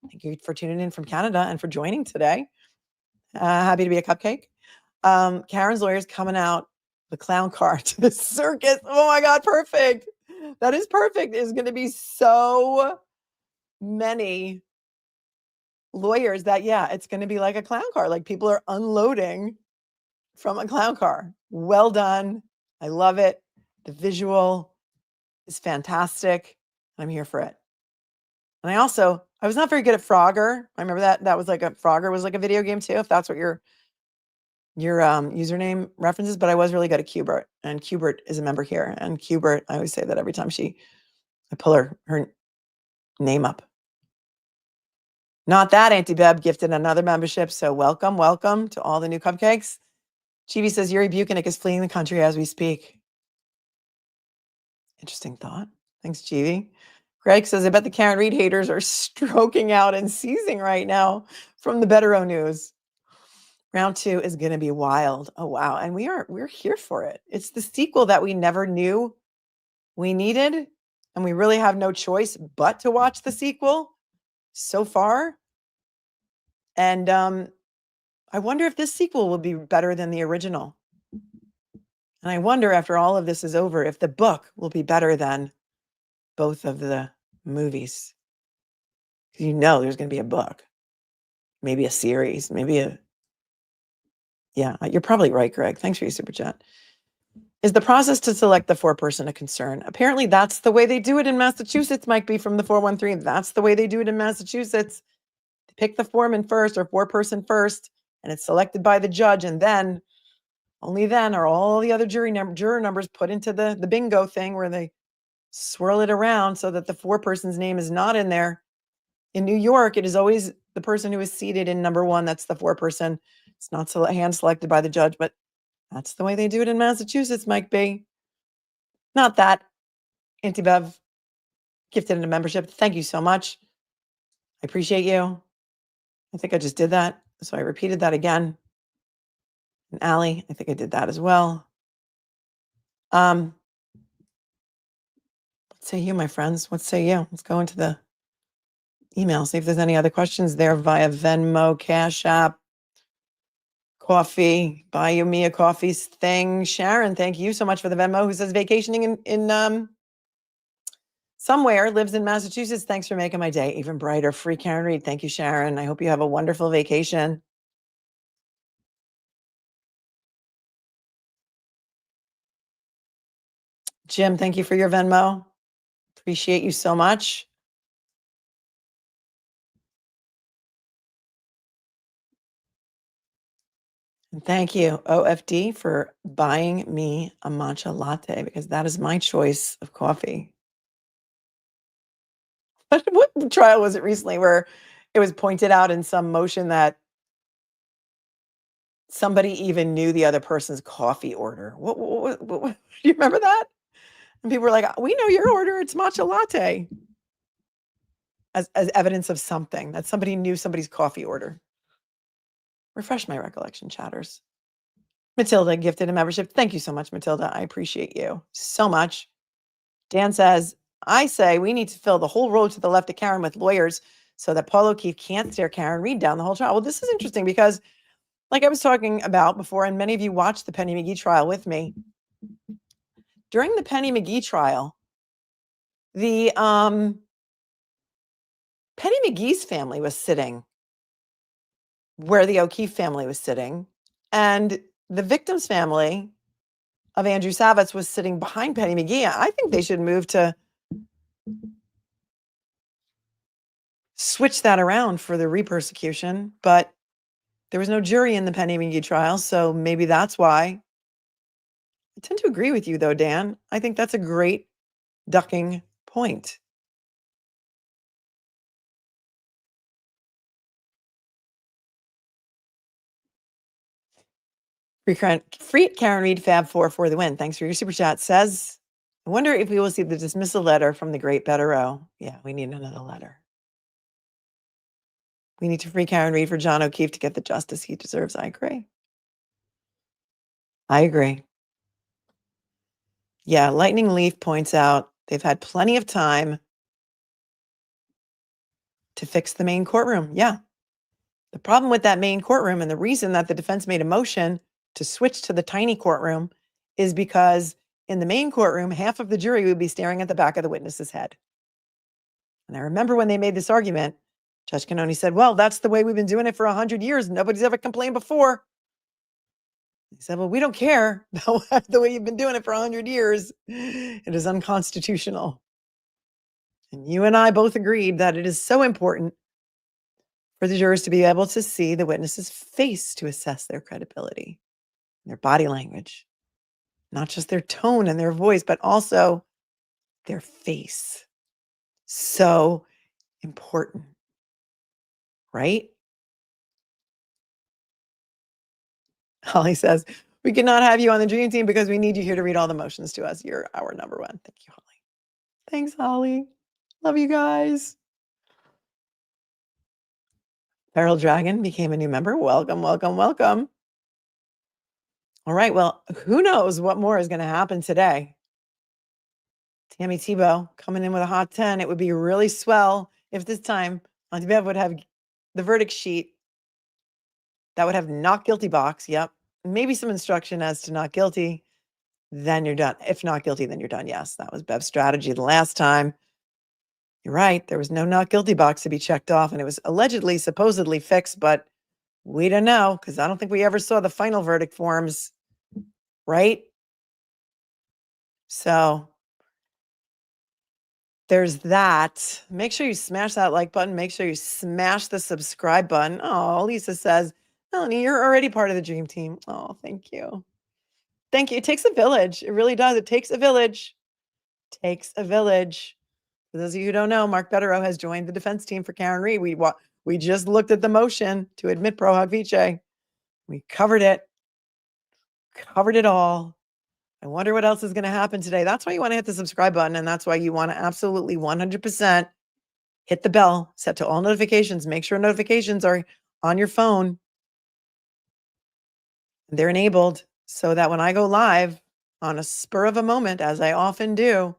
thank you for tuning in from Canada and for joining today. Happy to be a cupcake. Karen's lawyer's coming out the clown car to the circus. Oh my God, perfect. That is perfect. There's going to be so many lawyers that, yeah, it's going to be like a clown car. Like people are unloading from a clown car. Well done. I love it. The visual is fantastic. I'm here for it. And I was not very good at Frogger. I remember that was like Frogger was like a video game too, if that's what your username references, but I was really good at Qbert, and Qbert is a member here. And Qbert, I always say that every time I pull her name up. Not that Auntie Beb gifted another membership, so welcome to all the new cupcakes. Chibi says Yuri Buchanan is fleeing the country as we speak. Interesting thought. Thanks, Chibi. Greg says, I bet the Karen Reed haters are stroking out and seizing right now from the BEDEROW news. Round 2 is going to be wild. Oh, wow. And we're here for it. It's the sequel that we never knew we needed. And we really have no choice but to watch the sequel so far. And I wonder if this sequel will be better than the original. And I wonder, after all of this is over, if the book will be better than both of the movies. You know there's going to be a book. Maybe a series. Yeah, you're probably right, Greg. Thanks for your super chat. Is the process to select the foreperson a concern? Apparently, that's the way they do it in Massachusetts, Mike B. from the 413. That's the way they do it in Massachusetts. They pick the foreman first or foreperson first, and it's selected by the judge. And then, only then, are all the other juror numbers put into the bingo thing where they swirl it around so that the foreperson's name is not in there. In New York, it is always the person who is seated in number 1. That's the foreperson. It's not hand selected by the judge, but that's the way they do it in Massachusetts, Mike B. Not that. Auntie Bev gifted in a membership. Thank you so much. I appreciate you. I think I just did that, so I repeated that again. And Allie, I think I did that as well. What say you, my friends? What say you? Let's go into the email, see if there's any other questions there via Venmo, Cash App, coffee, buy me a coffee thing. Sharon, thank you so much for the Venmo, who says vacationing in somewhere, lives in Massachusetts. Thanks for making my day even brighter. Free Karen Reed. Thank you, Sharon. I hope you have a wonderful vacation. Jim, thank you for your Venmo. Appreciate you so much. And thank you, OFD, for buying me a matcha latte, because that is my choice of coffee. What trial was it recently where it was pointed out in some motion that somebody even knew the other person's coffee order? What do you remember that? And people were like, we know your order. It's matcha latte. As evidence of something, that somebody knew somebody's coffee order. Refresh my recollection, chatters. Matilda gifted a membership. Thank you so much, Matilda. I appreciate you so much. Dan says, I say we need to fill the whole row to the left of Karen with lawyers so that Paul O'Keefe can't stare Karen Reed down the whole trial. Well, this is interesting because, like I was talking about before, and many of you watched the Penny McGee trial with me. During the Penny McGee trial, the Penny McGee's family was sitting where the O'Keefe family was sitting, and the victim's family of Andrew Savitz was sitting behind Penny McGee. I think they should move to switch that around for the re-persecution, but there was no jury in the Penny McGee trial, so maybe that's why. I tend to agree with you, though, Dan. I think that's a great ducking point. Free Karen Reed Fab 4 for the win. Thanks for your super chat. Says, I wonder if we will see the dismissal letter from the great BEDEROW. Yeah, we need another letter. We need to free Karen Reed for John O'Keefe to get the justice he deserves. I agree. I agree. Yeah, Lightning Leaf points out they've had plenty of time to fix the main courtroom. Yeah. The problem with that main courtroom and the reason that the defense made a motion to switch to the tiny courtroom is because in the main courtroom, half of the jury would be staring at the back of the witness's head. And I remember when they made this argument, Judge Canoni said, well, that's the way we've been doing it for 100 years. Nobody's ever complained before. He said, well, we don't care about the way you've been doing it for 100 years. It is unconstitutional. And you and I both agreed that it is so important for the jurors to be able to see the witness's face to assess their credibility, their body language, not just their tone and their voice, but also their face. So important, right? Holly says, we cannot have you on the dream team because we need you here to read all the motions to us. You're our number one. Thank you, Holly. Thanks, Holly. Love you guys. Feral Dragon became a new member. Welcome, welcome, welcome. All right. Well, who knows what more is going to happen today? Tammy Tebow coming in with a hot 10. It would be really swell if this time Auntie Bev would have the verdict sheet that would have not guilty box. Yep. Maybe some instruction as to not guilty. Then you're done. If not guilty, then you're done. Yes, that was Bev's strategy the last time. You're right. There was no not guilty box to be checked off, and it was allegedly, supposedly fixed, but we don't know because I don't think we ever saw the final verdict forms, right? So there's that. Make sure you smash that like button. Make sure you smash the subscribe button. Oh, Lisa says, Melanie, you're already part of the dream team. Oh, thank you. Thank you. It takes a village. It really does. It takes a village. Takes a village. For those of you who don't know, Mark BEDEROW has joined the defense team for Karen Reed. We just looked at the motion to admit pro hoc vice. We covered it. Covered it all. I wonder what else is going to happen today. That's why you want to hit the subscribe button, and that's why you want to absolutely 100% hit the bell, set to all notifications. Make sure notifications are on your phone. They're enabled so that when I go live on a spur of a moment, as I often do,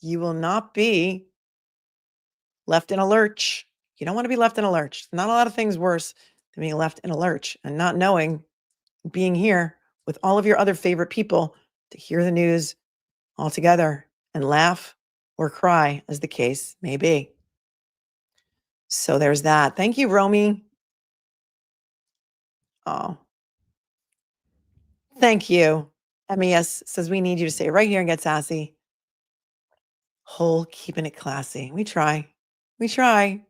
you will not be left in a lurch. You don't want to be left in a lurch. Not a lot of things worse than being left in a lurch and not knowing, being here with all of your other favorite people to hear the news all together and laugh or cry, as the case may be. So there's that. Thank you, Romy. Oh, thank you. MES says we need you to stay right here and get sassy. Whole keeping it classy. We try. We try.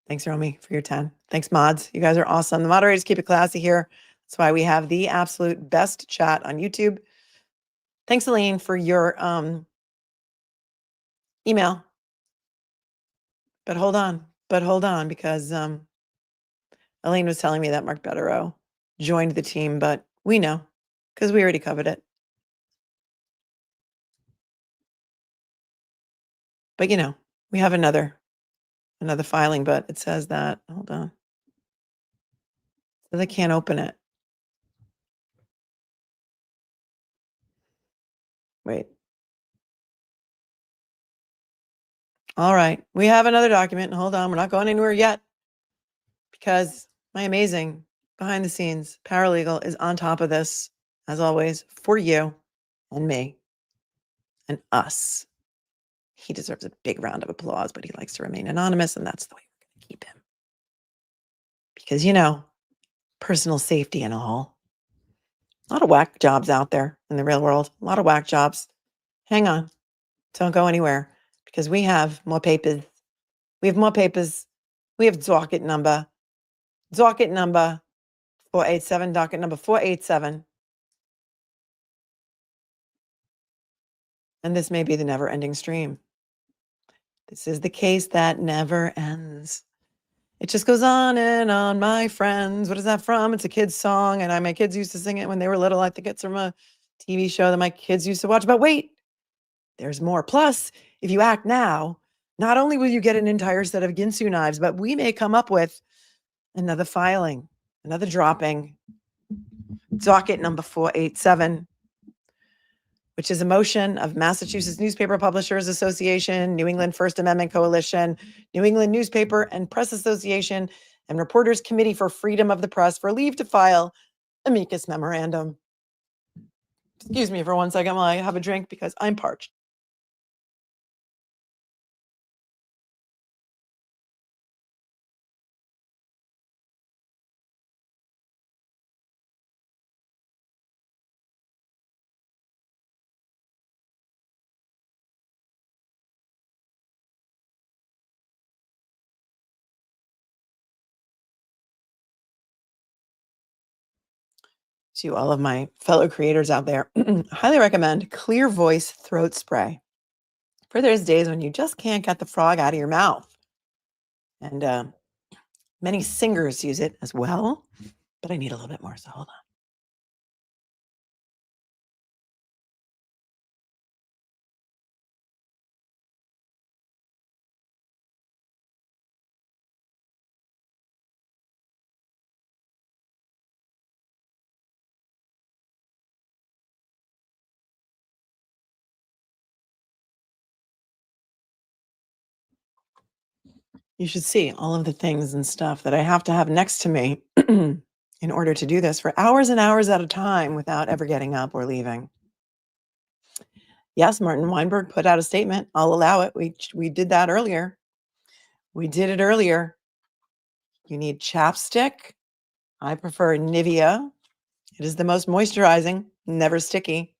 Thanks, Romy, for your 10. Thanks, mods. You guys are awesome. The moderators keep it classy here. That's why we have the absolute best chat on YouTube. Thanks, Elaine, for your email. But hold on, because Elaine was telling me that Mark BEDEROW joined the team, but we know because we already covered it. But we have another filing, but it says that, hold on. So they can't open it. Wait. All right. We have another document. Hold on. We're not going anywhere yet because my amazing behind the scenes paralegal is on top of this, as always, for you and me and us. He deserves a big round of applause, but he likes to remain anonymous, and that's the way we're going to keep him. Because, you know, personal safety and all. A lot of whack jobs out there in the real world. A lot of whack jobs. Hang on. Don't go anywhere because we have more papers. We have more papers. We have docket number 487, docket number 487. And this may be the never-ending stream. This is the case that never ends. It just goes on, my friends. What is that from? It's a kid's song, and my kids used to sing it when they were little. I think it's from a TV show that my kids used to watch. But wait, there's more. Plus, if you act now, not only will you get an entire set of Ginsu knives, but we may come up with another filing, another dropping. Docket number 487, which is a motion of Massachusetts Newspaper Publishers Association, New England First Amendment Coalition, New England Newspaper and Press Association, and Reporters Committee for Freedom of the Press for leave to file amicus memorandum. Excuse me for 1 second while I have a drink because I'm parched. To all of my fellow creators out there, I highly recommend Clear Voice Throat Spray for those days when you just can't get the frog out of your mouth. And many singers use it as well, but I need a little bit more, so hold on. You should see all of the things and stuff that I have to have next to me in order to do this for hours and hours at a time without ever getting up or leaving. Yes, Martin Weinberg put out a statement. I'll allow it. We did that earlier. We did it earlier. You need chapstick. I prefer Nivea. It is the most moisturizing, never sticky.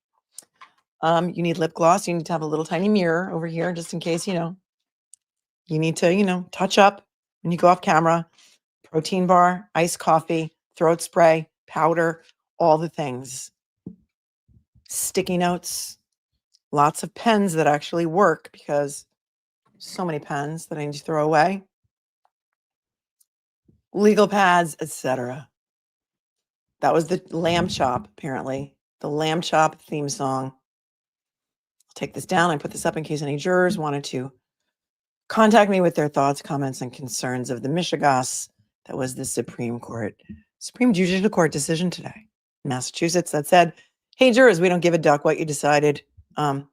You need lip gloss. You need to have a little tiny mirror over here just in case, you need to, touch up when you go off camera. Protein bar, iced coffee, throat spray, powder, all the things. Sticky notes, lots of pens that actually work because so many pens that I need to throw away. Legal pads, etc. That was the Lamb Chop, apparently. The Lamb Chop theme song. I'll take this down. I put this up in case any jurors wanted to contact me with their thoughts, comments, and concerns of the Michigas. That was the Supreme Judicial Court decision today in Massachusetts that said, hey, jurors, we don't give a duck what you decided. You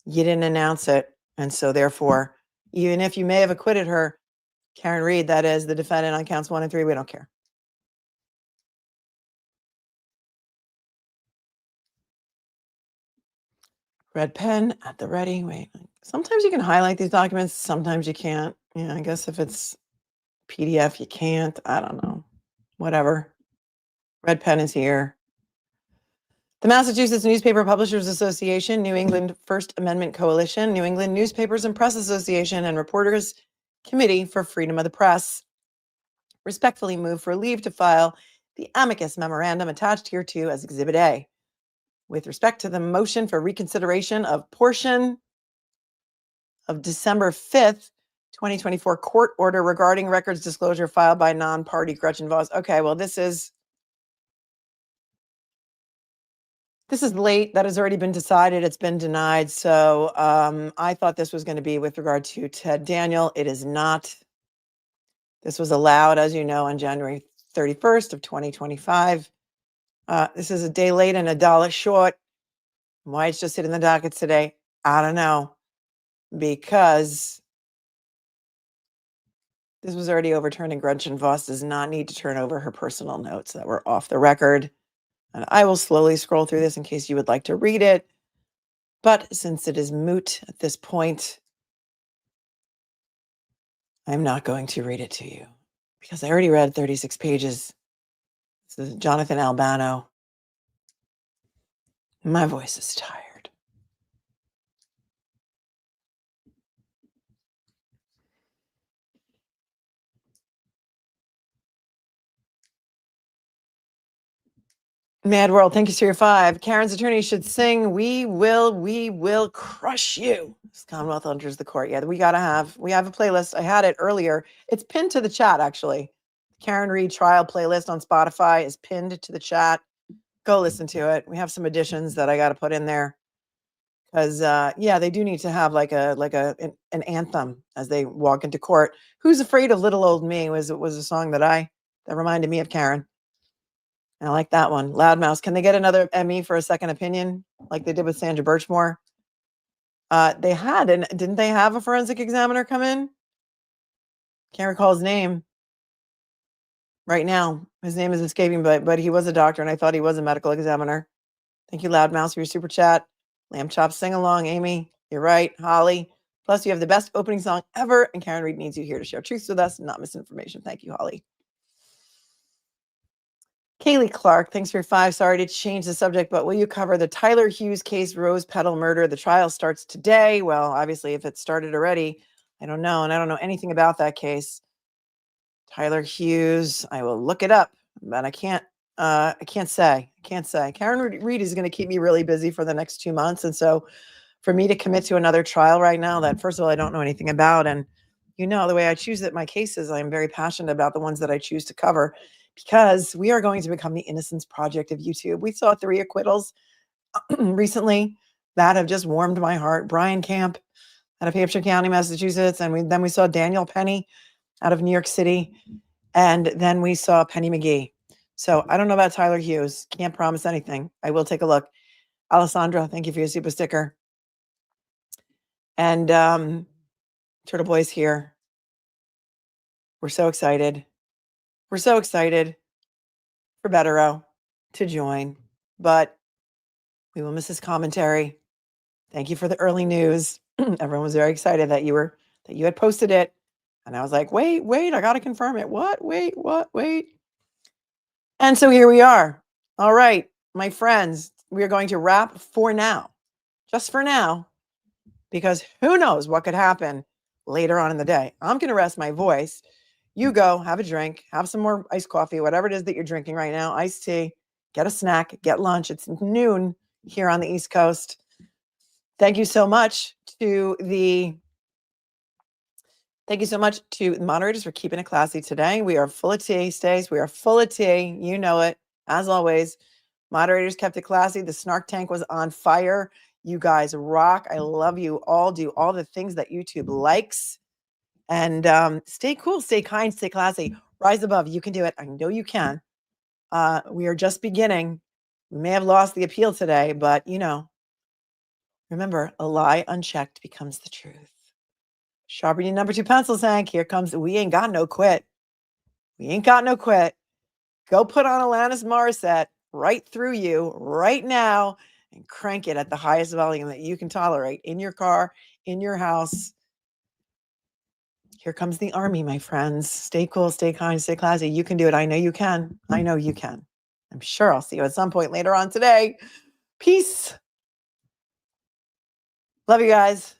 didn't announce it. And so therefore, even if you may have acquitted her, Karen Reed, that is the defendant on counts 1 and 3, we don't care. Red pen at the ready. Wait, sometimes you can highlight these documents. Sometimes you can't. Yeah, I guess if it's PDF, you can't. I don't know. Whatever. Red pen is here. The Massachusetts Newspaper Publishers Association, New England First Amendment Coalition, New England Newspapers and Press Association, and Reporters Committee for Freedom of the Press respectfully move for leave to file the amicus memorandum attached hereto as Exhibit A. With respect to the motion for reconsideration of portion of December 5th, 2024 court order regarding records disclosure filed by non-party Gretchen Voss. Okay, well, this is late. That has already been decided. It's been denied. So I thought this was going to be with regard to Ted Daniel. It is not. This was allowed, as you know, on January 31st of 2025. This is a day late and a dollar short. Why it's just hitting the dockets today, I don't know. Because this was already overturned, and Gretchen Voss does not need to turn over her personal notes that were off the record. And I will slowly scroll through this in case you would like to read it. But since it is moot at this point, I'm not going to read it to you because I already read 36 pages. This is Jonathan Albano. My voice is tired. Mad World, thank you, Series 5. Karen's attorney should sing, we will crush you. As Commonwealth enters the court. Yeah, we have a playlist. I had it earlier. It's pinned to the chat, actually. Karen Reed trial playlist on Spotify is pinned to the chat. Go listen to it. We have some additions that I got to put in there. Because, yeah, they do need to have an anthem as they walk into court. Who's Afraid of Little Old Me was a song that reminded me of Karen. I like that one. Loudmouth. Can they get another Emmy for a second opinion like they did with Sandra Birchmore? They had, and didn't they have a forensic examiner come in? Can't recall his name right now. His name is escaping, but he was a doctor, and I thought he was a medical examiner. Thank you, Loudmouth, for your super chat. Lamb Chop sing along, Amy. You're right. Holly. Plus, you have the best opening song ever, and Karen Reed needs you here to share truths with us, not misinformation. Thank you, Holly. Kaylee Clark, thanks for your 5. Sorry to change the subject, but will you cover the Tyler Hughes case, Rose Petal murder? The trial starts today. Well, obviously, if it started already, I don't know. And I don't know anything about that case. Tyler Hughes, I will look it up, but I can't say. Karen Reed is going to keep me really busy for the next 2 months. And so for me to commit to another trial right now that, first of all, I don't know anything about. And the way I choose my cases, I'm very passionate about the ones that I choose to cover, because we are going to become the Innocence Project of YouTube. We saw 3 acquittals recently that have just warmed my heart. Brian Camp out of Hampshire County, Massachusetts. And then we saw Daniel Penny out of New York City. And then we saw Penny McGee. So I don't know about Tyler Hughes. Can't promise anything. I will take a look. Alessandra, thank you for your super sticker. And Turtle Boy's here. We're so excited. We're so excited for BEDEROW to join, but we will miss his commentary. Thank you for the early news. Everyone was very excited that you had posted it. And I was like, wait, I got to confirm it. What? Wait. And so here we are. All right, my friends, we are going to wrap for now, just for now, because who knows what could happen later on in the day. I'm going to rest my voice. You go, have a drink, have some more iced coffee, whatever it is that you're drinking right now, iced tea, get a snack, get lunch. It's noon here on the East Coast. Thank you so much to the moderators for keeping it classy today. We are full of tea, Stace. We are full of tea. You know it. As always, moderators kept it classy. The snark tank was on fire. You guys rock. I love you all. Do all the things that YouTube likes. And stay cool, stay kind, stay classy. Rise above. You can do it. I know you can. We are just beginning. We may have lost the appeal today, but remember, a lie unchecked becomes the truth. Sharpen your number 2 pencils, Hank. Here comes, we ain't got no quit. We ain't got no quit. Go put on Alanis Morissette right through you right now and crank it at the highest volume that you can tolerate in your car, in your house. Here comes the army, my friends. Stay cool, stay kind, stay classy. You can do it. I know you can. I know you can. I'm sure I'll see you at some point later on today. Peace. Love you guys.